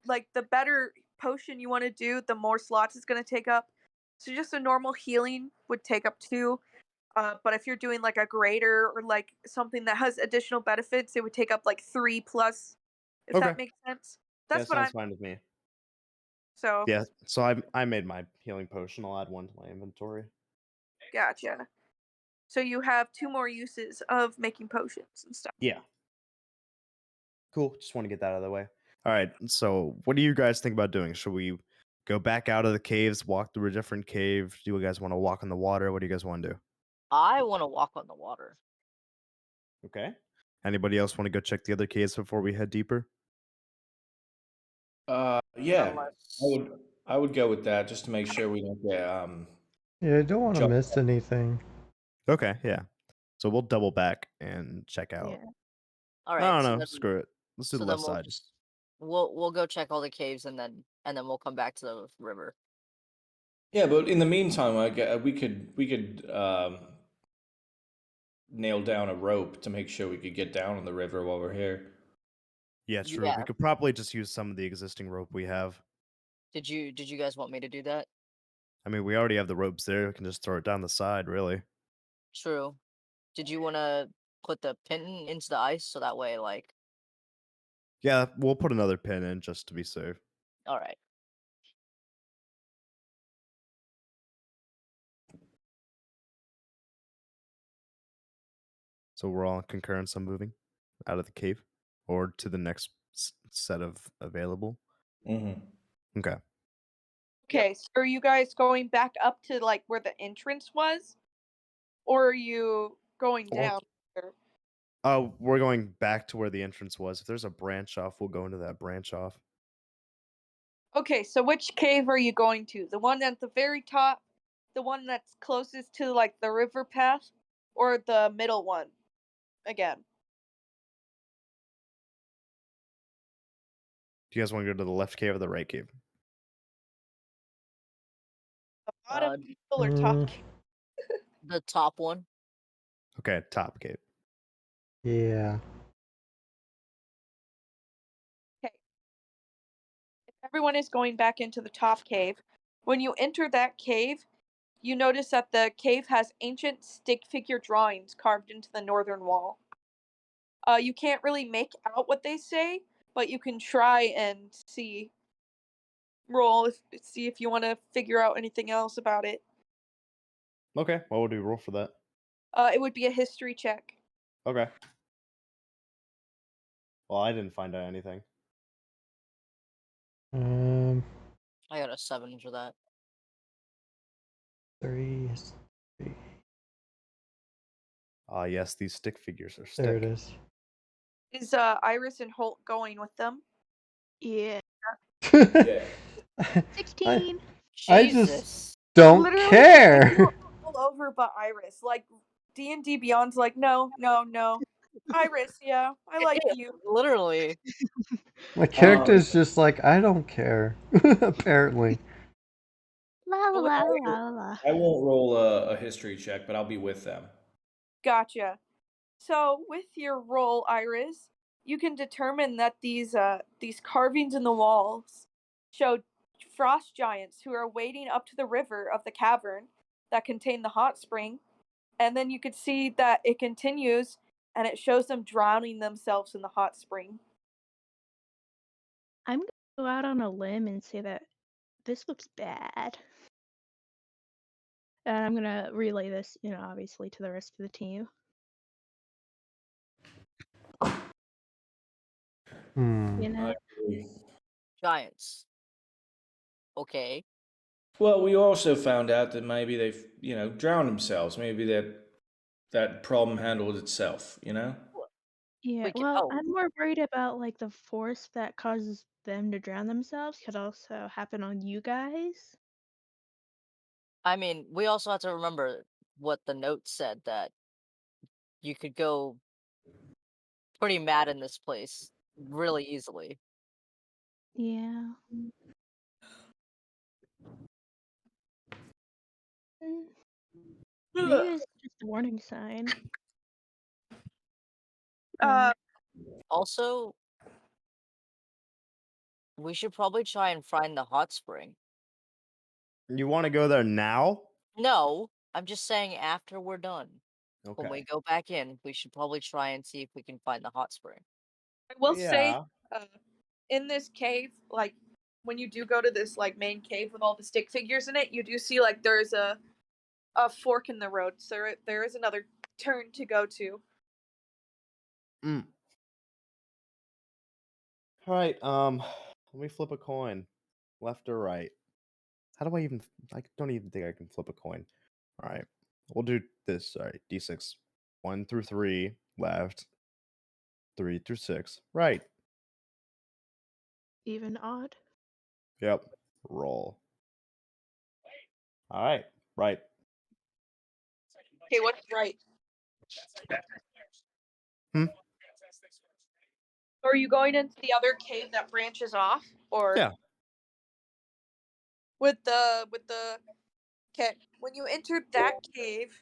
like the better potion you want to do, the more slots it's going to take up. So just a normal healing would take up 2. But if you're doing like a greater or like something that has additional benefits, it would take up like 3 plus, if Okay. that makes sense. Yeah, That's what sounds I'm fine with me. so Yeah, so I made my healing potion. I'll add 1 to my inventory. gotcha. So you have 2 more uses of making potions and stuff. Yeah. Cool. Just want to get that out of the way. All right. So, what do you guys think about doing? Should we go back out of the caves, walk through a different cave? Do you guys want to walk on the water? What do you guys want to do? I want to walk on the water. Okay. Anybody else want to go check the other caves before we head deeper? Yeah, Unless I would go with that just to make sure we don't get Yeah, I don't want to jumped. miss anything. Okay. Yeah. So we'll double back and check out. Yeah. all I right, don't so know. then Screw it. Let's do so the then left we'll side. just we'll go check all the caves and then we'll come back to the river. Yeah, but in the meantime, we could nail down a rope to make sure we could get down on the river while we're here. Yeah, true. Yeah. We could probably just use some of the existing rope we have. Did you guys want me to do that? I mean, we already have the ropes there. We can just throw it down the side, really. True. Did you want to put the pin into the ice so that way, like, Yeah, we'll put another pin in just to be safe. all right. So we're all in concurrence on moving out of the cave or to the next set of available. Mm-hmm. Okay. Okay, so are you guys going back up to like where the entrance was? Or are you going Or- down there? Oh, we're going back to where the entrance was. If there's a branch off, we'll go into that branch off. Okay, so which cave are you going to? The one at the very top, the one that's closest to like the river path, or the middle one again? Do you guys want to go to the left cave or the right cave? The bottom, Uh, middle, or top Mm, cave? the top one. Okay, top cave. yeah. everyone is going back into the top cave. When you enter that cave, you notice that the cave has ancient stick figure drawings carved into the northern wall. You can't really make out what they say, but you can try and see if you want to figure out anything else about it. Okay, what would we roll for that? It would be a history check. Okay. Well, I didn't find out anything. I got a 7 for that. 3 is 3. Yes, these stick figures are There it stick. is. Is Iris and Holt going with them? Yeah. Yeah. 16. I just Jesus. don't Literally, care. they were all over but Iris. Like D&D Beyond's like, no. Iris, yeah, I like you. Literally. My character's just like, I don't care. Apparently. La la Well, la la la. I won't roll a history check, but I'll be with them. Gotcha. So with your roll, Iris, you can determine that these carvings in the walls show frost giants who are wading up to the river of the cavern that contained the hot spring, and then you could see that it continues and it shows them drowning themselves in the hot spring. I'm gonna go out on a limb and say that this looks bad. And I'm gonna relay this, obviously to the rest of the team. You know, I agree. Giants. Okay. Well, we also found out that maybe they've, drowned themselves. Maybe that problem handled itself, yeah. We can Well, help. I'm more worried about like the force that causes them to drown themselves could also happen on you guys. I mean, we also have to remember what the note said, that you could go pretty mad in this place really easily. Yeah. Mm, Maybe it's just a warning sign. Uh, Also, we should probably try and find the hot spring. You want to go there now? No, I'm just saying after we're done. Okay. When we go back in, we should probably try and see if we can find the hot spring. I will say, Yeah. in this cave, like when you do go to this like main cave with all the stick figures in it, you do see like there's a fork in the road, so there is another turn to go to. All right. Let me flip a coin. Left or right? How do I even? I don't even think I can flip a coin. All right. We'll do this. All right. D6. 1 through 3 left. 3 through 6 right. Even odd. Yep. Roll. All right. Right. Okay, what's right? Hmm? Are you going into the other cave that branches off, or Yeah. with the okay? When you enter that cave,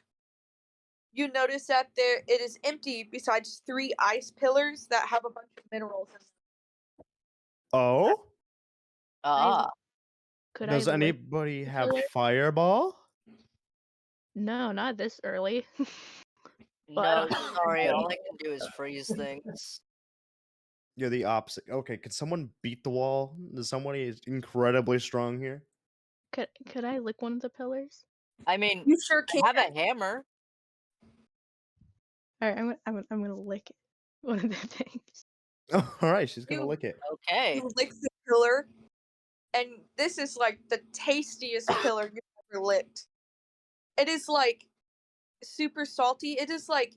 you notice that it is empty besides 3 ice pillars that have a bunch of minerals in them. Oh. Ah, Could Does I lick anybody the have pillar? fireball? No, not this early. no, But sorry, all I can do is freeze things. You're the opposite. Okay. Could someone beat the wall? Is somebody is incredibly strong here? could I lick one of the pillars? I mean, You sure I can. have a hammer. All right, I'm gonna lick one of the things. All right. She's gonna You lick it. Okay. you lick the pillar, and this is like the tastiest pillar you've ever licked. It is like super salty. It is like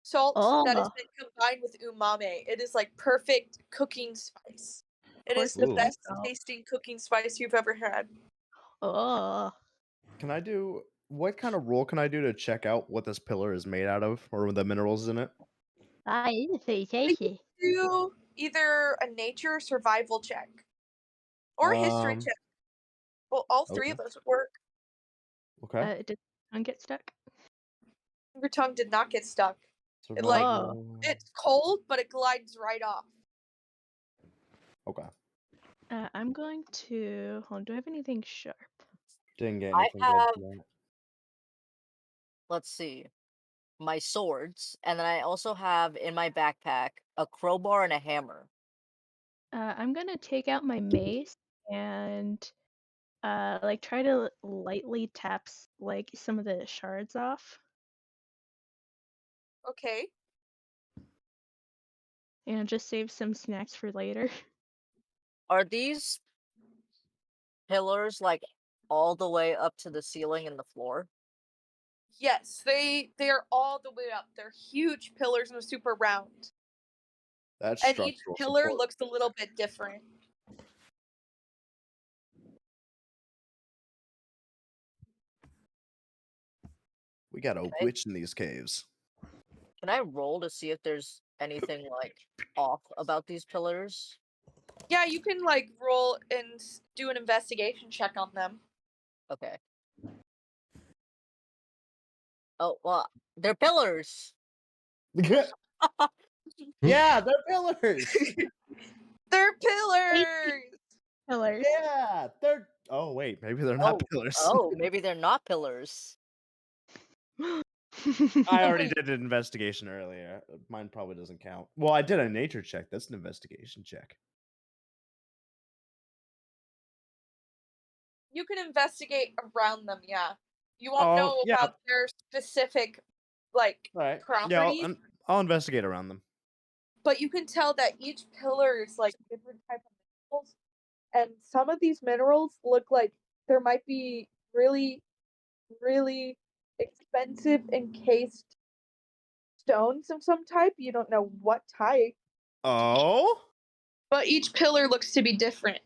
salt that has Oh, been combined with umami. It is like perfect cooking spice. It is the porcelain Ooh. best salt. tasting cooking spice you've ever had. Oh, Can I do what kind of roll can I do to check out what this pillar is made out of or the minerals in it? it is very You tasty. do either a nature survival check or a history check. Well, all 3 Okay. of those would work. Okay. Did tongue get stuck? Your tongue did not get stuck. It like Oh, Survival. it's cold, but it glides right off. Okay. I'm I'm going to hold on, do I have anything sharp? Didn't get I anything good have, tonight. let's see, my swords, and then I also have in my backpack a crowbar and a hammer. I'm gonna take out my mace and like try to lightly tap like some of the shards off. Okay. And just save some snacks for later. Are these pillars like all the way up to the ceiling and the floor? Yes, they are all the way up. They're huge pillars and they're super round. That's And each structural pillar support. looks a little bit different. We got a Okay. witch in these caves. Can I roll to see if there's anything like off about these pillars? Yeah, you can like roll and do an investigation check on them. Okay. Oh, well, they're pillars. Yeah, they're pillars. They're pillars. Pillars. Yeah, they're. Oh wait, maybe they're not pillars. Oh, maybe they're not pillars. I already did an investigation earlier. Mine probably doesn't count. Well, I did a nature check. That's an investigation check. You can investigate around them, yeah. You won't know yeah. about their specific like All right. properties, Yeah, I'll investigate around them. but you can tell that each pillar is like different type of minerals. And some of these minerals look like there might be really, really expensive encased stones of some type. You don't know what type, Oh, but each pillar looks to be different.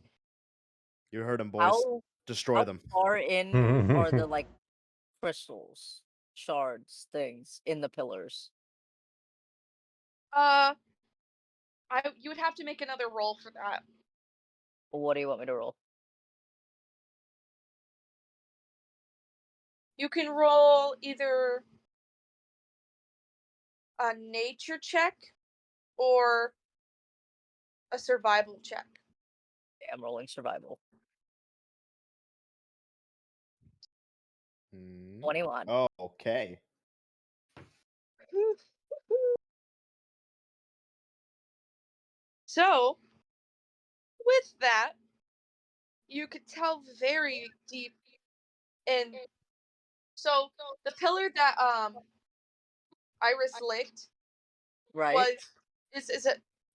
you heard them, boys. How Destroy them. far in are the like crystals, shards, things in the pillars? You would have to make another roll for that. What do you want me to roll? You can roll either a nature check or a survival check. I'm rolling survival. 21. Oh, okay. So, with that, you could tell very deep in. So the pillar that Iris licked Right. was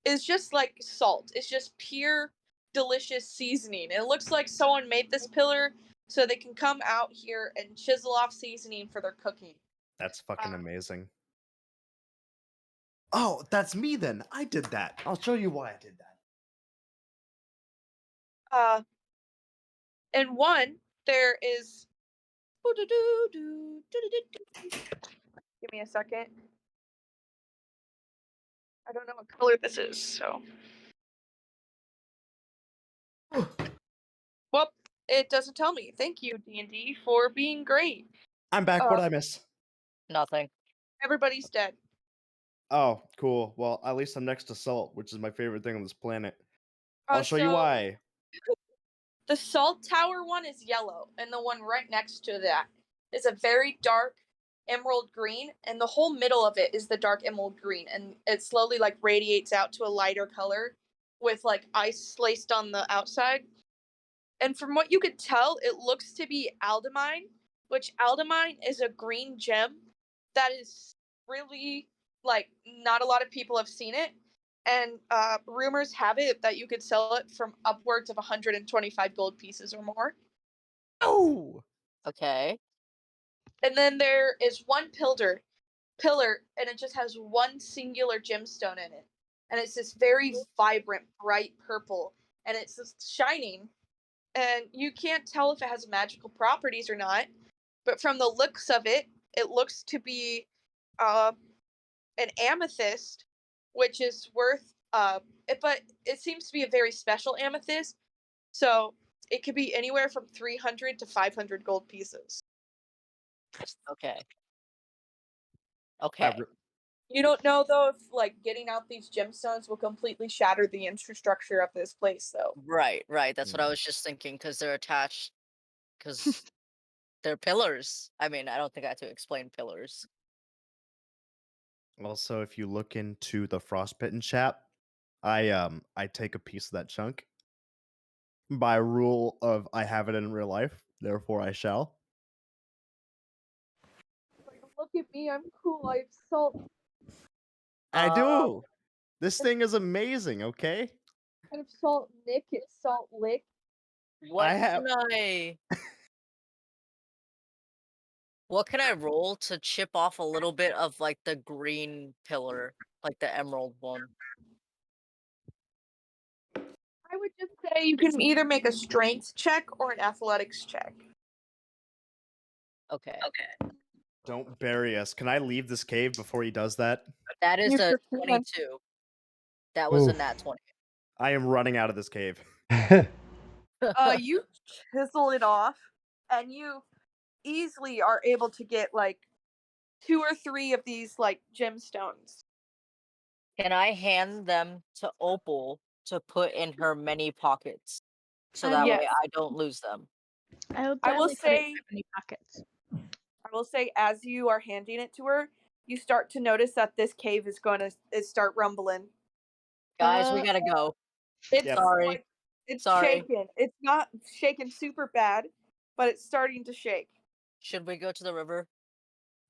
is just like salt. It's just pure delicious seasoning. It looks like someone made this pillar so they can come out here and chisel off seasoning for their cooking. That's fucking amazing. Oh, that's me then. I did that. I'll show you why I did that. And one there is. Give me a second. I don't know what color this is, so. Well, it doesn't tell me. Thank you, D&D, for being great. I'm back. What did I miss? Nothing. Everybody's dead. Oh, cool. Well, at least I'm next to salt, which is my favorite thing on this planet. I'll show you So why. the salt tower one is yellow, and the one right next to that is a very dark emerald green, and the whole middle of it is the dark emerald green, and it slowly like radiates out to a lighter color with like ice laced on the outside. And from what you could tell, it looks to be aldamine, which aldamine is a green gem that is really like not a lot of people have seen it. And rumors have it that you could sell it from upwards of 125 gold pieces or more. Oh! Okay. And then there is one pillar, and it just has one singular gemstone in it. And it's this very vibrant, bright purple, and it's just shining. And you can't tell if it has magical properties or not, but from the looks of it, it looks to be an amethyst, which is worth but it seems to be a very special amethyst, so it could be anywhere from 300 to 500 gold pieces. Okay. Okay. You don't know though if like getting out these gemstones will completely shatter the infrastructure of this place, though. Right. That's what I was just thinking because they're attached. Because they're pillars. I mean, I don't think I have to explain pillars. Also, if you look into the frostbitten chap, I take a piece of that chunk by rule of I have it in real life, therefore I shall. Like, look at me, I'm cool. I have salt. I Uh, do. This thing is amazing. Okay, I have salt Nick. It's salt lick. What have. can I? What can I roll to chip off a little bit of like the green pillar, like the emerald one? I would just say you can either make a strength check or an athletics check. Okay. Don't bury us. Can I leave this cave before he does that? That is You a sure can. 22. That was a Oof. nat 20. I am running out of this cave. You chisel it off, and you easily are able to get like 2 or 3 of these like gemstones. Can I hand them to Opal to put in her many pockets? So that way Yes. I don't lose them. I will I will gladly put it in say- my many pockets. I will say, as you are handing it to her, you start to notice that this cave is going to start rumbling. Guys, we gotta go. It's Yep. Sorry. like, it's Sorry. shaking. It's not shaking super bad, but it's starting to shake. Should we go to the river?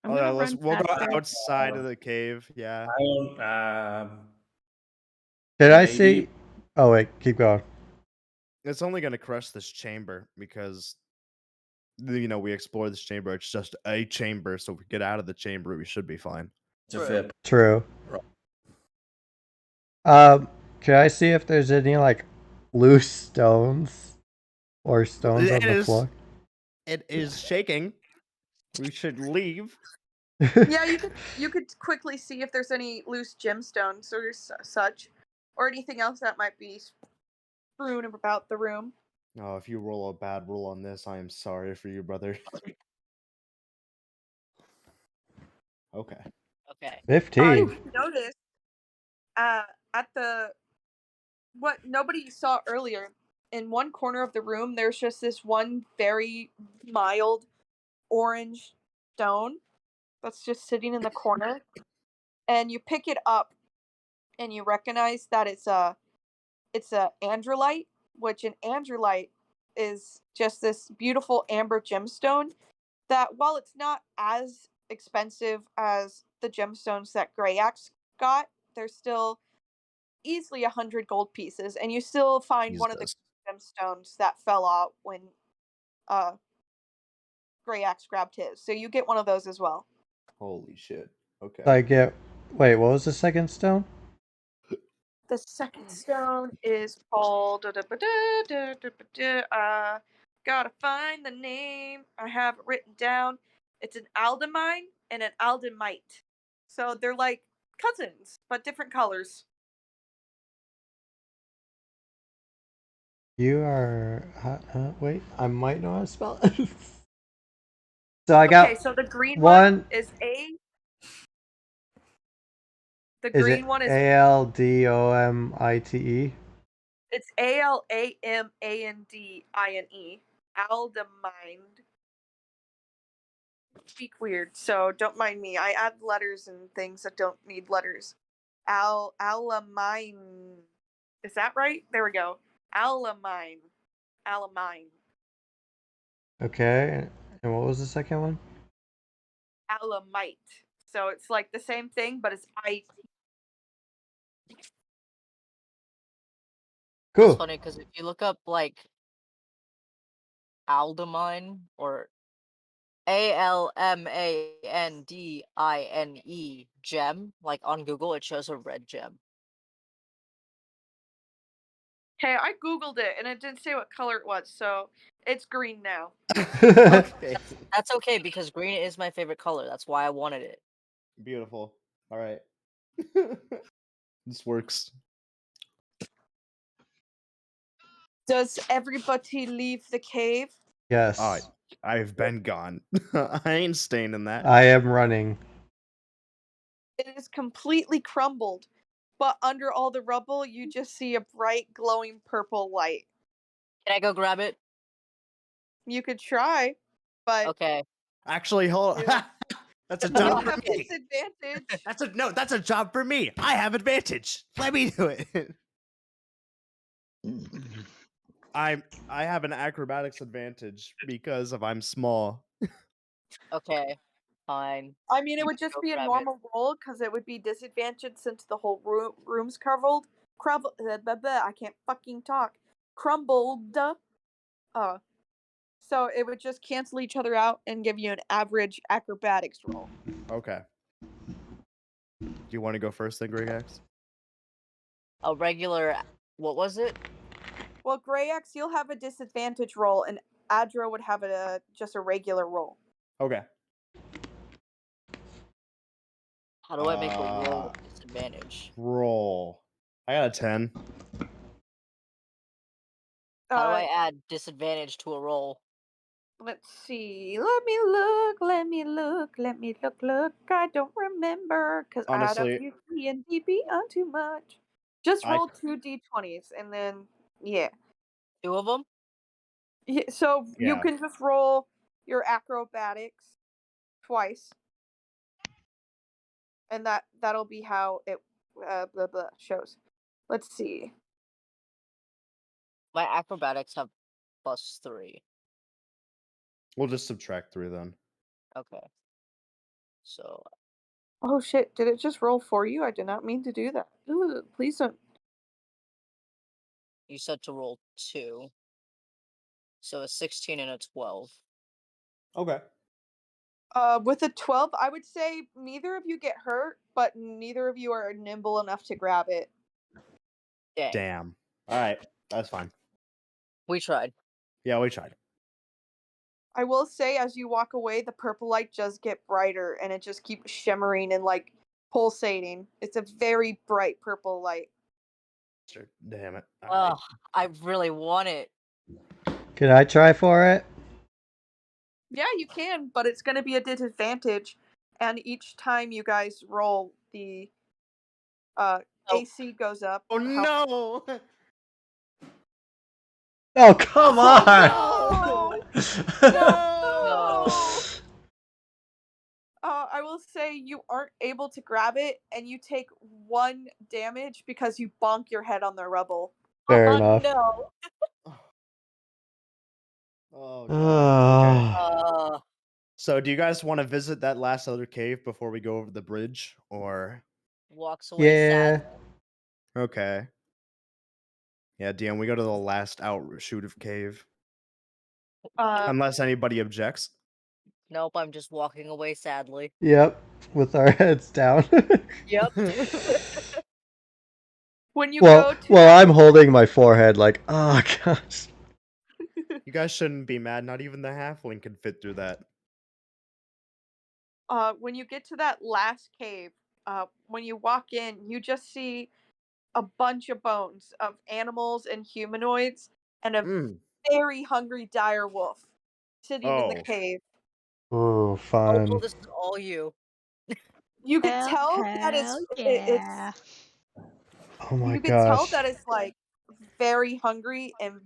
I'm gonna run We'll go faster. outside of the cave. Yeah. I don't. Did I Maybe. see? Oh wait, keep going. It's only going to crush this chamber because, we explore this chamber. It's just a chamber. So if we get out of the chamber, we should be fine. It's a True. fair. True. Right. Can I see if there's any like loose stones or stones on It the is- floor? It is shaking. We should leave. Yeah, you could quickly see if there's any loose gemstones or such, or anything else that might be strewn about the room. Oh, if you roll a bad roll on this, I am sorry for you, brother. Okay. Okay. 15. You notice at the what nobody saw earlier, in one corner of the room there's just this one very mild orange stone that's just sitting in the corner, and you pick it up and you recognize that it's a androlite, which an androlite is just this beautiful amber gemstone that, while it's not as expensive as the gemstones that Grey Axe got, they're still easily 100 gold pieces, and you still find one of the Jesus. gemstones that fell out when Grey Axe grabbed his. So you get one of those as well. Holy shit. Okay. I get. Wait, what was the second stone? The second stone is called gotta find the name. I have it written down. It's an aldamine and an aldamite. So they're like cousins, but different colors. You are. Wait, I might know how to spell it. So I got. Okay, so the green one- one is A. The Is green it one is ALDOMITE? it's ALAMANDINE. Aldamine. Speak weird, so don't mind me. I add letters and things that don't need letters. Alamine. Is that right? There we go. Alamine. Okay, and what was the second one? Alamite. So it's like the same thing, but it's IT. Cool. That's funny because if you look up like aldamine or ALMANDINE gem, like on Google, it shows a red gem. Hey, I googled it and it didn't say what color it was, so it's green now. Okay. That's okay because green is my favorite color. That's why I wanted it. Beautiful. All right. This works. Does everybody leave the cave? Yes. All right. I've been gone. I ain't staying in that. I am running. It is completely crumbled, but under all the rubble, you just see a bright, glowing purple light. Can I go grab it? You could try, but Okay. Actually, hold on. Yeah. That's a you'll job for have me. disadvantage. That's a job for me. I have advantage. Let me do it. I have an acrobatics advantage because I'm small. Okay. Fine. I mean, it You would can just go be a grab it. normal roll because it would be disadvantaged since the whole room's crumbled. I can't fucking talk. Crumbled. So it would just cancel each other out and give you an average acrobatics roll. Okay. Do you want to go first then, Greg X? A regular. What was it? Well, Grey X, you'll have a disadvantage roll, and Adra would have just a regular roll. Okay. How do I make a roll with disadvantage? Roll. I got a 10. How do I add disadvantage to a roll? Let's see. Let me look. I don't remember because I Honestly, don't use D&D on too much. Just I- roll 2 d20s and then, yeah. 2 of them? So you Yeah. can just roll your acrobatics twice. And that'll be how it shows. Let's see. My acrobatics have +3. We'll just subtract 3 then. Okay. So Oh shit, did it just roll for you? I did not mean to do that. Ooh, please don't. you said to roll 2. So a 16 and a 12. Okay. With a 12, I would say neither of you get hurt, but neither of you are nimble enough to grab it. Dang. Damn. All right. That's fine. We tried. Yeah, we tried. I will say, as you walk away, the purple light does get brighter, and it just keeps shimmering and like pulsating. It's a very bright purple light. Damn it. Oh, I really want it. Can I try for it? Yeah, you can, but it's going to be a disadvantage, and each time you guys roll, the AC goes up. Oh no! Oh, come on! No! No. I will say you aren't able to grab it, and you take 1 damage because you bonk your head on the rubble. Fair enough. No. Oh god. Okay. So, do you guys want to visit that last other cave before we go over the bridge, or? Walks away Yeah. sad. Okay. Yeah, DM, we go to the last outshoot of cave. Unless anybody objects. Nope, I'm just walking away sadly. Yep. With our heads down. Yep. When you go to I'm holding my forehead like, oh gosh. You guys shouldn't be mad. Not even the halfling can fit through that. when you get to that last cave, when you walk in, you just see a bunch of bones of animals and humanoids and a very hungry dire wolf sitting in the cave. Ooh, Oh, fun. so this is all you. You could tell that it's Oh my you could tell gosh. that it's like very hungry and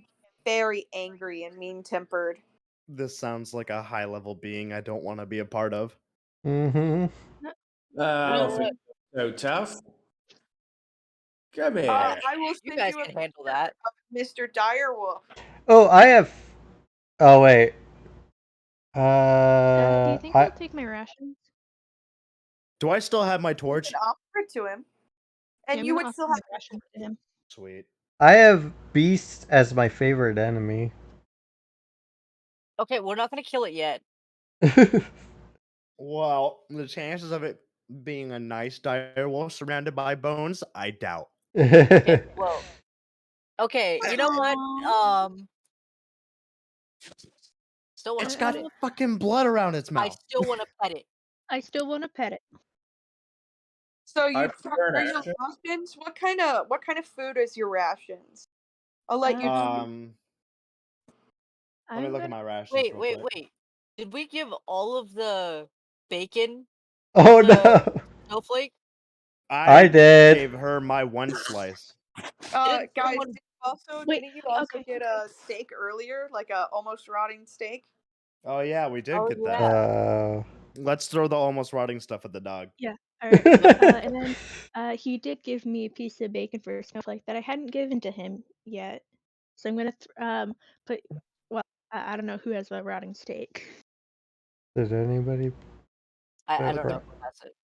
very angry and mean-tempered. This sounds like a high-level being I don't want to be a part of. Mm-hmm. I don't think so tough. Come here. I will You send guys you a can handle that. Mr. Direwolf. Oh, I have. Oh wait. Do you think I'll take my rations? Do I still have my You torch? can offer it to him, and I'm you gonna would offer still my have. rations to him. Sweet. I have Beast as my favorite enemy. Okay, we're not gonna kill it yet. Well, the chances of it being a nice direwolf surrounded by bones, I doubt. Okay, well. Okay, you know what? Still want It's to got pet it. fucking blood around its I mouth. still want to pet it. I still want to pet it. So you Are are your rations? What kind of food is your rations? I'll let you. Let me look at my rations. Wait, real quick. wait. Did we give all of the bacon Oh to no. Snowflake? I did. gave her my one slice. Didn't Guys, someone- Wait, didn't you also okay. get a steak earlier, like a almost rotting steak? Oh yeah, we did Oh, get yeah. that. Let's throw the almost rotting stuff at the dog. Yeah. All right. And then he did give me a piece of bacon for a snowflake that I hadn't given to him yet. So I'm gonna put. Well, I don't know who has a rotting steak. Did anybody? I don't Pepper. know who has it.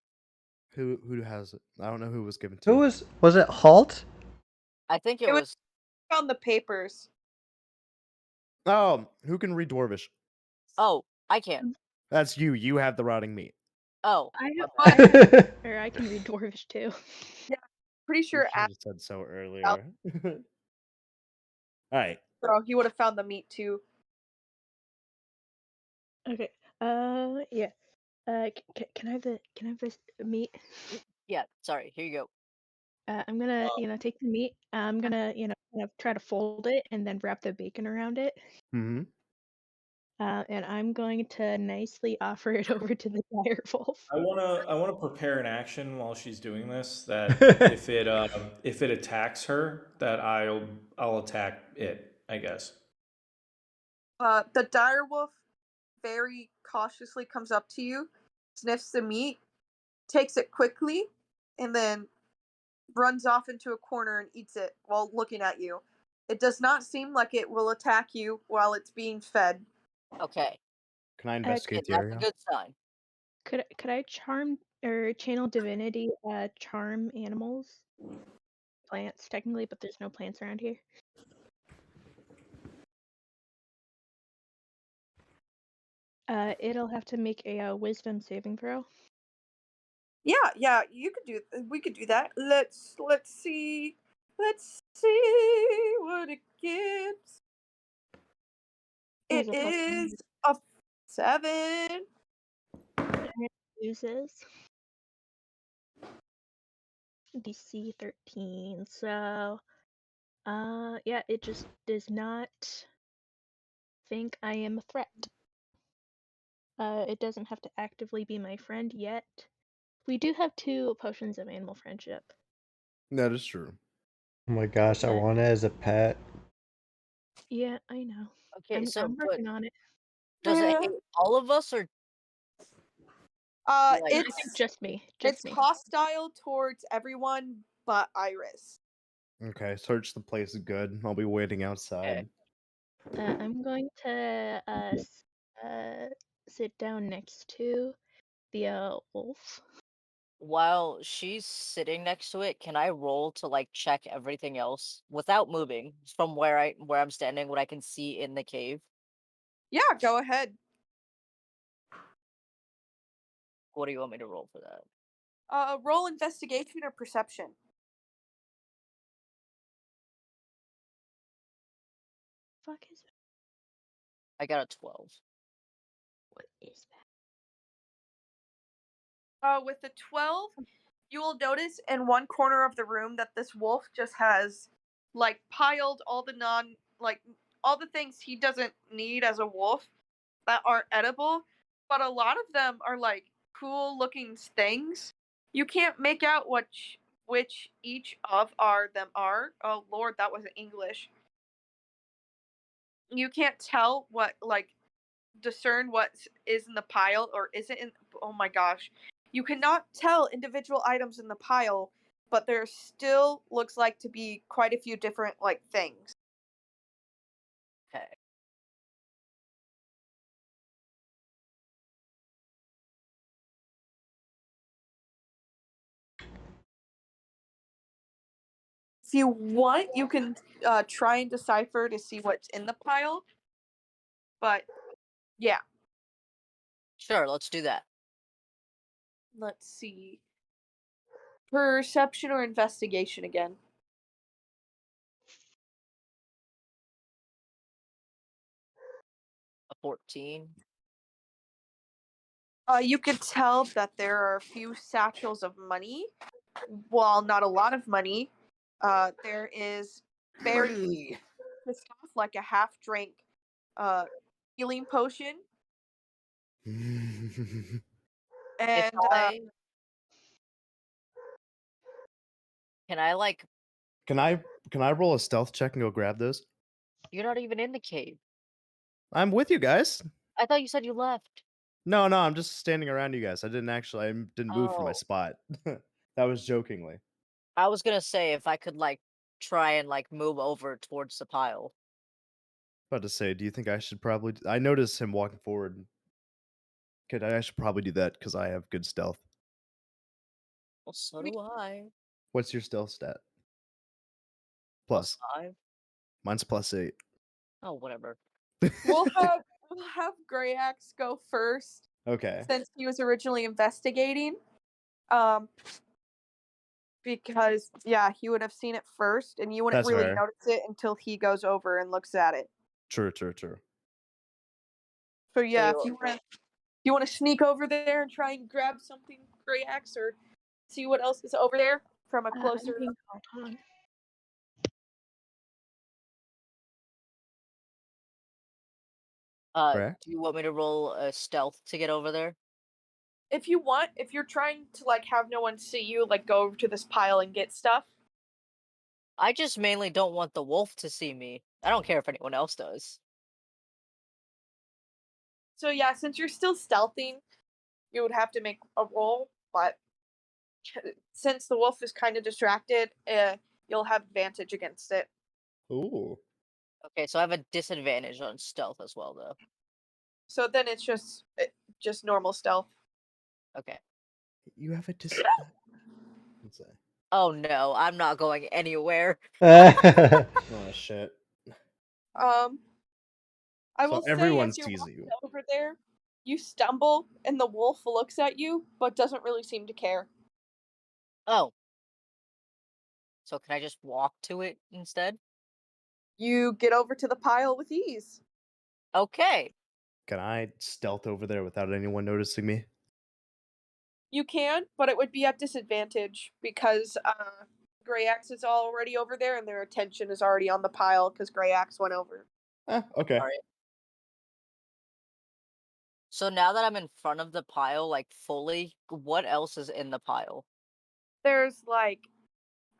Who has it? I don't know who was given to. Who was it? Halt? I think it It was- was. Found the papers. Oh, who can read Dwarvish? Oh, I can't. That's you. You have the rotting meat. Oh, I know. okay. Or I can read Dwarvish too. Pretty You sure should have said so earlier. All right. Astro, he would have found the meat too. Okay. Yeah. Can I have this meat? Yeah. Sorry. Here you go. I'm gonna, take the meat. I'm gonna, kind of try to fold it and then wrap the bacon around it. Mm-hmm. And I'm going to nicely offer it over to the dire wolf. I wanna prepare an action while she's doing this. That if it attacks her, that I'll attack it. I guess. The dire wolf very cautiously comes up to you, sniffs the meat, takes it quickly, and then runs off into a corner and eats it while looking at you. It does not seem like it will attack you while it's being fed. Okay. Can I Okay, investigate the that's area? a good sign. Could I charm or channel divinity charm animals? Plants technically, but there's no plants around here. It'll have to make a wisdom saving throw. Yeah, we could do that. Let's see what it gives. There's It a plus is a 7. uses DC 13. So, yeah, it just does not think I am a threat. It doesn't have to actively be my friend yet. We do have 2 potions of animal friendship. That is true. Oh my gosh, I want it as a pet. Yeah, I know. Okay, so I'm but working on it. does it Yeah. hate all of us or Uh, like I think just me. it's hostile towards everyone but Iris. Okay, search the place good. I'll be waiting outside. I'm going to sit down next to the wolf. while she's sitting next to it, can I roll to like check everything else without moving from where I'm standing, what I can see in the cave? Yeah, go ahead. What do you want me to roll for that? Roll investigation or perception. Fuck is I got a 12. what is that? With the 12, you will notice in one corner of the room that this wolf just has like piled all the things he doesn't need as a wolf that aren't edible, but a lot of them are like cool looking things. You can't make out which each of them are. Oh lord, that wasn't English. You can't tell discern what is in the pile or isn't in. Oh my gosh, you cannot tell individual items in the pile, but there still looks like to be quite a few different things. Okay. If you want, you can try and decipher to see what's in the pile, but yeah. Sure, let's do that. Let's see. Perception or investigation again? A 14. You could tell that there are a few satchels of money. While not a lot of money, there is very pissed off like a half-drank healing potion, and Can I like? Can I roll a stealth check and go grab those? You're not even in the cave. I'm with you guys. I thought you said you left. No, I'm just standing around you guys. I didn't move from my Oh, spot. That was jokingly. I was gonna say if I could like try and like move over towards the pile. About to say, do you think I should probably? I noticed him walking forward. I should probably do that because I have good stealth. Well, so do I. What's your stealth stat? Plus Plus. 5. Mine's +8. Oh, whatever. We'll have Grey Axe go first Okay. since he was originally investigating. Because yeah, he would have seen it first, and you wouldn't That's really fair. notice it until he goes over and looks at it. True. So yeah, if you- you want to sneak over there and try and grab something, Grey Axe, or see what else is over there from a I'm closer. being called on. Correct. Do you want me to roll a stealth to get over there? If you want, if you're trying to like have no one see you, like go over to this pile and get stuff. I just mainly don't want the wolf to see me. I don't care if anyone else does. So yeah, since you're still stealthing, you would have to make a roll, but since the wolf is kind of distracted, you'll have advantage against it. Ooh. Okay, so I have a disadvantage on stealth as well, though. So then it's just normal stealth. Okay. You have a Let's say. Oh no, I'm not going anywhere. Oh shit. I So will say everyone as you're sees walking you. over there, you stumble and the wolf looks at you, but doesn't really seem to care. Oh. So can I just walk to it instead? You get over to the pile with ease. Okay. Can I stealth over there without anyone noticing me? You can, but it would be at disadvantage because Grey Axe is already over there and their attention is already on the pile because Grey Axe went over. Okay. All right. So now that I'm in front of the pile, like fully, what else is in the pile? There's like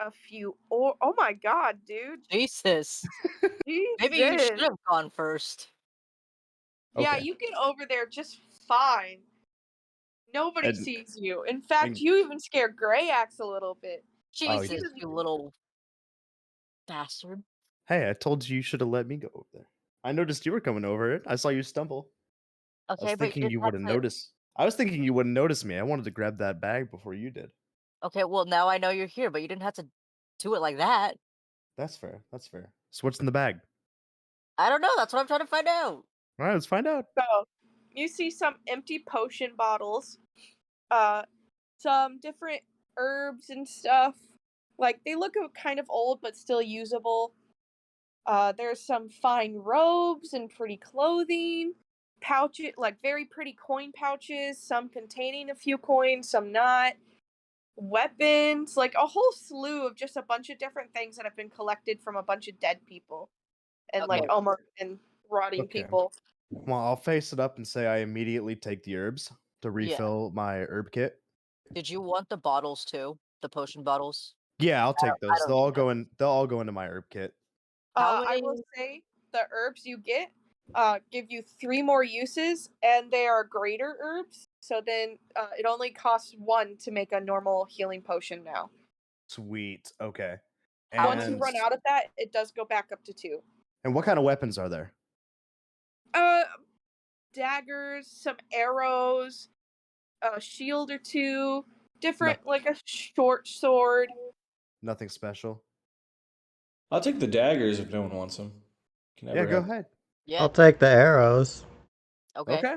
a few. Oh my god, dude! Jesus. Jesus. Maybe you should have gone first. Yeah, Okay. you get over there just fine. Nobody And- sees you. In fact, and- you even scare Grey Axe a little bit. Oh, Jesus, you little bastard. Hey, I told you should have let me go over there. I noticed you were coming over it. I saw you stumble. I Okay, was but thinking you wouldn't notice. I was thinking you wouldn't notice me. I wanted to grab that bag before you did. Okay, well now I know you're here, but you didn't have to do it like that. That's fair. So what's in the bag? I don't know. That's what I'm trying to find out. All right, let's find out. So, you see some empty potion bottles, some different herbs and stuff. Like they look kind of old but still usable. There's some fine robes and pretty clothing, pouches, like very pretty coin pouches, some containing a few coins, some not. Weapons, like a whole slew of just a bunch of different things that have been collected from a bunch of dead people and like Okay. almost and rotting Okay. people. Well, I'll face it up and say I immediately take the herbs to refill my herb kit. Did you want the bottles too? The potion bottles? Yeah, I'll take those. don't They'll all need go in. They'll all go into my herb kit. How I will many- say the herbs you get give you 3 more uses, and they are greater herbs. So then it only costs 1 to make a normal healing potion now. Sweet. Okay. Once you run out of that, it does go back up to 2. And what kind of weapons are there? Daggers, some arrows, a shield or 2, different like a short sword. Nothing special. I'll take the daggers if no one wants them. Can Yeah, never go have- ahead. Yeah. I'll take the arrows. Okay.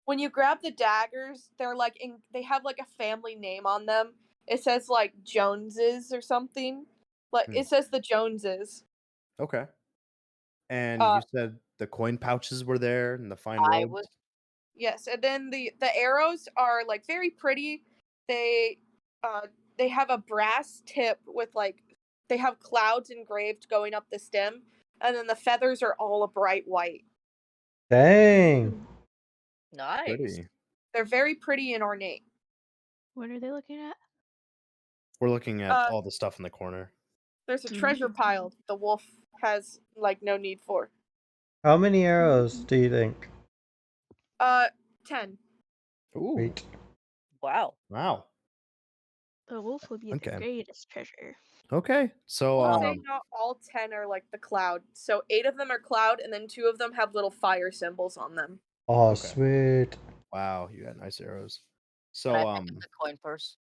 When you grab the daggers, they're like they have like a family name on them. It says like Joneses or something. Like it says the Joneses. Okay. And you said the coin pouches were there and the fine robes. Yes, and then the arrows are like very pretty. They have a brass tip with like they have clouds engraved going up the stem, and then the feathers are all a bright white. Dang. Nice. Pretty. They're very pretty and ornate. What are they looking at? We're looking at all the stuff in the corner. There's a treasure pile the wolf has like no need for. How many arrows do you think? 10. Ooh. Wait. Wow. Wow. The wolf would be Okay. the greatest treasure. Okay. So I'll say not all 10 are like the cloud. So 8 of them are cloud, and then 2 of them have little fire symbols on them. Oh, Okay. sweet. wow, you got nice arrows. Can So I pick up the coin purse?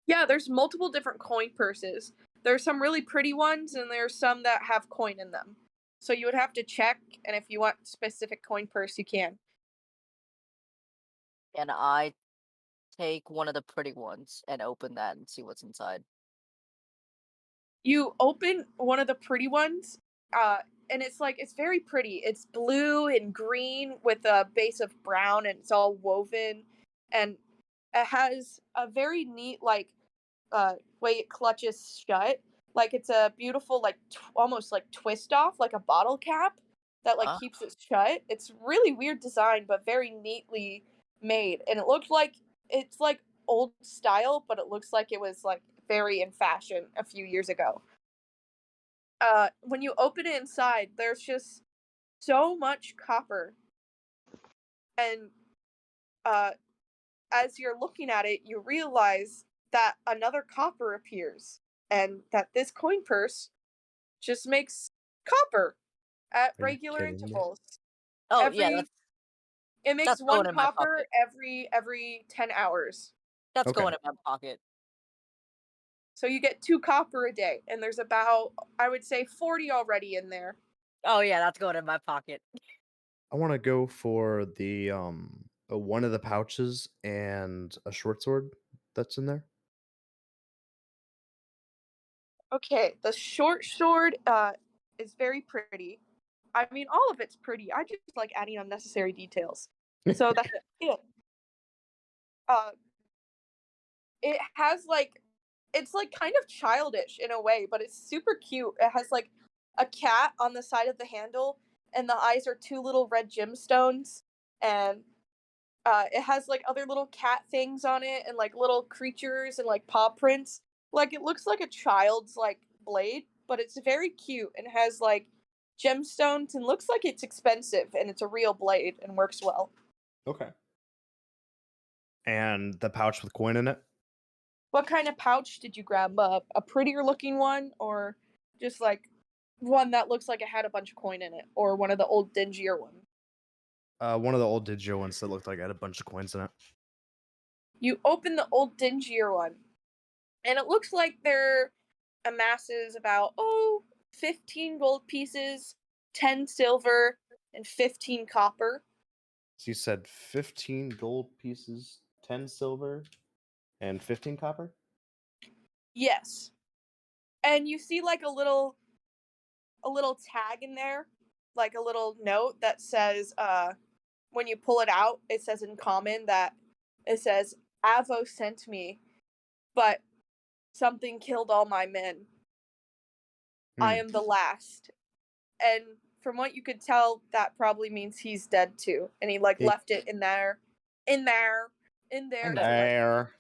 Yeah, there's multiple different coin purses. There's some really pretty ones, and there's some that have coin in them. So you would have to check, and if you want specific coin purse, you can. Can I take one of the pretty ones and open that and see what's inside? You open one of the pretty ones, and it's very pretty. It's blue and green with a base of brown, and it's all woven, and it has a very neat way it clutches shut. Like it's a beautiful almost like twist off like a bottle cap that Huh? keeps it shut. It's really weird design but very neatly made, and it looks like it's like old style, but it looks like it was like very in fashion a few years ago. When you open it inside, there's just so much copper, and uh, as you're looking at it, you realize that another copper appears, and that this coin purse just makes copper at Are you regular kidding me? intervals. Oh yeah, It makes that's going one in my copper pocket. every 10 hours. That's Okay. going in my pocket. So you get 2 copper a day, and there's about, I would say, 40 already in there. Oh yeah, that's going in my pocket. I want to go for the one of the pouches and a short sword that's in there. Okay, the short sword is very pretty. I mean, all of it's pretty. I just like adding unnecessary details. So that's it. Uh, it has it's like kind of childish in a way, but it's super cute. It has like a cat on the side of the handle, and the eyes are 2 little red gemstones, and it has like other little cat things on it, and like little creatures and like paw prints. Like it looks like a child's like blade, but it's very cute and has like gemstones and looks like it's expensive, and it's a real blade and works well. Okay. And the pouch with coin in it. What kind of pouch did you grab? A prettier looking one, or just like one that looks like it had a bunch of coin in it, or one of the old dingier ones? One of the old digital ones that looked like it had a bunch of coins in it. You open the old dingier one, and it looks like there amasses about 15 gold pieces, 10 silver, and 15 copper. So you said 15 gold pieces, 10 silver, and 15 copper? Yes. And you see like a little tag in there, like a little note that says when you pull it out, it says in common that it says Avo sent me, but something killed all my men. I am the last. And from what you could tell, that probably means he's dead too. And he left it in there There.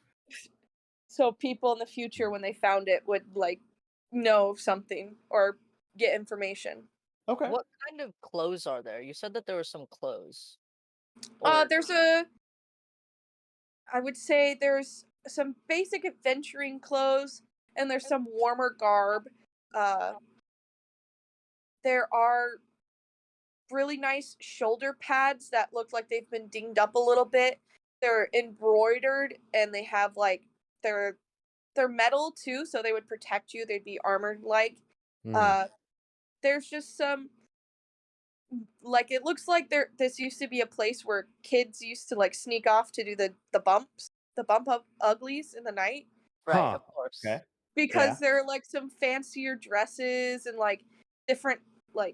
so people in the future when they found it would know something or get information. Okay. What kind of clothes are there? You said that there were some clothes. I would say there's some basic adventuring clothes, and there's some warmer garb. There are really nice shoulder pads that look like they've been dinged up a little bit. They're embroidered, and they have they're metal too, so they would protect you. They'd be armored like. There's just some it looks like this used to be a place where kids used to sneak off to do the bump up uglies in the night, Right, of course. Okay. because there are some fancier dresses and different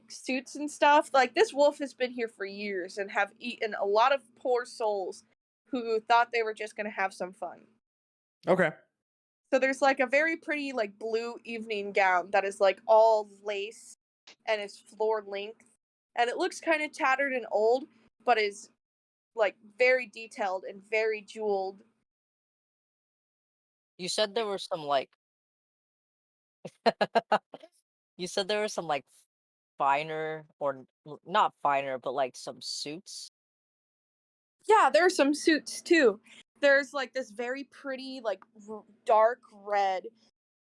suits and stuff. Like this wolf has been here for years and have eaten a lot of poor souls who thought they were just going to have some fun. Okay. So there's a very pretty blue evening gown that is all lace and is floor length, and it looks kind of tattered and old, but is very detailed and very jeweled. You said there were some like you said there were some like finer or not finer, but like some suits. Yeah, there are some suits too. There's like this very pretty, like dark red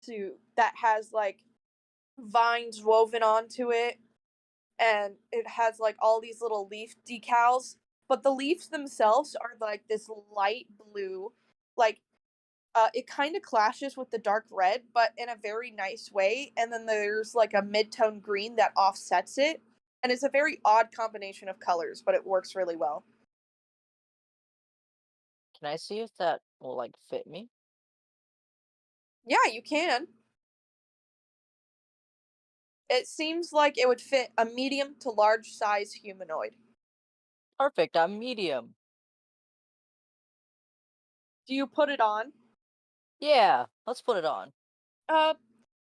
suit that has like vines woven onto it, and it has like all these little leaf decals. But the leaves themselves are like this light blue, like it kind of clashes with the dark red, but in a very nice way. And then there's like a mid-tone green that offsets it, and it's a very odd combination of colors, but it works really well. Can I see if that will like fit me? Yeah, you can. It seems like it would fit a medium to large size humanoid. Perfect, I'm medium. Do you put it on? Yeah, let's put it on.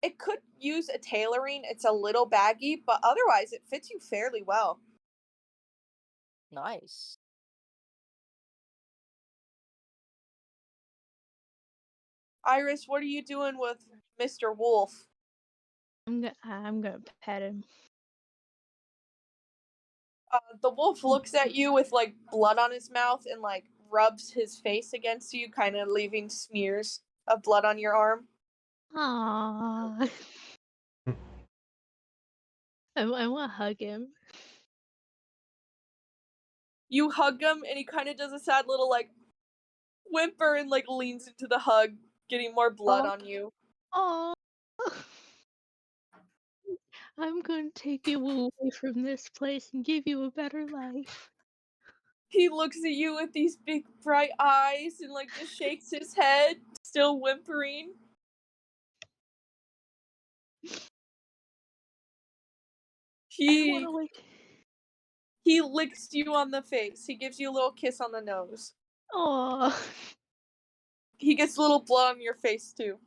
It could use a tailoring. It's a little baggy, but otherwise it fits you fairly well. Nice. Iris, what are you doing with Mr. Wolf? I'm gonna pet him. The wolf looks at you with like blood on his mouth and like rubs his face against you, kind of leaving smears of blood on your arm. Aww. I want to hug him. You hug him, and he kind of does a sad little like whimper and like leans into the hug, getting more blood Oh. on you. Aww. I'm gonna take you away from this place and give you a better life. He looks at you with these big bright eyes and like just shakes his head, still whimpering. I wanna He licks you on the face. He gives you a little kiss on the nose. Aww. He gets a little blood on your face too.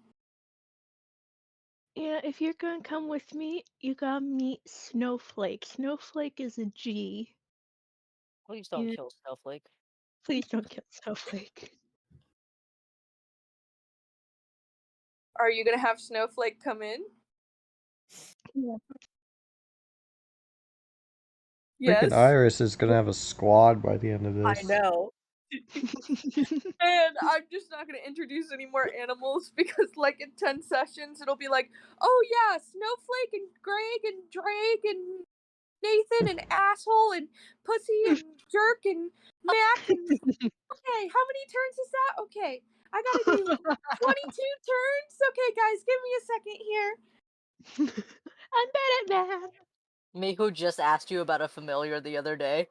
Yeah, if you're gonna come with me, you gotta meet Snowflake. Snowflake is a G. Please don't Yeah. kill Snowflake. Please don't kill Snowflake. Are you gonna have Snowflake come in? Yeah. Yes. Freaking Iris is gonna have a squad by the end of this. I know. And I'm just not gonna introduce any more animals because, like, in 10 sessions, it'll be like, oh yeah, Snowflake and Greg and Drake and Nathan and Asshole and Pussy and Jerk and Mac and. Okay, how many turns is that? Okay, I gotta do 22 turns. Okay, guys, give me a second here. I'm bad at math. Me who just asked you about a familiar the other day.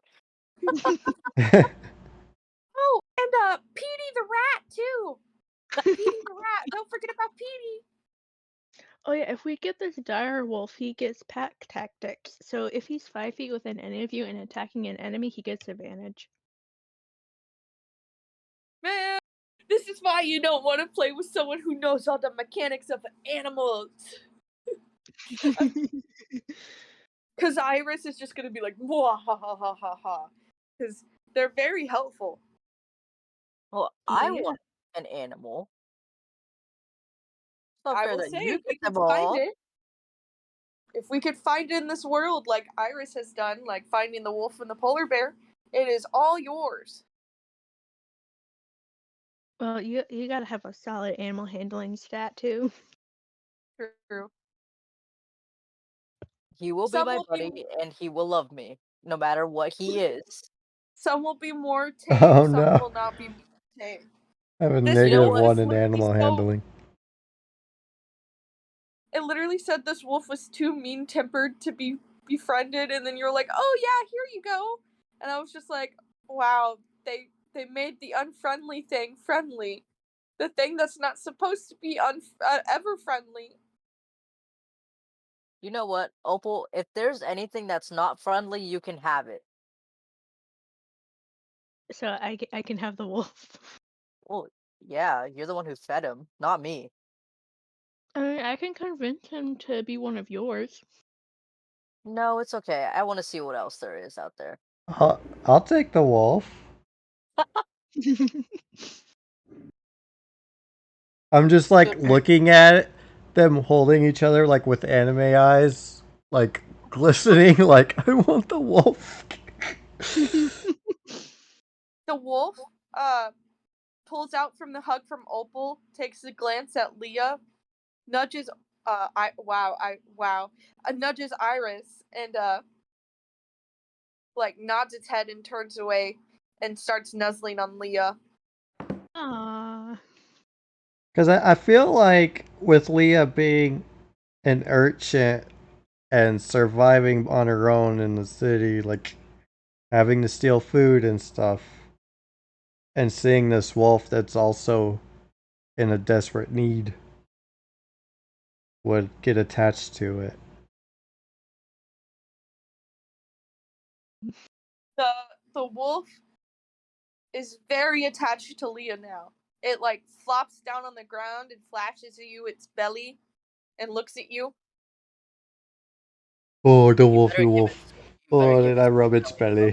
Oh, and Petey the rat too. Petey the rat. Don't forget about Petey. Oh yeah, if we get this dire wolf, he gets pack tactics. So if he's 5 feet within any of you and attacking an enemy, he gets advantage. Man, this is why you don't want to play with someone who knows all the mechanics of animals. Because Iris is just gonna be like, ha ha ha ha ha ha. Because they're very helpful. Well, I Yeah. want an animal. It's not I fair will that say, you if we get can them all. find it. If we could find it in this world, like Iris has done, like finding the wolf and the polar bear, it is all yours. Well, you gotta have a solid animal handling stat too. True. He will be Some my will be- buddy, and he will love me, no matter what he is. Some will be more tame, Oh, some no. will not be tame. I have a This negative wolf one is in literally animal so- handling. It literally said this wolf was too mean-tempered to be befriended, and then you're like, oh yeah, here you go. And I was just like, wow, they made the unfriendly thing friendly. The thing that's not supposed to be ever friendly. You know what, Opal? If there's anything that's not friendly, you can have it. So I can have the wolf. Well, yeah, you're the one who fed him, not me. I mean, I can convince him to be one of yours. No, it's okay. I want to see what else there is out there. I'll take the wolf. I'm just like looking at them holding each other like with anime eyes, like glistening. Like I want the wolf. The wolf pulls out from the hug from Opal, takes a glance at Leah, nudges nudges Iris and like nods its head and turns away and starts nuzzling on Leah. Aww. Because I feel like with Leah being an urchin and surviving on her own in the city, like having to steal food and stuff, and seeing this wolf that's also in a desperate need, would get attached to it. The wolf is very attached to Leah now. It like flops down on the ground and flashes at you its belly and looks at you. Oh, the You wolfy better give wolf. it. You better Oh, give did it I to rub me, its Leah. belly?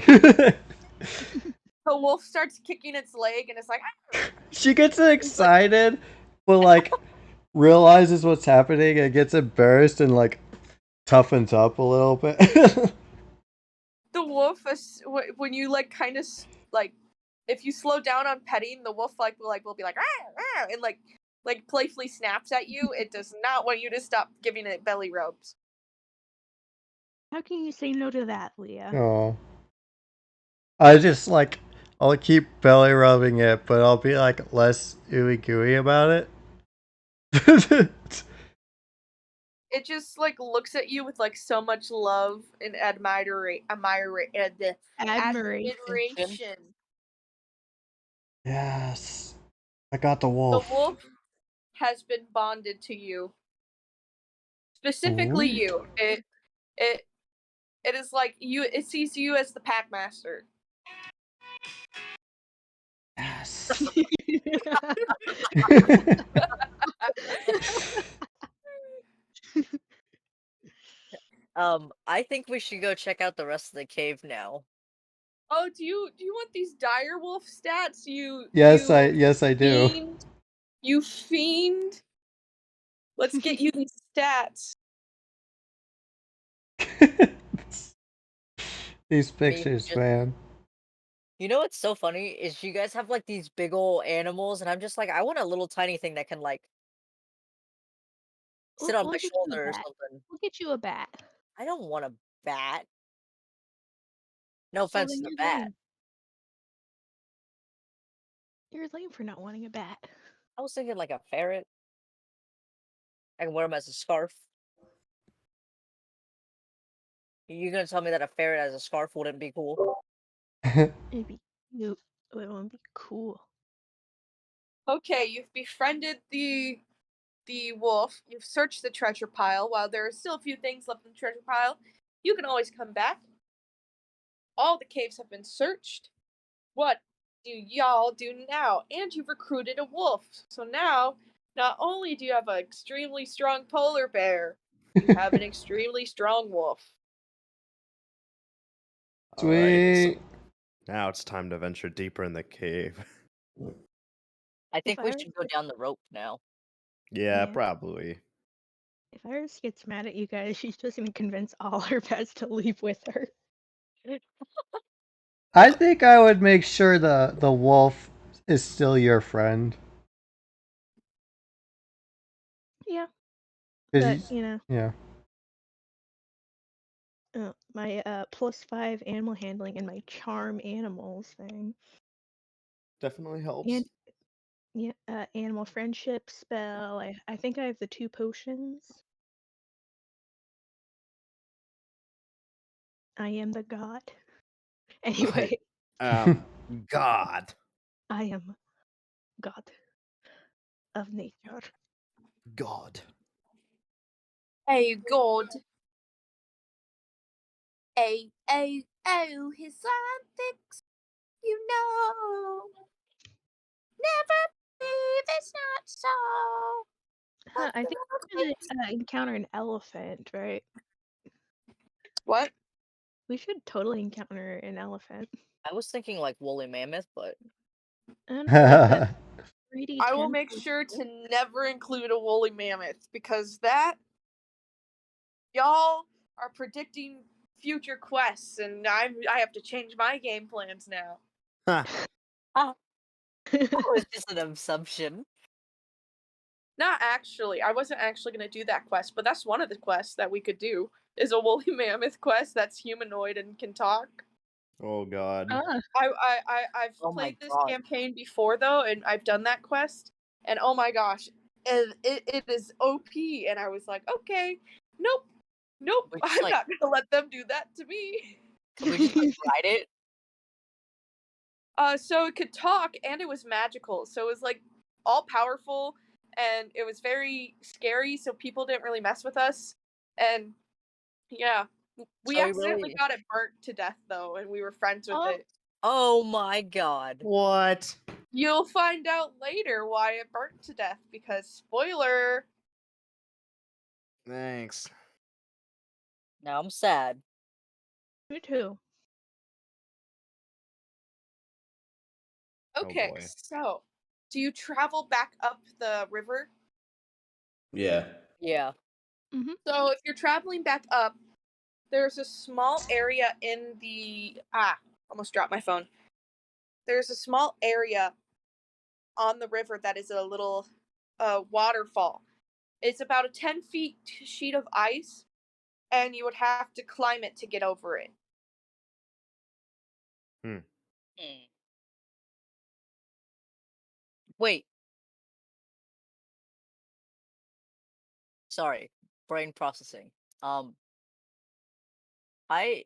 The wolf starts kicking its leg and it's like, She gets it's like excited, but like realizes what's happening and gets embarrassed and like toughens up a little bit. the wolf when you like kind of like if you slow down on petting, the wolf will be like and like playfully snaps at you. It does not want you to stop giving it belly rubs. How can you say no to that, Leah? Oh, I just like I'll keep belly rubbing it, but I'll be like less ooey gooey about it. It just like looks at you with like so much love and admiration. Yes, I got the The wolf. wolf has been bonded to you, specifically Sweet. you. It is like you. It sees you as the pack master. Yes. I think we should go check out the rest of the cave now. Oh, do you want these dire wolf stats? yes, I do. fiend. You fiend. Let's get you these stats. These Maybe pictures, just. man. You know what's so funny is you guys have like these big old animals, and I'm just like, I want a little tiny thing that can like sit on We'll my get you a shoulder or bat. something. We'll get you a bat. I don't want a bat. No Well, offense then to the you're bat. lame. You're lame for not wanting a bat. I was thinking like a ferret. I can wear them as a scarf. You gonna tell me that a ferret as a scarf wouldn't be cool? It'd be cute. It would be cool. Okay, you've befriended the wolf. You've searched the treasure pile. While there are still a few things left in the treasure pile, you can always come back. All the caves have been searched. What do y'all do now? And you've recruited a wolf. So now, not only do you have an extremely strong polar bear, you have an extremely strong wolf. All right, so Sweet. now it's time to venture deeper in the cave. I If think we Iris should go down the rope now. Yeah, Yeah. probably. If Iris gets mad at you guys, she's just gonna convince all her pets to leave with her. I think I would make sure the wolf is still your friend. Yeah, 'Cause but he's- yeah. my +5 animal handling and my charm animals thing, Definitely helps. and yeah, animal friendship spell. I think I have the 2 potions. I am the god. Anyway, God. I am god of nature. God. Hey, God. His antics, you know. Never believe it's not so. I think we should encounter an elephant, right? What? We should totally encounter an elephant. I was thinking like woolly mammoth, but I don't know, 3D I will 10 make for sure school? to never include a woolly mammoth because that y'all are predicting future quests, and I have to change my game plans now. Huh. That was just an assumption. Not actually. I wasn't actually going to do that quest, but that's one of the quests that we could do. Is a woolly mammoth quest that's humanoid and can talk. Oh god. Ah, I've Oh my played this god. campaign before though, and I've done that quest, and oh my gosh, it is OP, and I was like, okay, nope, We just, I'm like, not gonna let them do that to me. can we just, like, ride it? So it could talk, and it was magical, so it was like all powerful, and it was very scary, so people didn't really mess with us, and yeah, we So you accidentally really... got it burnt to death though, and we were friends with Oh. it. Oh my god. What? You'll find out later why it burnt to death because spoiler. Thanks. Now I'm sad. me too. Okay, boy. so do you travel back up the river? Yeah. Yeah. So if you're traveling back up, there's a small area in the almost dropped my phone. There's a small area on the river that is a little waterfall. It's about a 10 feet sheet of ice, and you would have to climb it to get over it. Hmm. Wait. Sorry. Brain processing. I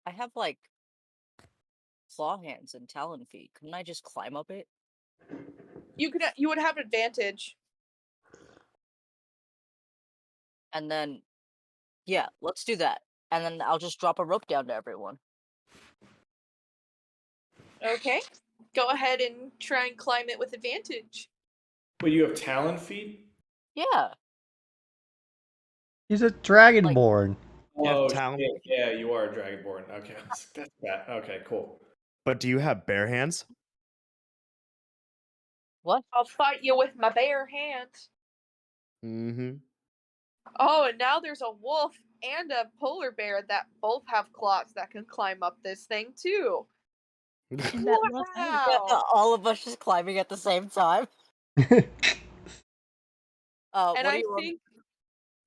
have, like, claw hands and talon feet. Couldn't I just climb up it? You would have advantage. And then, yeah, let's do that. And then I'll just drop a rope down to everyone. Okay. Go ahead and try and climb it with advantage. But you have talon feet? Yeah. He's a dragonborn. You have Oh talon shit! Yeah, you are a dragonborn. Okay, that's bad. Okay, cool. But do you have bare hands? What? I'll fight you with my bare hands. Mm-hmm. Oh, and now there's a wolf and a polar bear that both have claws that can climb up this thing too. And that love ice. Wow! All of us just climbing at the same time. And What do I you want? think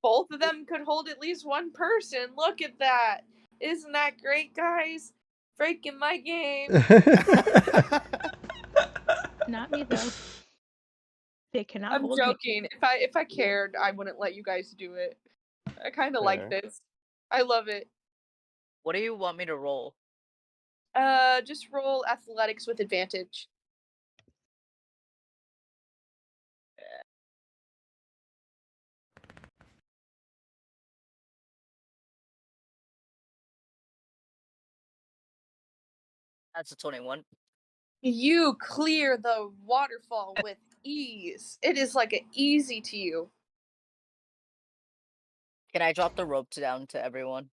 both of them could hold at least one person. Look at that. Isn't that great, guys? Breaking my game. Not me though. They cannot I'm hold me. joking. If I cared, I wouldn't let you guys do it. I kind of like Fair. this. I love it. What do you want me to roll? Just roll athletics with advantage. That's a 21. You clear the waterfall with ease. It is like easy to you. Can I drop the rope down to everyone?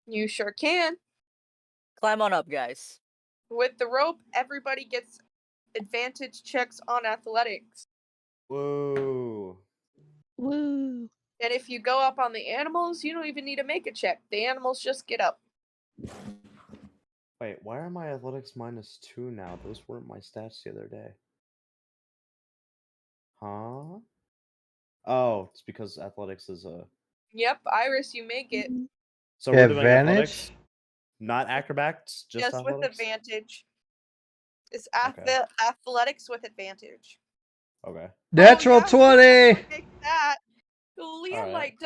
You sure can. Climb on up, guys. With the rope, everybody gets advantage checks on athletics. Whoa. Woo. And if you go up on the animals, you don't even need to make a check. The animals just get up. Wait, why are my athletics -2 now? Those weren't my stats the other day. Huh? Oh, it's because athletics is a... Yep, Iris, you make it. So we're doing Advantage? athletics? Not acrobats, just Just with athletics? advantage. It's Okay. athletics with advantage. Okay. Natural Oh, yeah, 20! look at that. Leah Alright.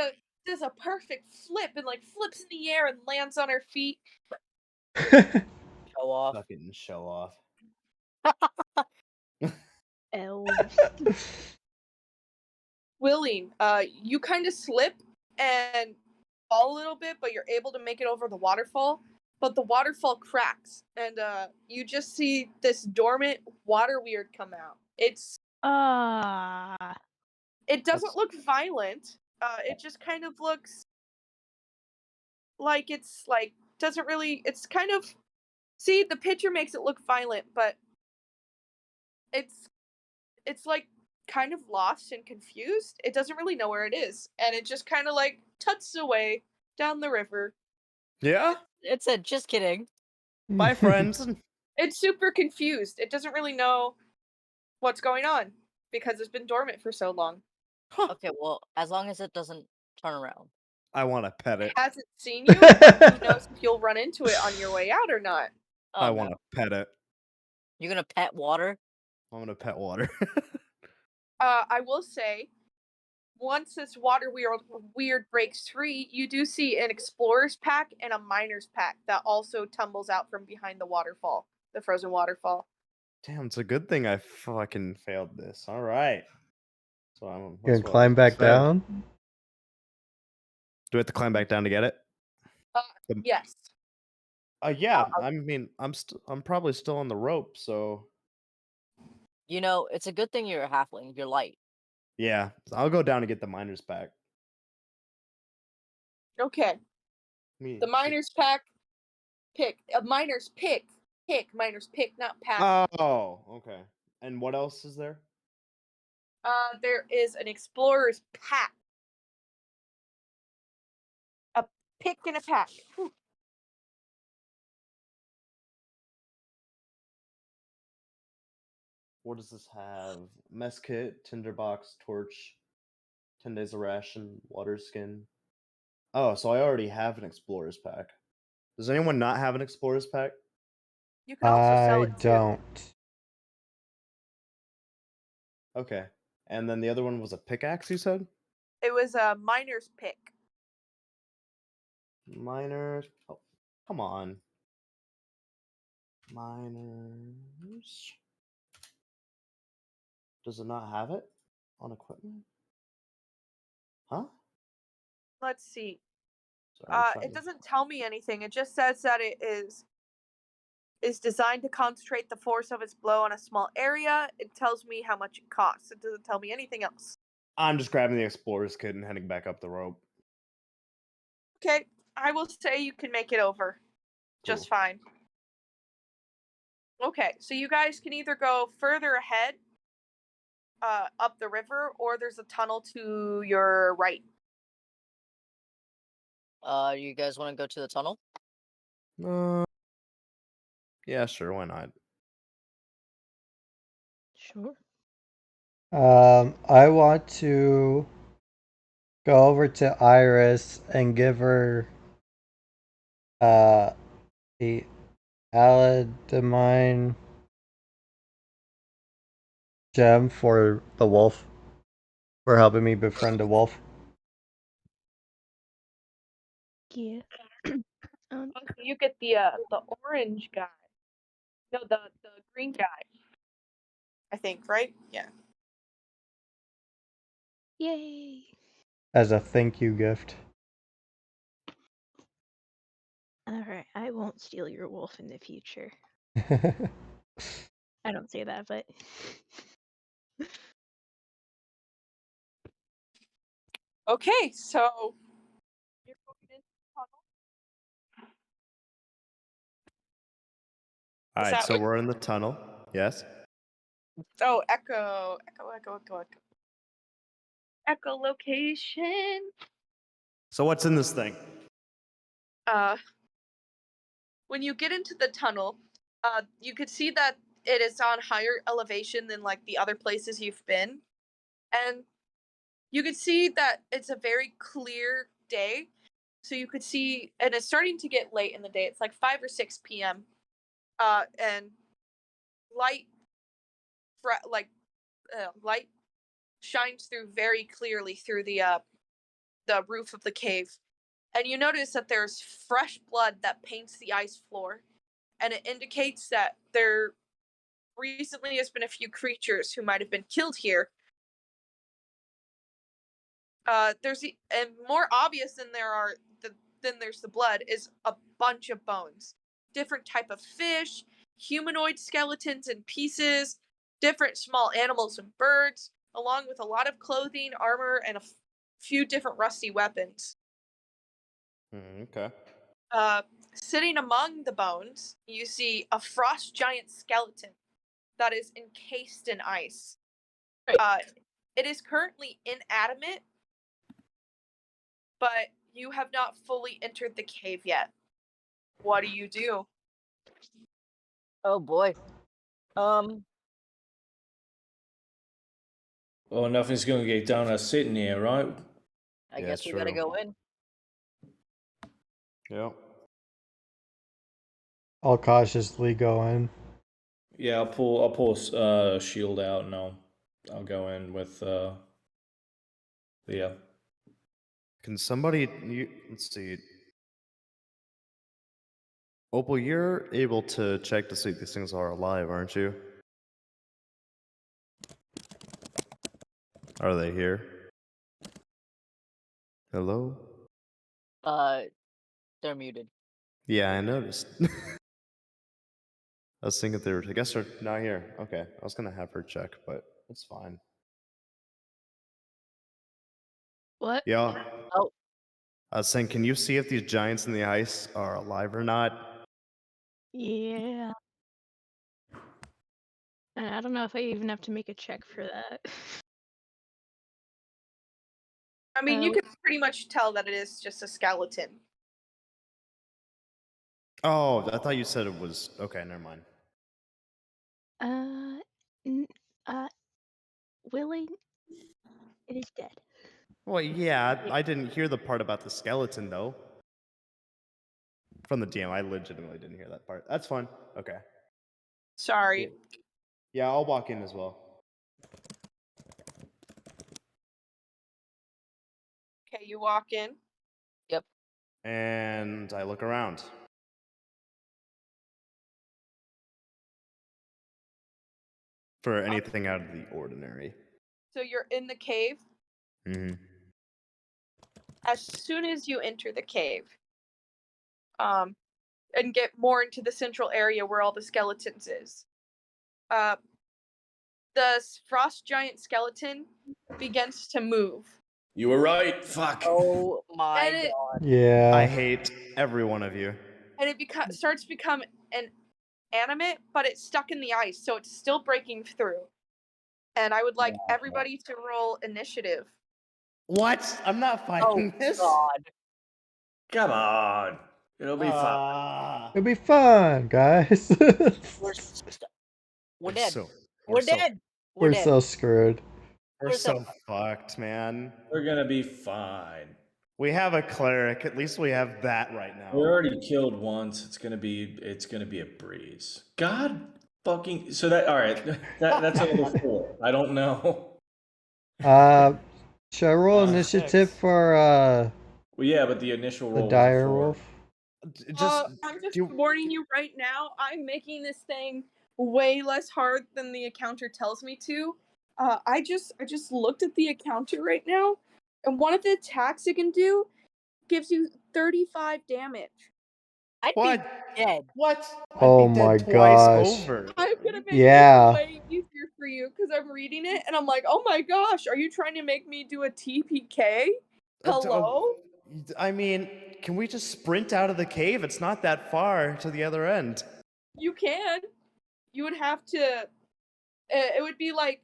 does a perfect flip and flips in the air and lands on her feet. Show off. Fucking show off. Elves. Willing, you kind of slip and fall a little bit, but you're able to make it over the waterfall. But the waterfall cracks, and you just see this dormant water weird come out. It doesn't That's- look violent. It just kind of looks like doesn't really. It's kind of, see, the picture makes it look violent, but it's like kind of lost and confused. It doesn't really know where it is, and it just kind of like tuts away down the river. Yeah. It said, "Just kidding." Bye, friends. It's super confused. It doesn't really know what's going on because it's been dormant for so long. Huh. Okay, well, as long as it doesn't turn around. I want to pet It it. hasn't seen you, but who knows if you'll run into it on your way out or not. Oh, I no. want to pet it. You're gonna pet water? I'm gonna pet water. I will say, once this water weird breaks free, you do see an explorer's pack and a miner's pack that also tumbles out from behind the waterfall, the frozen waterfall. Damn, it's a good thing I fucking failed this. All right. So I'm You that's can what I climb was gonna back say. down? Do we have to climb back down to get it? Yes. Yeah. I mean, I'm probably still on the rope, so You know, it's a good thing you're a halfling. You're light. yeah. I'll go down and get the miner's pack. Okay. Me. The miner's pack. Miner's pick, not pack. Oh, okay. And what else is there? There is an explorer's pack. A pick and a pack. Whew. What does this have? Mess kit, tinderbox, torch, 10 days of ration, water skin. Oh, so I already have an explorer's pack. Does anyone not have an explorer's pack? You can also sell I it too. don't. Okay. And then the other one was a pickaxe, you said? It was a miner's pick. Miners. Oh, come on. Miners. Does it not have it on equipment? Huh? Let's see. Sorry, I'm trying It to. doesn't tell me anything. It just says that it is designed to concentrate the force of its blow on a small area. It tells me how much it costs. It doesn't tell me anything else. I'm just grabbing the explorer's kit and heading back up the rope. Okay, I will say you can make it over just Cool. fine. Okay, so you guys can either go further ahead up the river, or there's a tunnel to your right. You guys want to go to the tunnel? Yeah, sure, why not? Sure. I want to go over to Iris and give her the Aladamine gem for the wolf. For helping me befriend a wolf. Yeah. You get the orange guy. No, the green guy. I think, right? Yeah. Yay. As a thank you gift. Alright, I won't steal your wolf in the future. I don't say that, but Okay, so you're going into the tunnel. Alright, that so what- we're in the tunnel. Yes. Oh, echo. Echolocation. So what's in this thing? When you get into the tunnel, you could see that it is on higher elevation than like the other places you've been, and you could see that it's a very clear day. So you could see, and it's starting to get late in the day. It's like 5 or 6 p.m. And light, light shines through very clearly through the roof of the cave, and you notice that there's fresh blood that paints the ice floor, and it indicates that there recently has been a few creatures who might have been killed here. And more obvious than there's the blood is a bunch of bones, different type of fish, humanoid skeletons in pieces, different small animals and birds, along with a lot of clothing, armor, and a few different rusty weapons. Okay. Sitting among the bones, you see a frost giant skeleton that is encased in ice. It is currently inanimate, but you have not fully entered the cave yet. What do you do? Oh boy. Oh, nothing's gonna get done us sitting here, right? I Yeah, guess we gotta true. go in. Yep. I'll cautiously go in. Yeah, I'll pull a shield out and I'll go in with Leah. Can somebody? Let's see. Opal, you're able to check to see if these things are alive, aren't you? Are they here? Hello? They're muted. Yeah, I noticed. I was thinking I guess they're not here. Okay, I was gonna have her check, but it's fine. What? Yeah. Oh. I was saying, can you see if these giants in the ice are alive or not? Yeah. And I don't know if I even have to make a check for that. I mean, you Oh. can pretty much tell that it is just a skeleton. Oh, I thought you said it was. Okay, never mind. Willie, it is dead. Well, yeah, I didn't hear the part about the skeleton though. From the DM, I legitimately didn't hear that part. That's fine. Okay. Sorry. Yeah, I'll walk in as well. Okay, you walk in. Yep. And I look around. For anything out of the ordinary. So you're in the cave. Mm-hmm. As soon as you enter the cave, and get more into the central area where all the skeletons is, the frost giant skeleton begins to move. You were right. Fuck. Oh my And it- god. Yeah. I hate every one of you. And it starts to become an animate, but it's stuck in the ice, so it's still breaking through. And I would like everybody to roll initiative. What? I'm not fighting Oh this. god. Come on. It'll be fun. It'll be fun, guys. We're dead. So, We're so, dead. We're We're dead. so screwed. We're We're so so fucked, man. We're gonna be fine. We have a cleric. At least we have that right now. We already killed once. It's gonna be a breeze. God fucking. So that all right. That's another 4. I don't know. Should I roll initiative 6. for Well, yeah, but the initial the roll was a dire 4. wolf? I'm just warning you right now. I'm making this thing way less hard than the encounter tells me to. I just looked at the encounter right now, and one of the attacks it can do gives you 35 damage. I'd What? be dead. What? Oh I'd be my dead twice gosh. over. I'm gonna make Yeah. this way easier for you because I'm reading it and I'm like, oh my gosh, are you trying to make me do a TPK? Hello? I mean, can we just sprint out of the cave? It's not that far to the other end. You can. You would have to. It would be like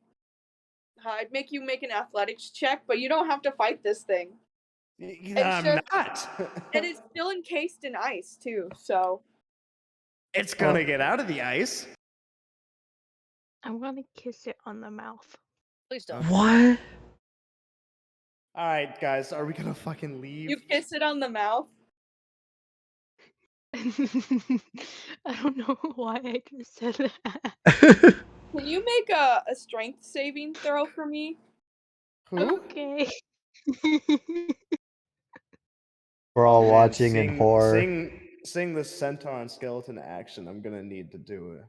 I'd make you make an athletics check, but you don't have to fight this thing. I'm not. And it's still encased in ice too, so It's gonna get out of the ice. I'm gonna kiss it on the mouth. Please don't. What? All right, guys, are we gonna fucking leave? you kiss it on the mouth. I don't know why I just said that. Can you make a strength saving throw for me? Who? Okay. We're all Man, watching in horror. Seeing the centaur and skeleton action, I'm gonna need to do it.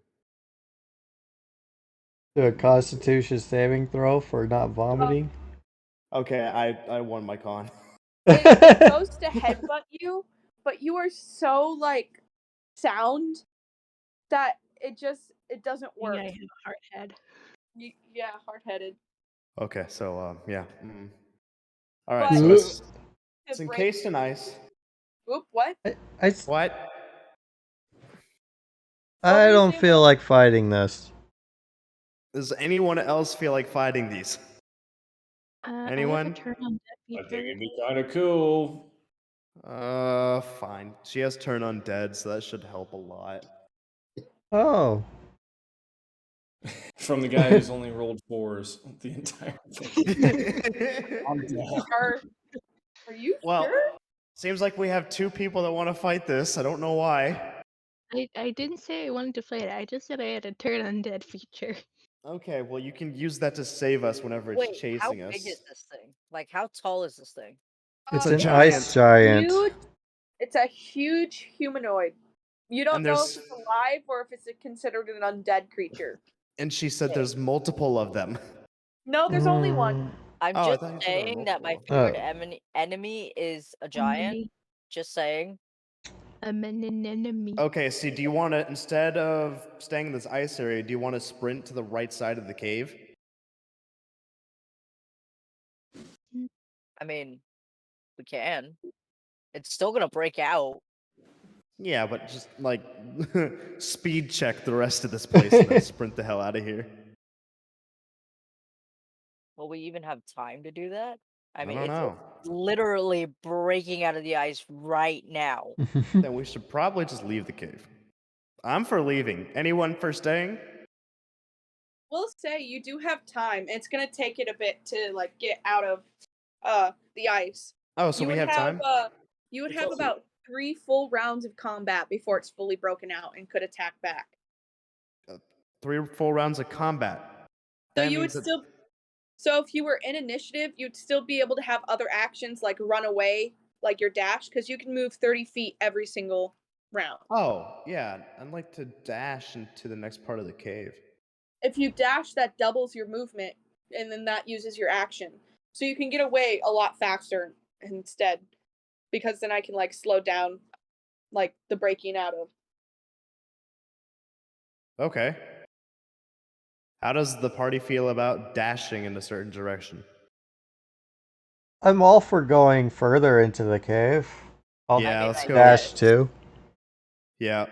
Do a Constitution saving throw for not vomiting. Okay, I won my con. It goes to headbutt you, but you are so like sound that it doesn't work. Yeah, I have a hard head. Yeah, hard-headed. Okay, so yeah. All right, But- so it's To break- encased in ice. Oop, what? What? I don't feel like fighting this. Does anyone else feel like fighting these? I have a Anyone? turn on dead I think feature. it'd be kind of cool. Fine. She has turn undead, so that should help a lot. Oh. From the guy who's only rolled 4s the entire thing. I'm down. Are you Well, sure? seems like we have 2 people that want to fight this. I don't know why. I didn't say I wanted to fight it. I just said I had a turn on dead feature. Okay, well, you can use that to save us whenever it's Wait, how chasing us. big is this thing? Like, how tall is this thing? It's a an giant. ice giant. Huge. It's a huge humanoid. You don't And know there's- if it's alive or if it's considered an undead creature. And she said there's multiple of them. No, there's only one. Mm, I'm Oh, I just thought you said there were saying that my multiple. favorite Oh. enemy is a giant. Just saying. I'm an enemy. Okay, so do you want to, instead of staying in this ice area, do you want to sprint to the right side of the cave? I mean, we can. It's still gonna break out. Yeah, but just, like, speed check the rest of this place and then sprint the hell out of here. Will we even have time to do that? I mean, don't know. it's literally breaking out of the ice right now. Then we should probably just leave the cave. I'm for leaving. Anyone for staying? We'll say you do have time. It's gonna take it a bit to like get out of the ice. Oh, so you we would have time? You would It's have also- about 3 full rounds of combat before it's fully broken out and could attack back. 3 full rounds of combat. So That you would means that- still. So if you were in initiative, you'd still be able to have other actions like run away, like your dash, because you can move 30 feet every single round. Oh, yeah. I'd like to dash into the next part of the cave. If you dash, that doubles your movement, and then that uses your action. So you can get away a lot faster instead, because then I can like slow down, like the breaking out of. Okay. How does the party feel about dashing in a certain direction? I'm all for going further into the cave. I'll Yeah, let's go. dash too. Yeah.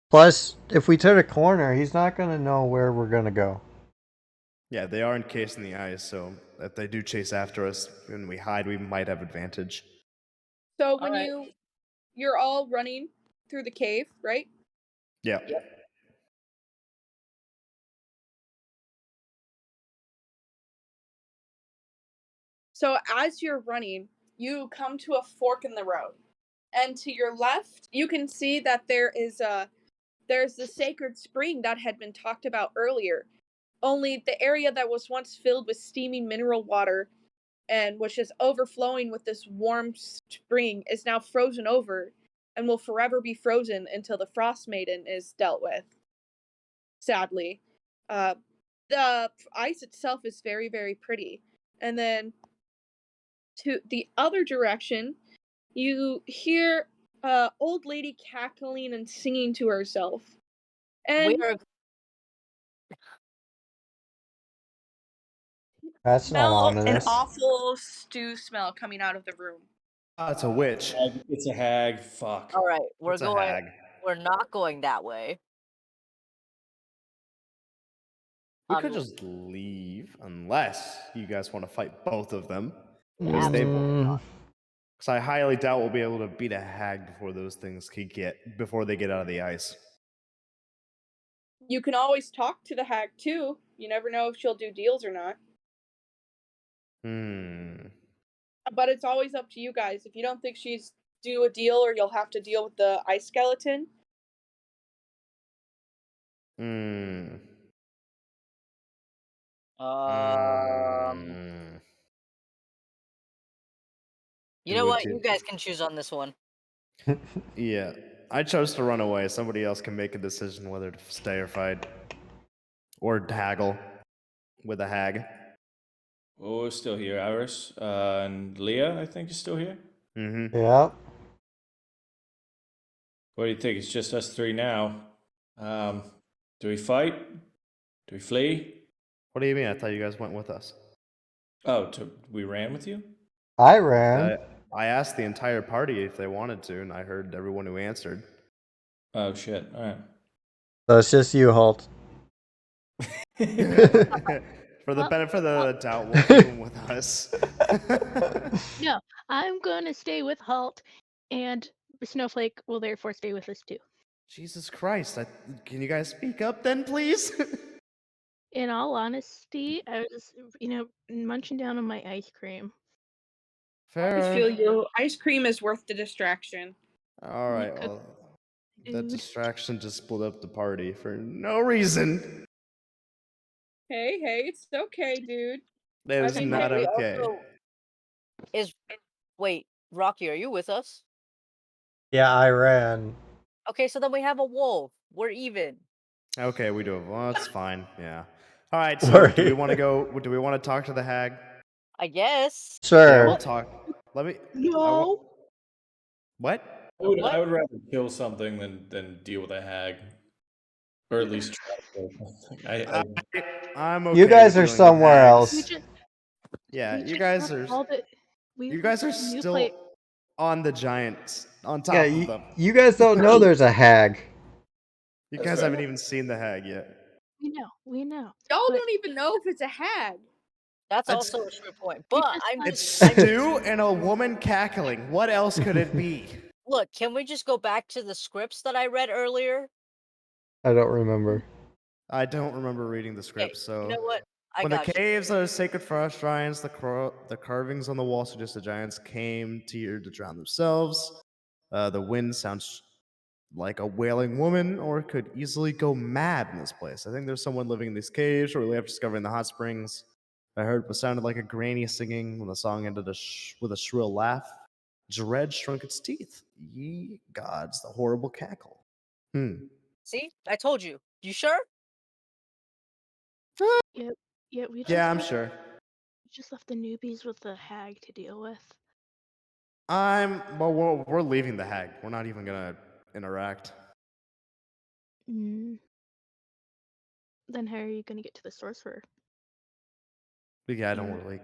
Plus, if we turn a corner, he's not going to know where we're going to go. Yeah, they are encased in the ice, so if they do chase after us and we hide, we might have advantage. So when Alright. you're all running through the cave, right? Yeah. So as you're running, you come to a fork in the road. And to your left, you can see that there's the sacred spring that had been talked about earlier. Only the area that was once filled with steaming mineral water and which is overflowing with this warm spring is now frozen over and will forever be frozen until the Frost Maiden is dealt with. Sadly. The ice itself is very, very pretty. And then to the other direction, you hear old lady cackling and singing to herself. And We are That's not smell an ominous. awful stew smell coming out of the room. Oh, it's a witch. It's a hag. Fuck. alright. We're It's a going. hag. We're not going that way. We could just leave, unless you guys want to fight both of them. Mm, Because I highly doubt we'll be able to beat a hag before those things before they get out of the ice. You can always talk to the hag too. You never know if she'll do deals or not. But it's always up to you guys. If you don't think she's do a deal or you'll have to deal with the ice skeleton. You Do know it what? too. You guys can choose on this one. Yeah. I chose to run away. Somebody else can make a decision whether to stay or fight. Or haggle with a hag. Oh, still here, Iris. And Leah, I think, is still here. Mm-hmm. yeah. What do you think? It's just us 3 now. Do we fight? Do we flee? What do you mean? I thought you guys went with us. Oh, we ran with you? I ran. I asked the entire party if they wanted to, and I heard everyone who answered. Oh, shit. All right. So it's just you, Holt. For the Well, benefit of the doubt, we'll keep him with us. No, I'm going to stay with Halt, and Snowflake will therefore stay with us too. Jesus Christ! Can you guys speak up then, please? In all honesty, I was, munching down on my ice cream. I Fair. feel you. Ice cream is worth the distraction. All right. Cook Well, that food. distraction just split up the party for no reason. Hey, it's okay, dude. It was mean, not we okay. also wait, Rocky, are you with us? Yeah, I ran. Okay, so then we have a wolf. We're even. Okay, we do it. Well, that's fine. Yeah. All right. So, do we want to go? Do we want to talk to the hag? I guess. Yeah, Sure. we'll talk. Let me. No. What? I would rather kill something than deal with a hag, or at least try to kill something. I'm okay. You guys with are dealing with somewhere hags. We else. just Yeah, we you just guys left are. all the You guys are left new still on the giants, on top Yeah, of them. you guys don't know there's a hag. You That's guys fair. haven't even seen the hag yet. We know. Y'all But don't even know if it's a hag. That's It's- also a true point. we But just I'm left- It's I'm stew and a woman cackling. What else could it be? look, can we just go back to the scripts that I read earlier? I don't remember. I don't remember reading the Okay, script, so. you know what? I When the got you. caves are sacred for us giants, the carvings on the wall suggest the giants came here to drown themselves. The wind sounds like a wailing woman, or it could easily go mad in this place. I think there's someone living in these caves shortly after discovering the hot springs. I heard what sounded like a granny singing when the song ended with a shrill laugh. Dread shrunk its teeth. Ye gods, the horrible cackle. See? I told you. You sure? yeah, we just Yeah, I'm left, sure. we just left the newbies with the hag to deal with. Well, we're leaving the hag. We're not even gonna interact. Mm. Then how are you gonna get to the sorcerer? But yeah, I Yeah. don't really.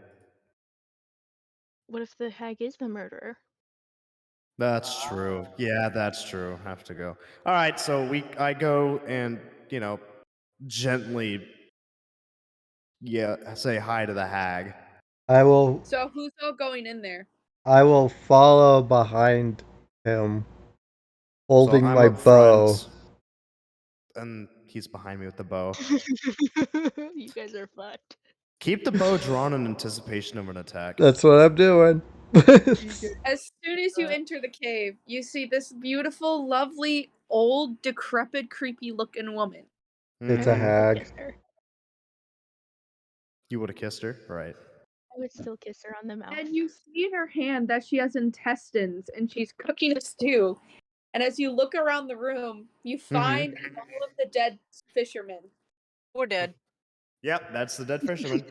What if the hag is the murderer? That's true. Yeah, that's true. Have to go. All right, so I go and gently, say hi to the hag. I will So who's all going in there? follow behind him, holding So I'm my up bow. front, and he's behind me with the bow. You guys are fucked. Keep the bow drawn in anticipation of an attack. That's what I'm doing. As soon as you enter the cave, you see this beautiful, lovely, old, decrepit, creepy looking woman. It's a Mhm. hag. Kiss her. You would have kissed her, right? I would still kiss her on the mouth. And you see in her hand that she has intestines and she's cooking a stew. And as you look around the room, you find all of the dead fishermen. We're dead. Yep, that's the dead fisherman.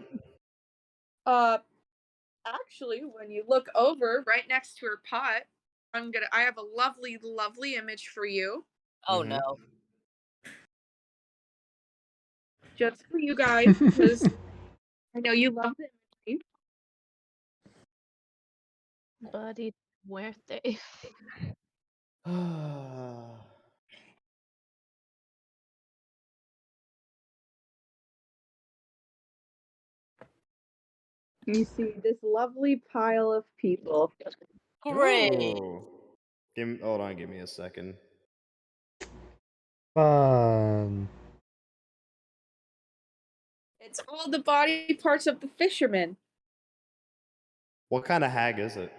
Actually, when you look over right next to her pot, I have a lovely, lovely image for you. Oh Mhm. no. Just for you guys, because I know you love the imagery. Buddy, muerte. You see this lovely pile of people. Great. Ooh. Hold on, give me a second. Fun. It's all the body parts of the fishermen. What kind of hag is it?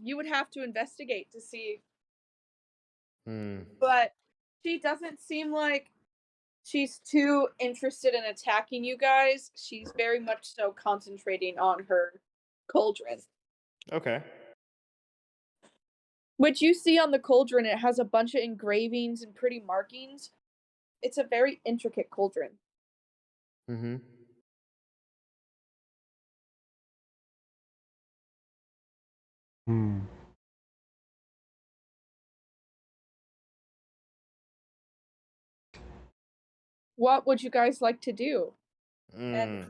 You would have to investigate to see, Hmm. but she doesn't seem like she's too interested in attacking you guys. She's very much so concentrating on her cauldron. Okay. Which you see on the cauldron, it has a bunch of engravings and pretty markings. It's a very intricate cauldron. Mm-hmm. Hmm. What would you guys like to do? And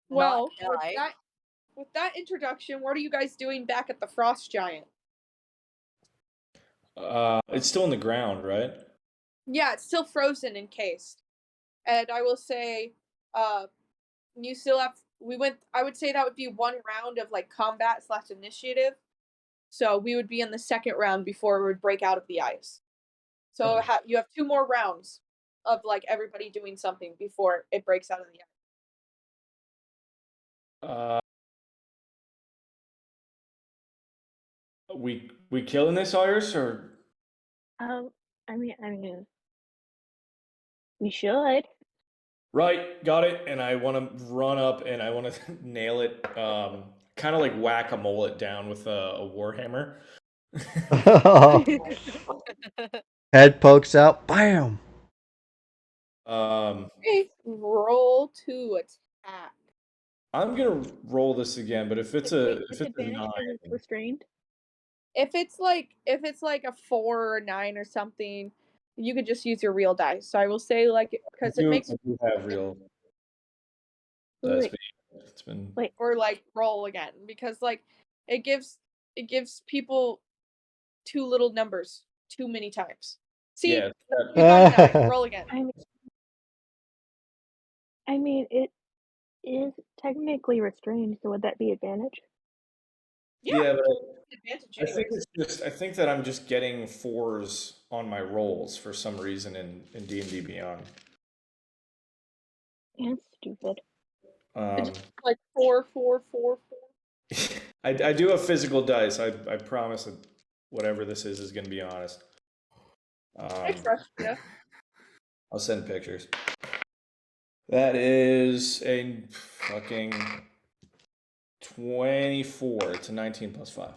well, Not die. with that introduction, what are you guys doing back at the Frost Giant? It's still in the ground, right? Yeah, it's still frozen encased. And I will say, you still have. I would say that would be one round of like combat / initiative. So we would be in the second round before it would break out of the ice. So you have 2 more rounds of like everybody doing something before it breaks out of the ice. We killing this Iris or? I mean, we should. Right, got it. And I want to run up and I want to nail it, kind of like whack-a-mole it down with a warhammer. Head pokes out. Bam. Okay, roll to attack. I'm gonna roll this again, but if it's a Advantage 9, because it's restrained. If it's like a 4 or 9 or something, you could just use your real dice. So I will say because it makes I do have real dice. Wait, But it's been or roll again because it gives people 2 little numbers too many times. See, yeah. you got a 9. Roll again. I mean, it is technically restrained, so would that be advantage? Yeah, but Advantage I think anyways. I think that I'm just getting 4s on my rolls for some reason in D&D Beyond. That's stupid. It's like 4, 4, 4, 4. I do have physical dice. I promise that whatever this is going to be honest. I trust you. I'll send pictures. That is a fucking 24. It's a 19 plus 5.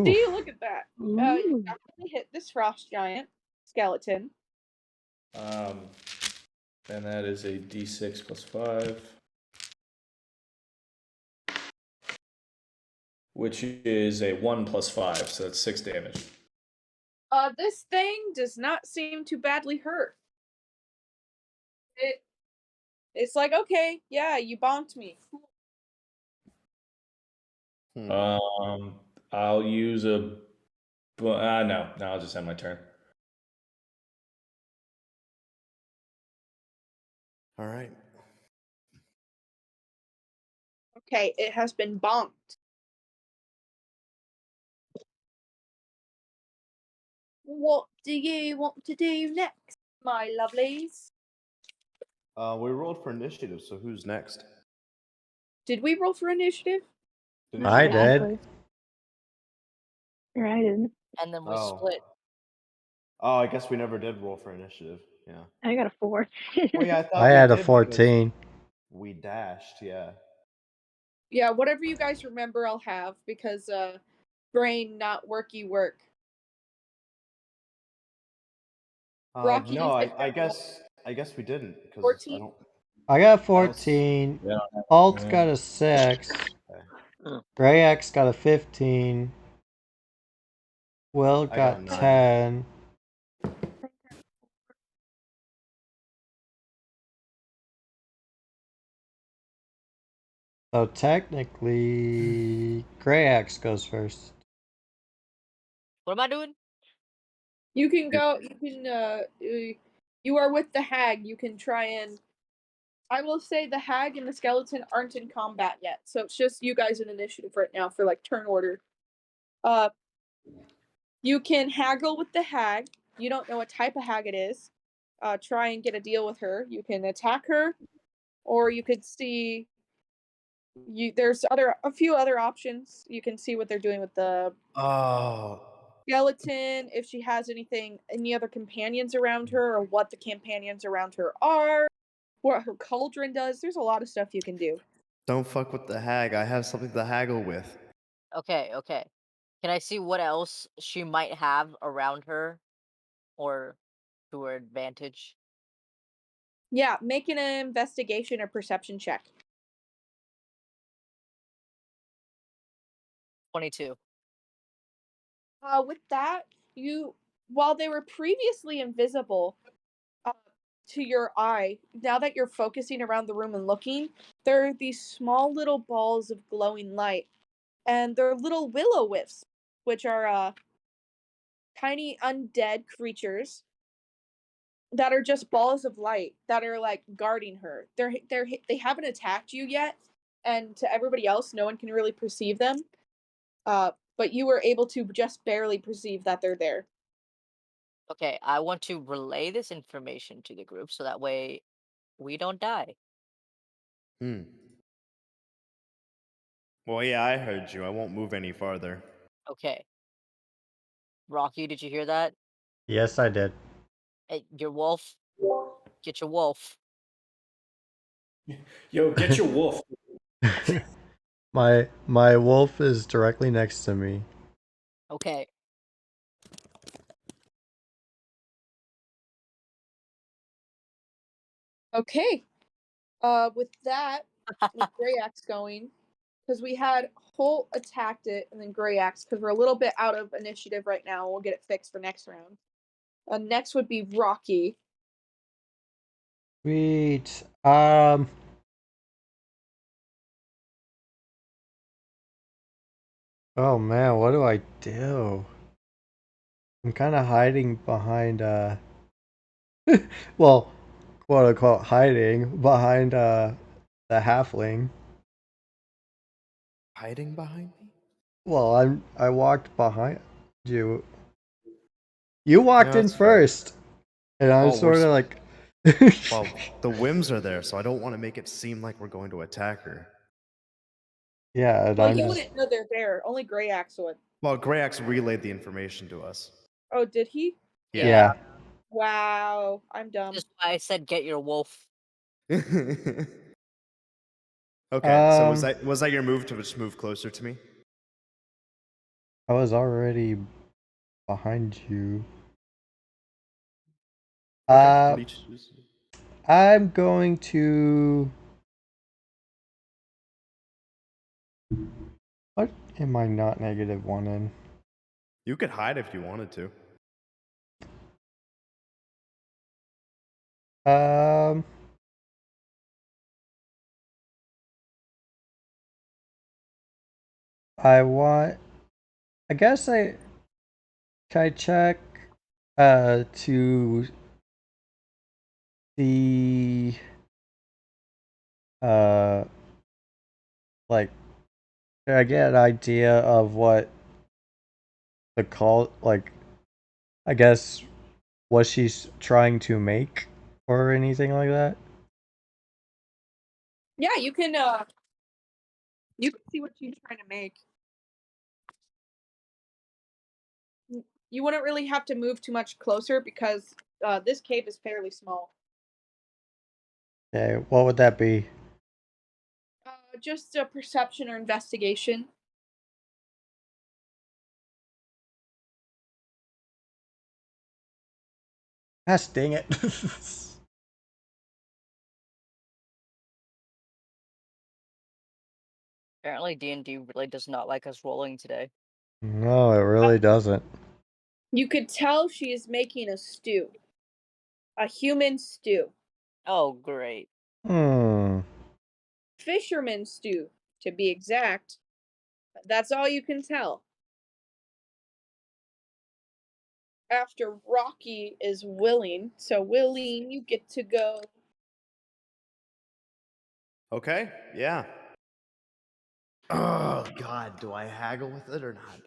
See, look at that. You Ooh. definitely hit this frost giant skeleton. And that is a d6 plus 5. Which is a 1 plus 5, so that's 6 damage. This thing does not seem too badly hurt. It's like, okay, yeah, you bonked me. I'll use a. No, I'll just end my turn. All right. Okay, it has been bonked. What do you want to do next, my lovelies? We rolled for initiative, so who's next? Did we roll for initiative? I did. Or I didn't. And then we Oh. split. Oh, I guess we never did roll for initiative. Yeah. I got a 4. Well, yeah, I thought I we had a did because 14. we dashed. Yeah. Yeah, whatever you guys remember, I'll have because brain not worky work. Rocky, No, you said I guess we didn't because 14? I got 14. Yeah. Alt's got a 6. Okay. Gray X got a 15. Will I got got 10. So technically, Gray Axe goes first. What am I doing? You can go. You are with the hag. You can try and. I will say the hag and the skeleton aren't in combat yet, so it's just you guys in initiative right now for turn order. You can haggle with the hag. You don't know what type of hag it is. Try and get a deal with her. You can attack her, or you could see. There's a few other options. You can see what they're doing with the skeleton, if she has any other companions around her, or what the companions around her are, what her cauldron does. There's a lot of stuff you can do. Don't fuck with the hag. I have something to haggle with. Okay. Can I see what else she might have around her, or to her advantage? Yeah, make an investigation or perception check. 22. With that, while they were previously invisible to your eye, now that you're focusing around the room and looking, there are these small little balls of glowing light, and they're little willow wisps, which are tiny undead creatures that are just balls of light that are like guarding her. They haven't attacked you yet, and to everybody else, no one can really perceive them. But you were able to just barely perceive that they're there. Okay, I want to relay this information to the group so that way we don't die. Hmm. Well, yeah, I heard you. I won't move any farther. Okay. Rocky, did you hear that? Yes, I did. Hey, your wolf. Get your wolf. Yo, get your wolf. My wolf is directly next to me. Okay. Okay. With that, with Grey Axe going, because we had Holt attacked it and then Grey Axe, because we're a little bit out of initiative right now. We'll get it fixed for next round. Next would be Rocky. Sweet. Oh man, what do I do? I'm kind of hiding behind well, quote unquote hiding behind the halfling. Hiding behind me? Well, I walked behind you. You Yeah, walked in that's fair. first, and I'm Oh, we're sort of like well, the whims are there, so I don't want to make it seem like we're going to attack her. yeah, and Well, I'm you just wouldn't know they're there. Only Grey Axe would. Well, Grayax relayed the information to us. Oh, did he? yeah. Wow, I'm dumb. That's why I said get your wolf. Okay, so was Um, that your move to just move closer to me? I was already behind you. Okay, what do you choose? I'm going to. What am I not -1 in? You could hide if you wanted to. Um, I want. I guess can I check to see uh like can I get an idea of what the call like I guess what she's trying to make or anything like that? Yeah, you can see what she's trying to make. You wouldn't really have to move too much closer because this cave is fairly small. Okay, what would that be? Just a perception or investigation. Gosh dang it. Apparently D&D really does not like us rolling today. No, it really doesn't. You could tell she is making a stew. A human stew. Oh, great. Hmm. Fisherman stew, to be exact. That's all you can tell. After Rocky is willing, so Willing, you get to go. Okay, yeah. Oh God, do I haggle with it or not? I'm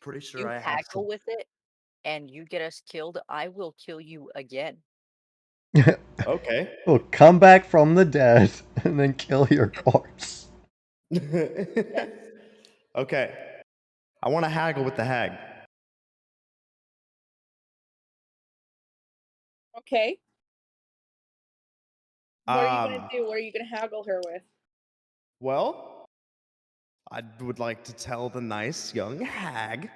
pretty sure You I have haggle with it and you get us killed, I will kill you again. Okay. We'll come back from the dead and then kill your corpse. Okay. I want to haggle with the hag. Okay. What are you gonna Um, do? What are you gonna haggle her with? well, I would like to tell the nice young hag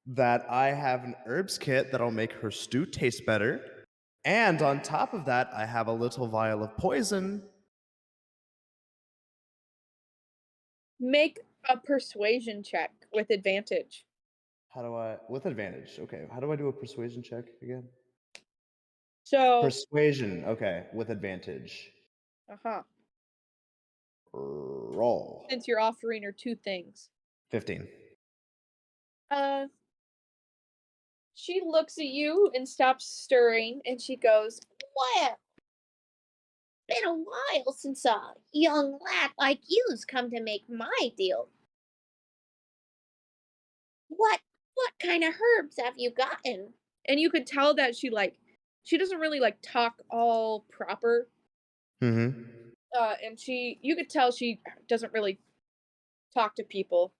that I have an herbs kit that'll make her stew taste better. And on top of that, I have a little vial of poison. Make a persuasion check with advantage. How do I, with advantage? Okay, how do I do a persuasion check again? So, Persuasion, okay, with advantage. uh-huh. Roll. Since you're offering her two things. 15. Uh she looks at you and stops stirring, and she goes, Well, been a while since a young lad like you's come to make my deal. What kind of herbs have you gotten? and you could tell that she doesn't really talk all proper. Mm-hmm. And you could tell she doesn't really talk to people.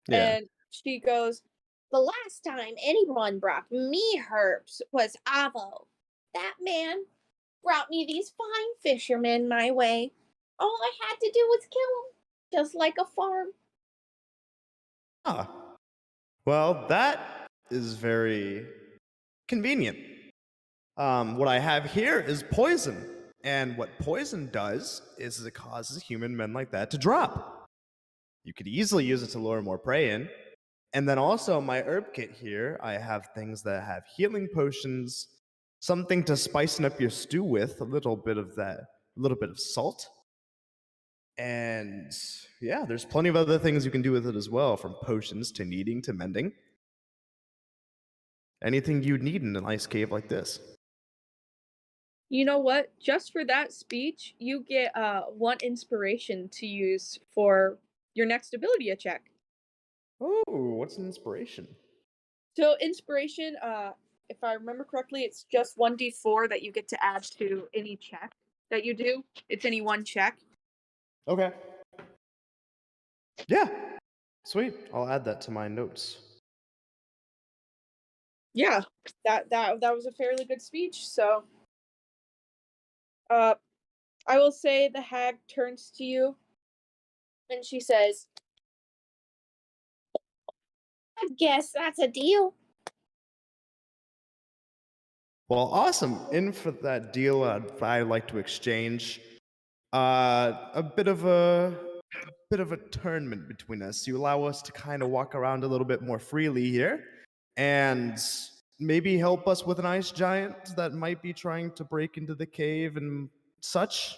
Yeah. And she goes, The last time anyone brought me herbs was Avo. That man brought me these fine fishermen my way. All I had to do was kill them, just like a farm. Ah. Well, that is very convenient. What I have here is poison. And what poison does is it causes human men like that to drop. You could easily use it to lure more prey in. And then also my herb kit here, I have things that have healing potions, something to spicing up your stew with, a little bit of salt. And yeah, there's plenty of other things you can do with it as well, from potions to kneading to mending. Anything you'd need in an ice cave like this. you know what? Just for that speech, you get 1 inspiration to use for your next ability check. Oh, what's an inspiration? So inspiration, if I remember correctly, it's just 1d4 that you get to add to any check that you do. It's any one check. Okay. Yeah. Sweet. I'll add that to my notes. Yeah, that was a fairly good speech. So, I will say the hag turns to you, and she says, I guess that's a deal. Well, awesome. In for that deal, I'd like to exchange a bit of a tournament between us. You allow us to kind of walk around a little bit more freely here, and maybe help us with an ice giant that might be trying to break into the cave and such.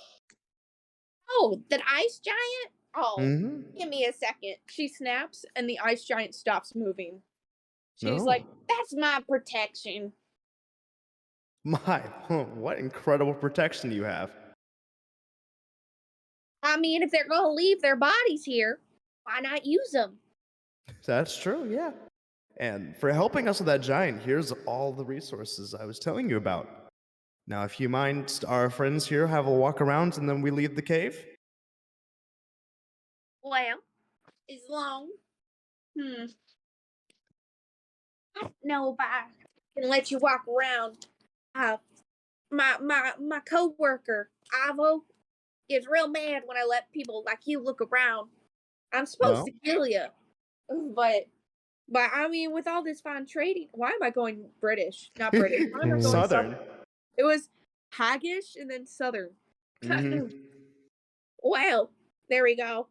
Oh, that ice giant? Oh, Mm-hmm. give me a second. she snaps, and the ice giant stops moving. She's No. like, That's my protection. My, what incredible protection you have. I mean, if they're gonna leave their bodies here, why not use them? That's true, yeah. And for helping us with that giant, here's all the resources I was telling you about. Now, if you mind, our friends here have a walk around and then we leave the cave? Well, as long hmm. I don't know if I can let you walk around. My coworker, Ivo, gets real mad when I let people like you look around. I'm supposed No. to kill you. But I mean, with all this fine trading, why am I going British? Not British. Why am I going Southern. It was haggish and then Southern. Mhm. Well, there we go.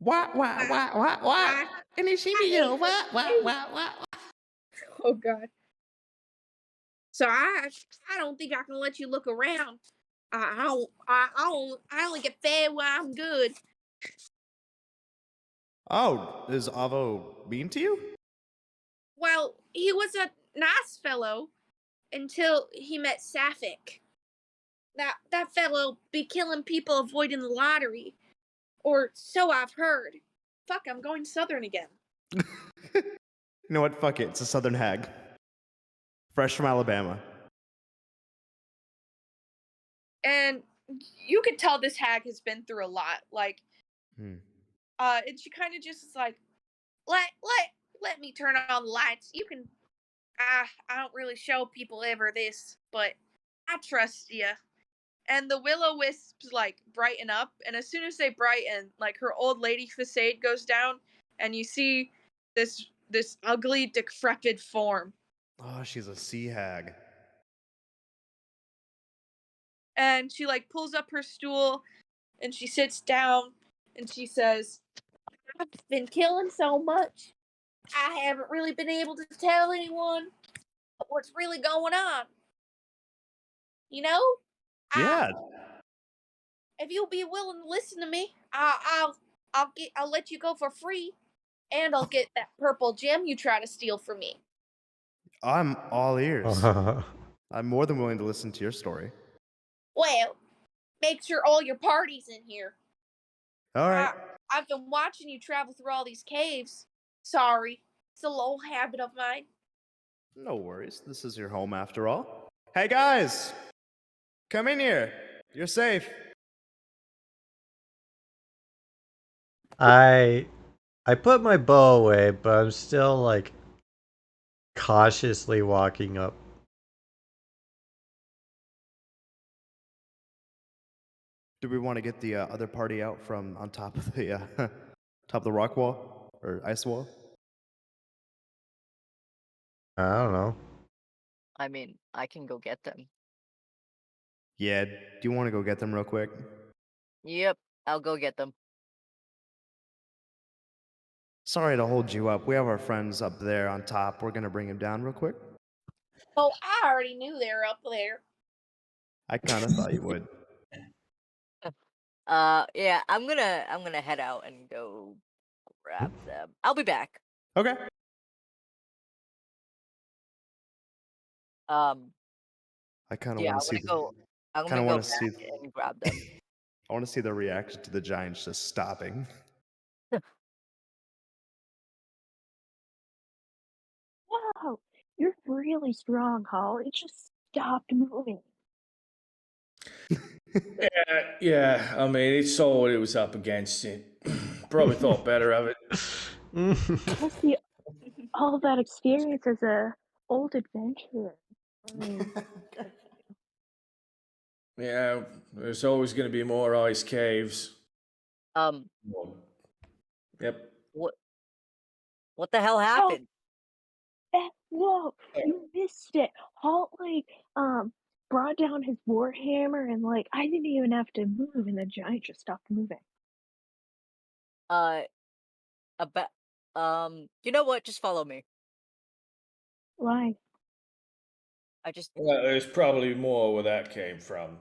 What? And it's you. What? Oh God. So I don't think I can let you look around. I only get fed when I'm good. Oh, is Avo mean to you? Well, he was a nice fellow until he met Sapphic. That fellow be killing people avoiding the lottery. Or so I've heard. Fuck, I'm going Southern again. You know what? Fuck it. It's a southern hag. Fresh from Alabama. And you could tell this hag has been through a lot. Hmm. And she kind of just is like, Let me turn on the lights. You can. I don't really show people ever this, but I trust you. And the will-o-wisps brighten up, and as soon as they brighten, her old lady facade goes down, and you see this ugly, decrepit form. Oh, she's a sea hag. And she pulls up her stool, and she sits down, and she says, I've been killing so much. I haven't really been able to tell anyone what's really going on. You know? Yeah. If you'll be willing to listen to me, I'll let you go for free, And I'll get that purple gem you try to steal from me. I'm all ears. I'm more than willing to listen to your story. Well, make sure all your party's in here. All right. I've been watching you travel through all these caves. Sorry, it's a low habit of mine. No worries. This is your home after all. Hey guys, come in here. You're safe. I put my bow away, but I'm still like cautiously walking up. Do we want to get the other party out from on top of the top of the rock wall or ice wall? I don't know. I mean, I can go get them. Yeah. Do you want to go get them real quick? Yep, I'll go get them. Sorry to hold you up. We have our friends up there on top. We're gonna bring them down real quick. Oh, I already knew they were up there. I kind of thought you would. Yeah, I'm gonna head out and go grab them. I'll be back. Okay. I kind of Yeah, want to see. I'm Kinda gonna go wanna back see- and grab them. I want to see the reaction to the giants just stopping. Wow, you're really strong, Hall. It just stopped moving. Yeah. I mean, it saw what it was up against. It probably thought better of it. Must be all that experience as a old adventurer. Yeah, there's always going to be more ice caves. Yep. What the hell happened? Whoa, you missed it. Halt brought down his warhammer and I didn't even have to move and the giant just stopped moving. About you know what? Just follow me. Why? Well, there's probably more where that came from.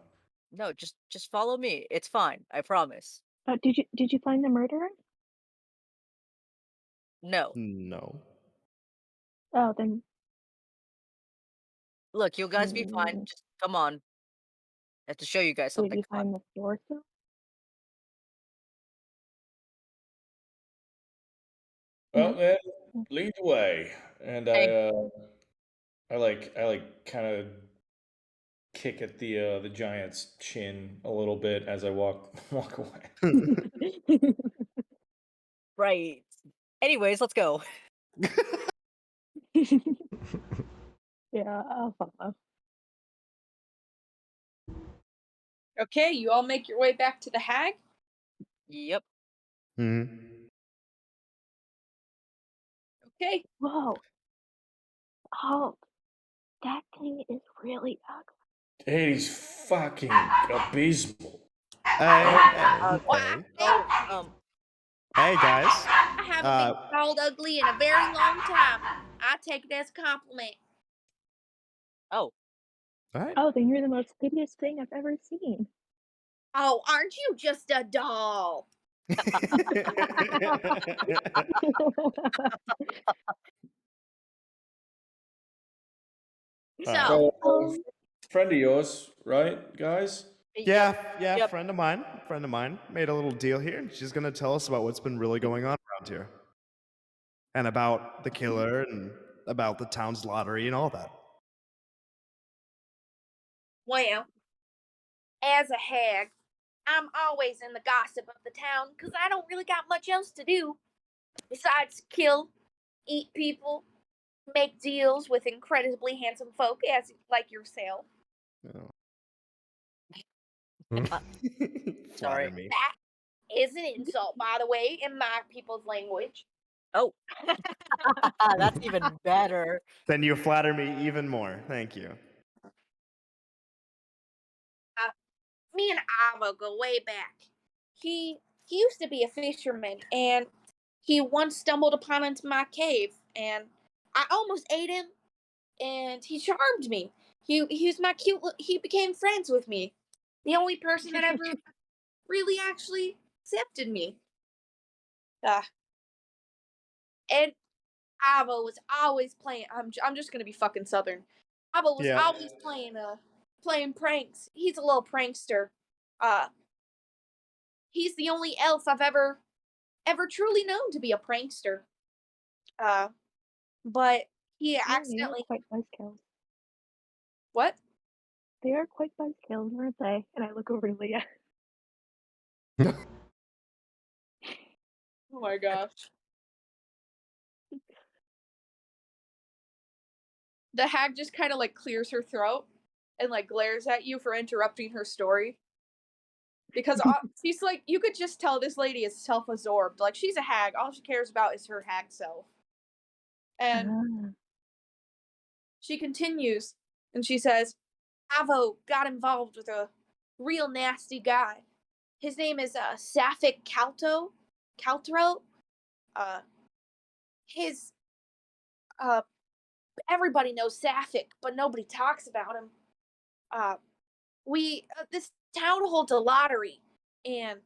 No, just follow me. It's fine. I promise. Did you find the murderer? No. No. Oh, then Look, you guys be fine. Just come on. I have to show you guys did something you fun. find the torso? Well, then lead the way, and Hey. I kind of kick at the giant's chin a little bit as I walk away. Right. Anyways, let's go. Yeah, I'll follow. Okay, you all make your way back to the hag. Yep. Okay. Whoa. Halt. That thing is really ugly. It is fucking abysmal. Hey guys. I haven't been called ugly in a very long time. I take it as a compliment. Oh. All right. Oh, then you're the most hideous thing I've ever seen. Oh, aren't you just a doll? So, friend of yours, right, guys? Yeah, Yep. friend of mine made a little deal here, and she's gonna tell us about what's been really going on around here, and about the killer, and about the town's lottery, and all that. Well, as a hag, I'm always in the gossip of the town because I don't really got much else to do besides kill, eat people, make deals with incredibly handsome folk as like yourself. Sorry. Me. That is an insult, by the way, in my people's language. Oh. That's even better. Then you flatter me even more. Thank you. Me and Ava go way back. He used to be a fisherman, and he once stumbled upon into my cave, and I almost ate him, and he charmed me. He was my cute. He became friends with me. The only person that ever really actually accepted me. And Avo was always playing. I'm just gonna be fucking southern. Avo was Yeah. always playing pranks. He's a little prankster. He's the only elf I've ever truly known to be a prankster. But he Yeah, they are accidentally quite buzzkills. what? They are quite buzzkills, aren't they? And I look over to Leah. Oh my gosh. The hag just kind of like clears her throat and like glares at you for interrupting her story. Because she's like, you could just tell this lady is self-absorbed. Like, she's a hag. All she cares about is her hag self. And she continues and she says, Avo got involved with a real nasty guy. His name is Sapphic Caltro. His everybody knows Sapphic, but nobody talks about him. This town holds a lottery, and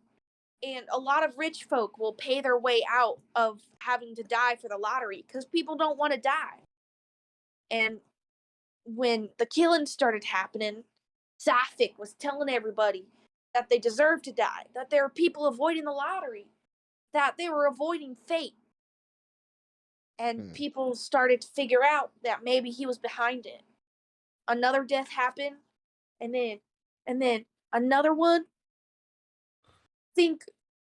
a lot of rich folk will pay their way out of having to die for the lottery because people don't want to die. And when the killings started happening, Sapphic was telling everybody that they deserved to die, that there were people avoiding the lottery, that they were avoiding fate. And people started to figure out that maybe he was behind it. Another death happened, and then another one. I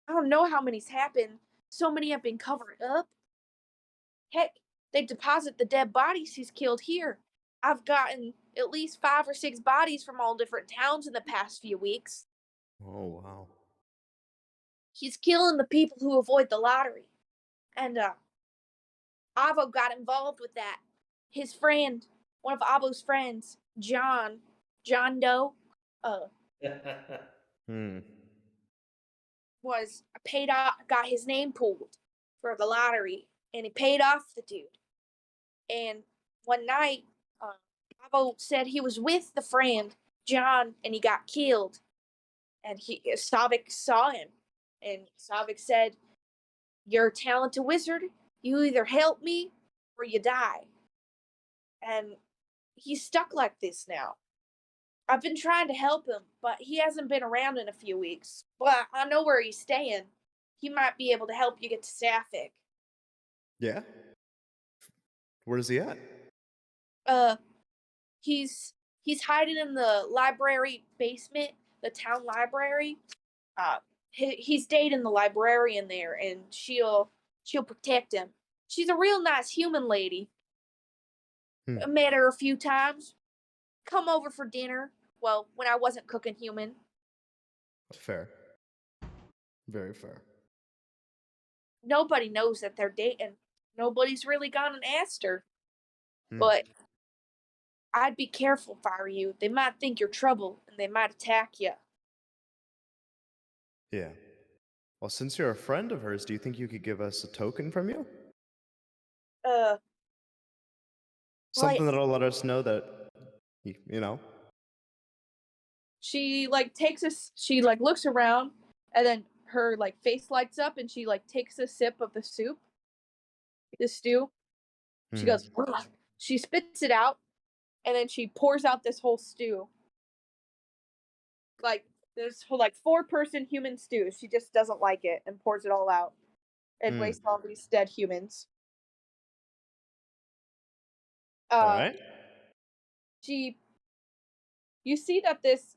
don't know how many's happened. So many have been covered up. Heck, they deposit the dead bodies he's killed here. I've gotten at least 5 or 6 bodies from all different towns in the past few weeks. Oh, wow. He's killing the people who avoid the lottery. And Avo got involved with that. His friend, one of Avo's friends, John Doe, was paid off, got his name pulled for the lottery, and he paid off the dude. And one night, Avo said he was with the friend John, and he got killed. And Savik saw him, and Savik said, "You're a talented wizard. You either help me or you die." And he's stuck like this now. I've been trying to help him, but he hasn't been around in a few weeks. But I know where he's staying. He might be able to help you get to Sapphic. Yeah? Where's he at? He's hiding in the library basement, the town library. He's dating the librarian there, and she'll protect him. She's a real nice human lady. I met her a few times. Come over for dinner. Well, when I wasn't cooking human. Fair. Very fair. Nobody knows that they're dating. Nobody's really gone and asked her. But I'd be careful if I were you. They might think you're trouble, and they might attack you. Yeah. Well, since you're a friend of hers, do you think you could give us a token from you? Something that'll let us know that, you know. She looks around, and then her face lights up, and she takes a sip of the soup, the stew. She goes, "Ugh." She spits it out, and then she pours out this whole stew. This whole 4-person human stew. She just doesn't like it and pours it all out and wastes all these dead humans. Alright. You see that this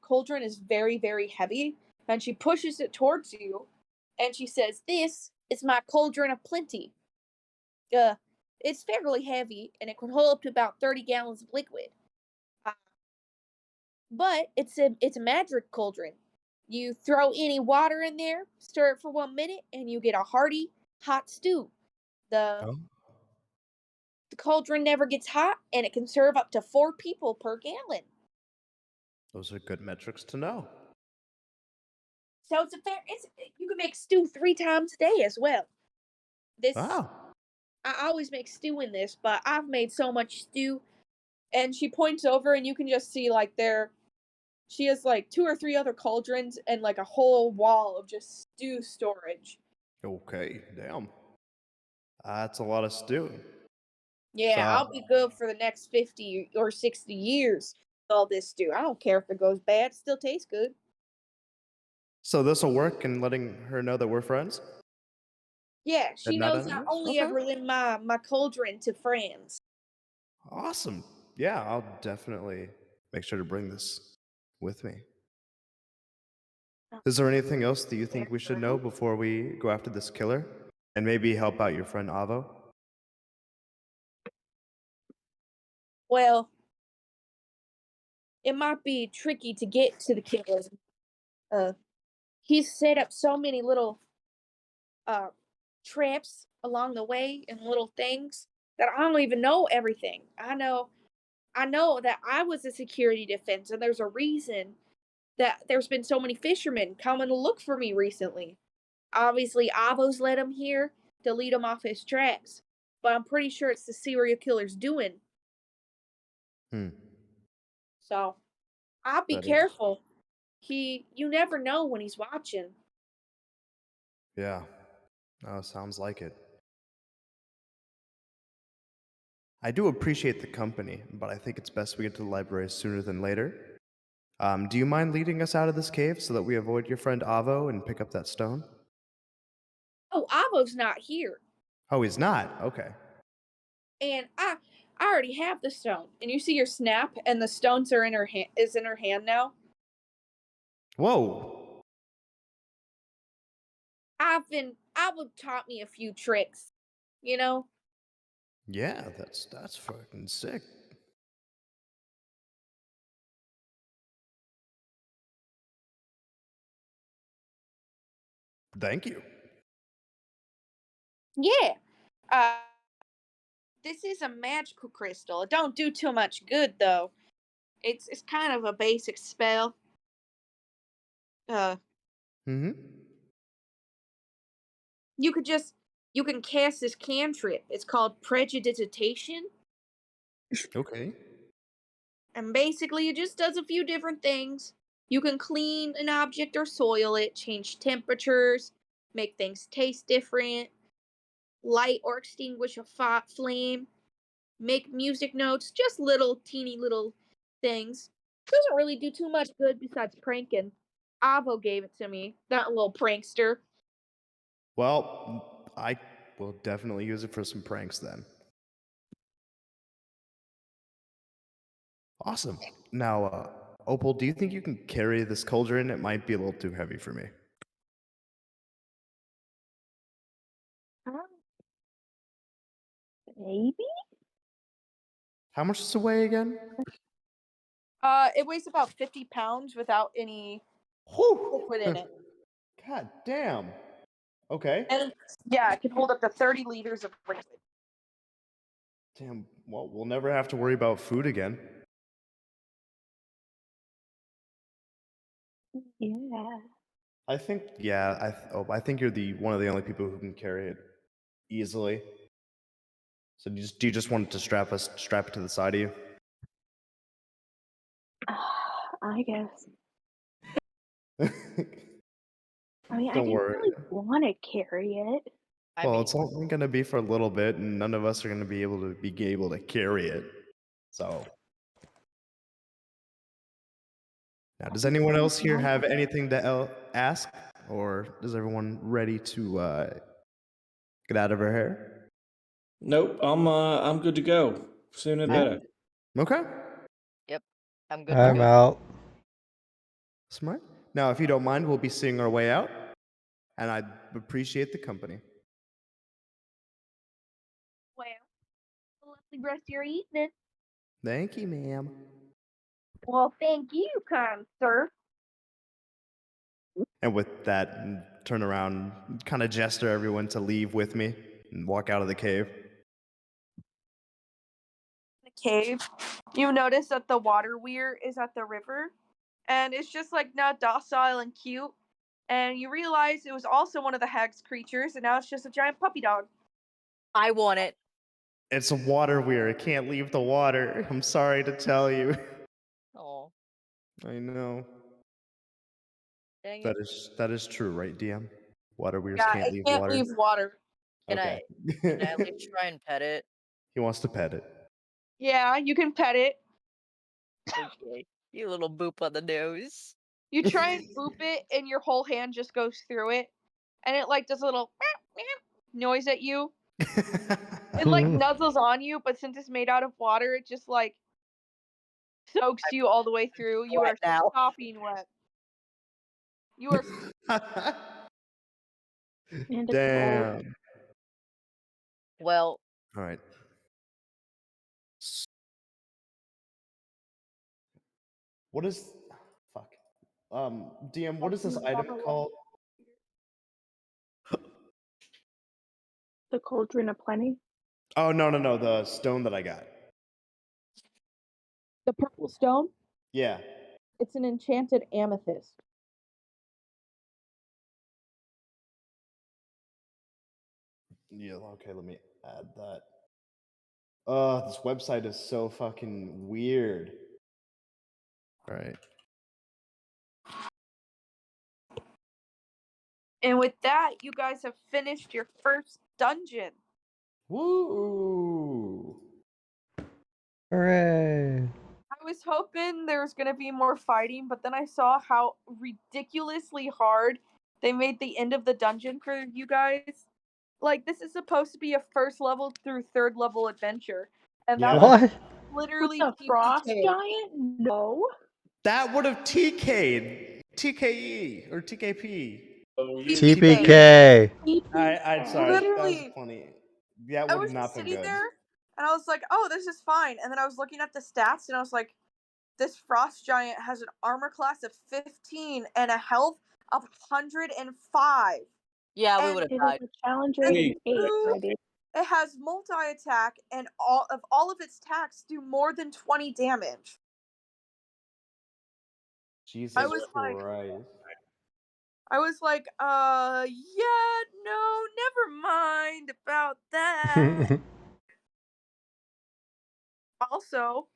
cauldron is very, very heavy, and she pushes it towards you, and she says, "This is my cauldron of plenty. It's fairly heavy, and it can hold up to about 30 gallons of liquid. But it's a magic cauldron. You throw any water in there, stir it for 1 minute, and you get a hearty, hot stew. The cauldron never gets hot, and it can serve up to 4 people per gallon. Those are good metrics to know. So you can make stew 3 times a day as well. I always make stew in this, but I've made so much stew." And she points over, and you can just see she has 2 or 3 other cauldrons and a whole wall of just stew storage. Okay, damn. That's a lot of stew. Yeah, So- I'll be good for the next 50 or 60 years with all this stew. I don't care if it goes bad, it still tastes good. So this will work in letting her know that we're friends? Yeah, she not knows I enemies? only Okay. ever lend my cauldron to friends. Awesome. Yeah, I'll definitely make sure to bring this with me. Is there anything else that you think we should know before we go after this killer? And maybe help out your friend Avo? Well, it might be tricky to get to the killer. He's set up so many little traps along the way and little things that I don't even know everything. I know that I was a security defense, and there's a reason that there's been so many fishermen coming to look for me recently. Obviously, Avo's led him here to lead him off his tracks, but I'm pretty sure it's the serial killer's doing. Hmm. So, I'll be That is- careful. You never know when he's watching. Yeah. Oh, sounds like it. I do appreciate the company, but I think it's best we get to the library sooner than later. Do you mind leading us out of this cave so that we avoid your friend Avo and pick up that stone? Oh, Avo's not here, Oh, he's not? Okay. and I already have the stone. And you see your snap, and the stones are in her hand. Is in her hand now. Whoa! Avo taught me a few tricks, you know. Yeah, that's fucking sick. Thank you. Yeah. This is a magical crystal. It don't do too much good though. It's kind of a basic spell. Mm-hmm. You can cast this cantrip. It's called Prejudicitation, Okay. and basically it just does a few different things. You can clean an object or soil it, change temperatures, make things taste different, light or extinguish a flame, make music notes, just little teeny little things. Doesn't really do too much good besides pranking. Avo gave it to me, that little prankster. Well, I will definitely use it for some pranks then. Awesome. Now, Opal, do you think you can carry this cauldron? It might be a little too heavy for me. Maybe? How much does it weigh again? It weighs about 50 pounds without any Whew. liquid in it. God damn. Okay. And yeah, it can hold up to 30 liters of liquid. Damn. Well, we'll never have to worry about food again. Yeah. I think, yeah. I think you're the one of the only people who can carry it easily. So do you just want to strap it to the side of you? I guess. I mean, I Don't didn't worry. really want to carry it. I Well, mean, it's only going to be for a little bit, and none of us are going to be able to carry it. So, now, does anyone else here have anything to ask, or is everyone ready to get out of her hair? Nope, I'm good to go. Sooner the better. Okay, yep, I'm good to I'm go. out. smart. Now, if you don't mind, we'll be seeing our way out, and I'd appreciate the company. Well, a lovely rest of your evening. Thank you, ma'am. Well, thank you, kind sir. And with that, turn around, kind of gesture everyone to leave with me, and walk out of the cave. The cave, you notice that the water weir is at the river, and it's just like not docile and cute. And you realize it was also one of the hag's creatures, and now it's just a giant puppy dog. I want it. It's a water weir. It can't leave the water. I'm sorry to tell you. Oh, I know. dang it. That is true, right, DM? Water weirs Yeah, can't it leave can't water. leave water. Can Okay. can I at least try and pet it? He wants to pet it. Yeah, you can pet it. Okay. You little boop on the nose. You try and boop it, and your whole hand just goes through it, and it like does a little noise at you. It like nuzzles on you, but since it's made out of water, it just like soaks you all the way through. You wet are now. sopping wet. You are And it's cold. Damn. Well, All right. What is fuck? DM, what is this item called? The Cauldron of Plenty. Oh no, the stone that I got. the purple stone. Yeah. It's an enchanted amethyst. Yeah, okay, let me add that. This website is so fucking weird. All right. And with that, you guys have finished your first dungeon. Woo! Hooray! I was hoping there was going to be more fighting, but then I saw how ridiculously hard they made the end of the dungeon for you guys. Like, this is supposed to be a first level through third level adventure. And that Yeah. was What? literally With the frost TPK. giant? No. That would have TK'd. TKE or TKP. Oh, you TPK. I'm sorry. That was Literally. funny. That I would was not just been sitting good. there, and I was like, oh, this is fine. And then I was looking at the stats, and I was like, this frost giant has an armor class of 15 and a health of 105. yeah, we And would have It is died. a challenger Wait. 8, Ooh. maybe. It has multi-attack, and all of its attacks do more than 20 damage. Jesus I was like, Christ. yeah, no, never mind about that. Also,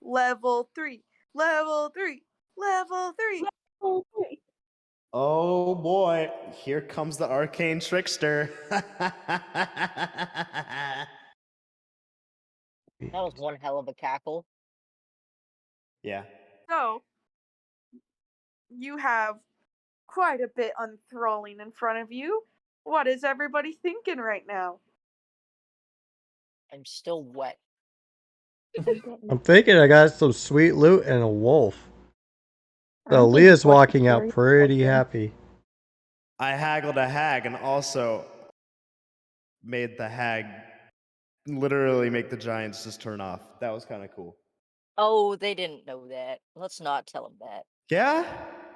level 3, level 3, level 3. Oh, wait. Oh boy, here comes the arcane trickster. That was one hell of a cackle. Yeah. So, you have quite a bit unthralling in front of you. What is everybody thinking right now? I'm still wet. I'm thinking I got some sweet loot and a wolf. So I'm thinking Leah's what's the walking out scary pretty question? happy. I haggled a hag and also made the hag literally make the giants just turn off. That was kind of cool. Oh, they didn't know that. Let's not tell them that. Yeah?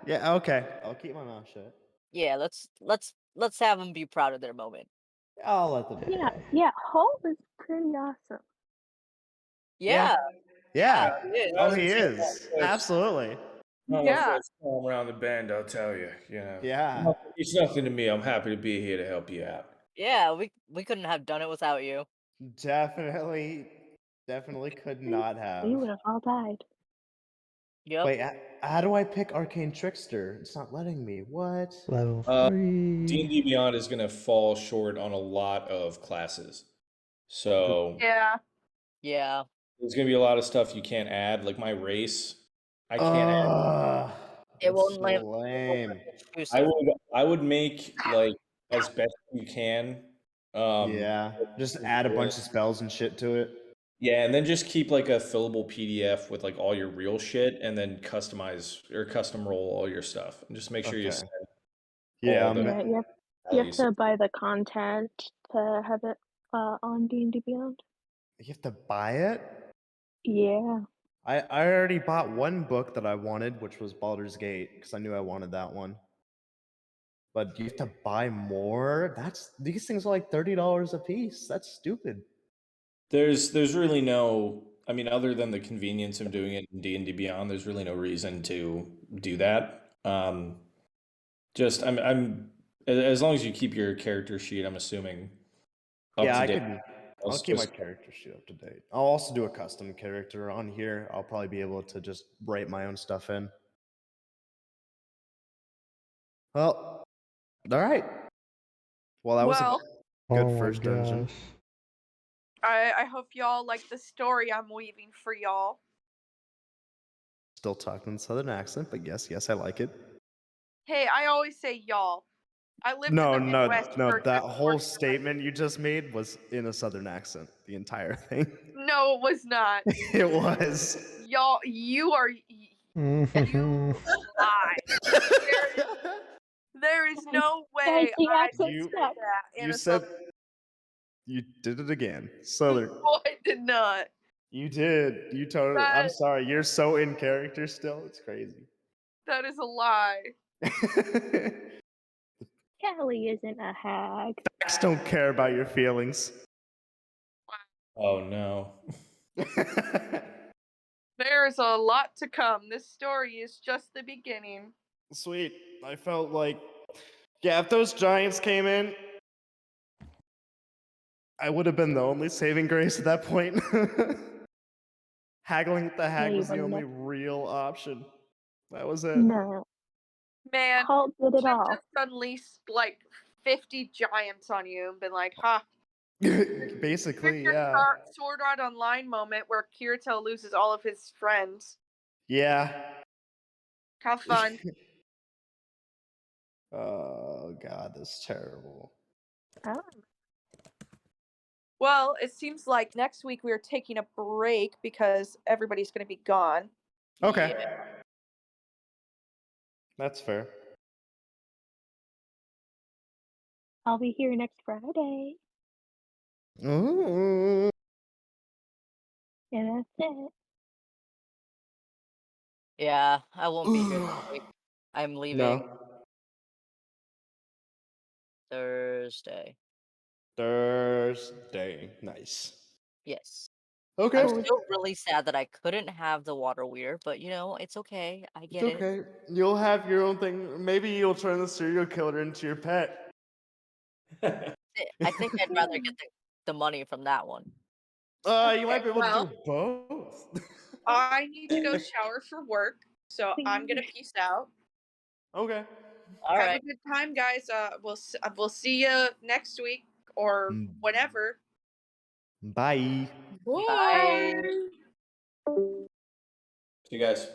Yeah, okay. I'll keep my mouth shut. Yeah, let's have them be proud of their moment. I'll let them. Yeah, Hope is pretty awesome. Yeah, Yeah. he is. Oh, he is. Absolutely. Not Yeah. my first time around the bend, I'll tell you. You know, Yeah. it's nothing to me. I'm happy to be here to help you out. Yeah, we couldn't have done it without you. Definitely could not have. We would have all died. Yep. Wait, how do I pick Arcane Trickster? It's not letting me. What? Level D&D 3. Beyond is going to fall short on a lot of classes. So Yeah. Yeah. there's going to be a lot of stuff you can't add. Like my race, I can't add. Ugh, It that's won't so let lame. I would make like as best you can. Yeah, just add a bunch of spells and shit to it. Yeah, and then just keep like a fillable PDF with like all your real shit, and then customize or custom roll all your stuff, and just make sure you Okay. send Yeah, all the Yeah, you have values. to buy the content to have it on D&D Beyond. you have to buy it. Yeah. I already bought one book that I wanted, which was Baldur's Gate, because I knew I wanted that one. But you have to buy more. These things are like $30 a piece. That's stupid. There's really no, I mean, other than the convenience of doing it in D&D Beyond, there's really no reason to do that. Just I'm as long as you keep your character sheet, I'm assuming up Yeah, to I date. could. I'll keep my character sheet up to date. I'll also do a custom character on here. I'll probably be able to just write my own stuff in. Well, all right. Well, that was Good Oh my first dungeon. gosh. I hope y'all like the story I'm weaving for y'all. Still talking Southern accent, but yes, I like it. Hey, I always say y'all. I lived No, in the Midwest no, for that good whole portion of my- statement you just made was in a Southern accent. The entire thing. No, it was not. It was. Y'all, you lie. There is no way the I accent did stuck. that in You a said Southern. you did it again. Southern. No, I did not. You did. You totally. I'm That- sorry. You're so in character still. It's crazy. That is a lie. Callie isn't a hag. Facts don't care about your feelings. Oh no. There's a lot to come. This story is just the beginning. Sweet. I felt like, yeah, if those giants came in, I would have been the only saving grace at that point. Haggling with the hag you was the wouldn't only have. real option. That was it. No. Man, Halt did it should all. just unleashed like 50 giants on you and been like, ha. Basically, Here's your yeah. Sword Art Online moment where Kirito loses all of his friends. Yeah. Have fun. Oh god, that's terrible. Oh. Well, it seems like next week we are taking a break because everybody's going to be gone. Okay. Yeah. That's fair. I'll be here next Friday. Ooh. And that's it. Yeah, I won't be here this week. I'm leaving No. Thursday. Thursday. Nice. Yes. Okay. I'm still really sad that I couldn't have the water weir, but you know, it's okay. I It's get it. okay. You'll have your own thing. Maybe you'll turn the serial killer into your pet. I think I'd rather get the money from that one. You might be able well. to do both. I need to go shower for work, so I'm going to peace out. Okay. All Have right. a good time, guys. We'll see you next week or Mm. whenever. Bye. Bye. See you guys.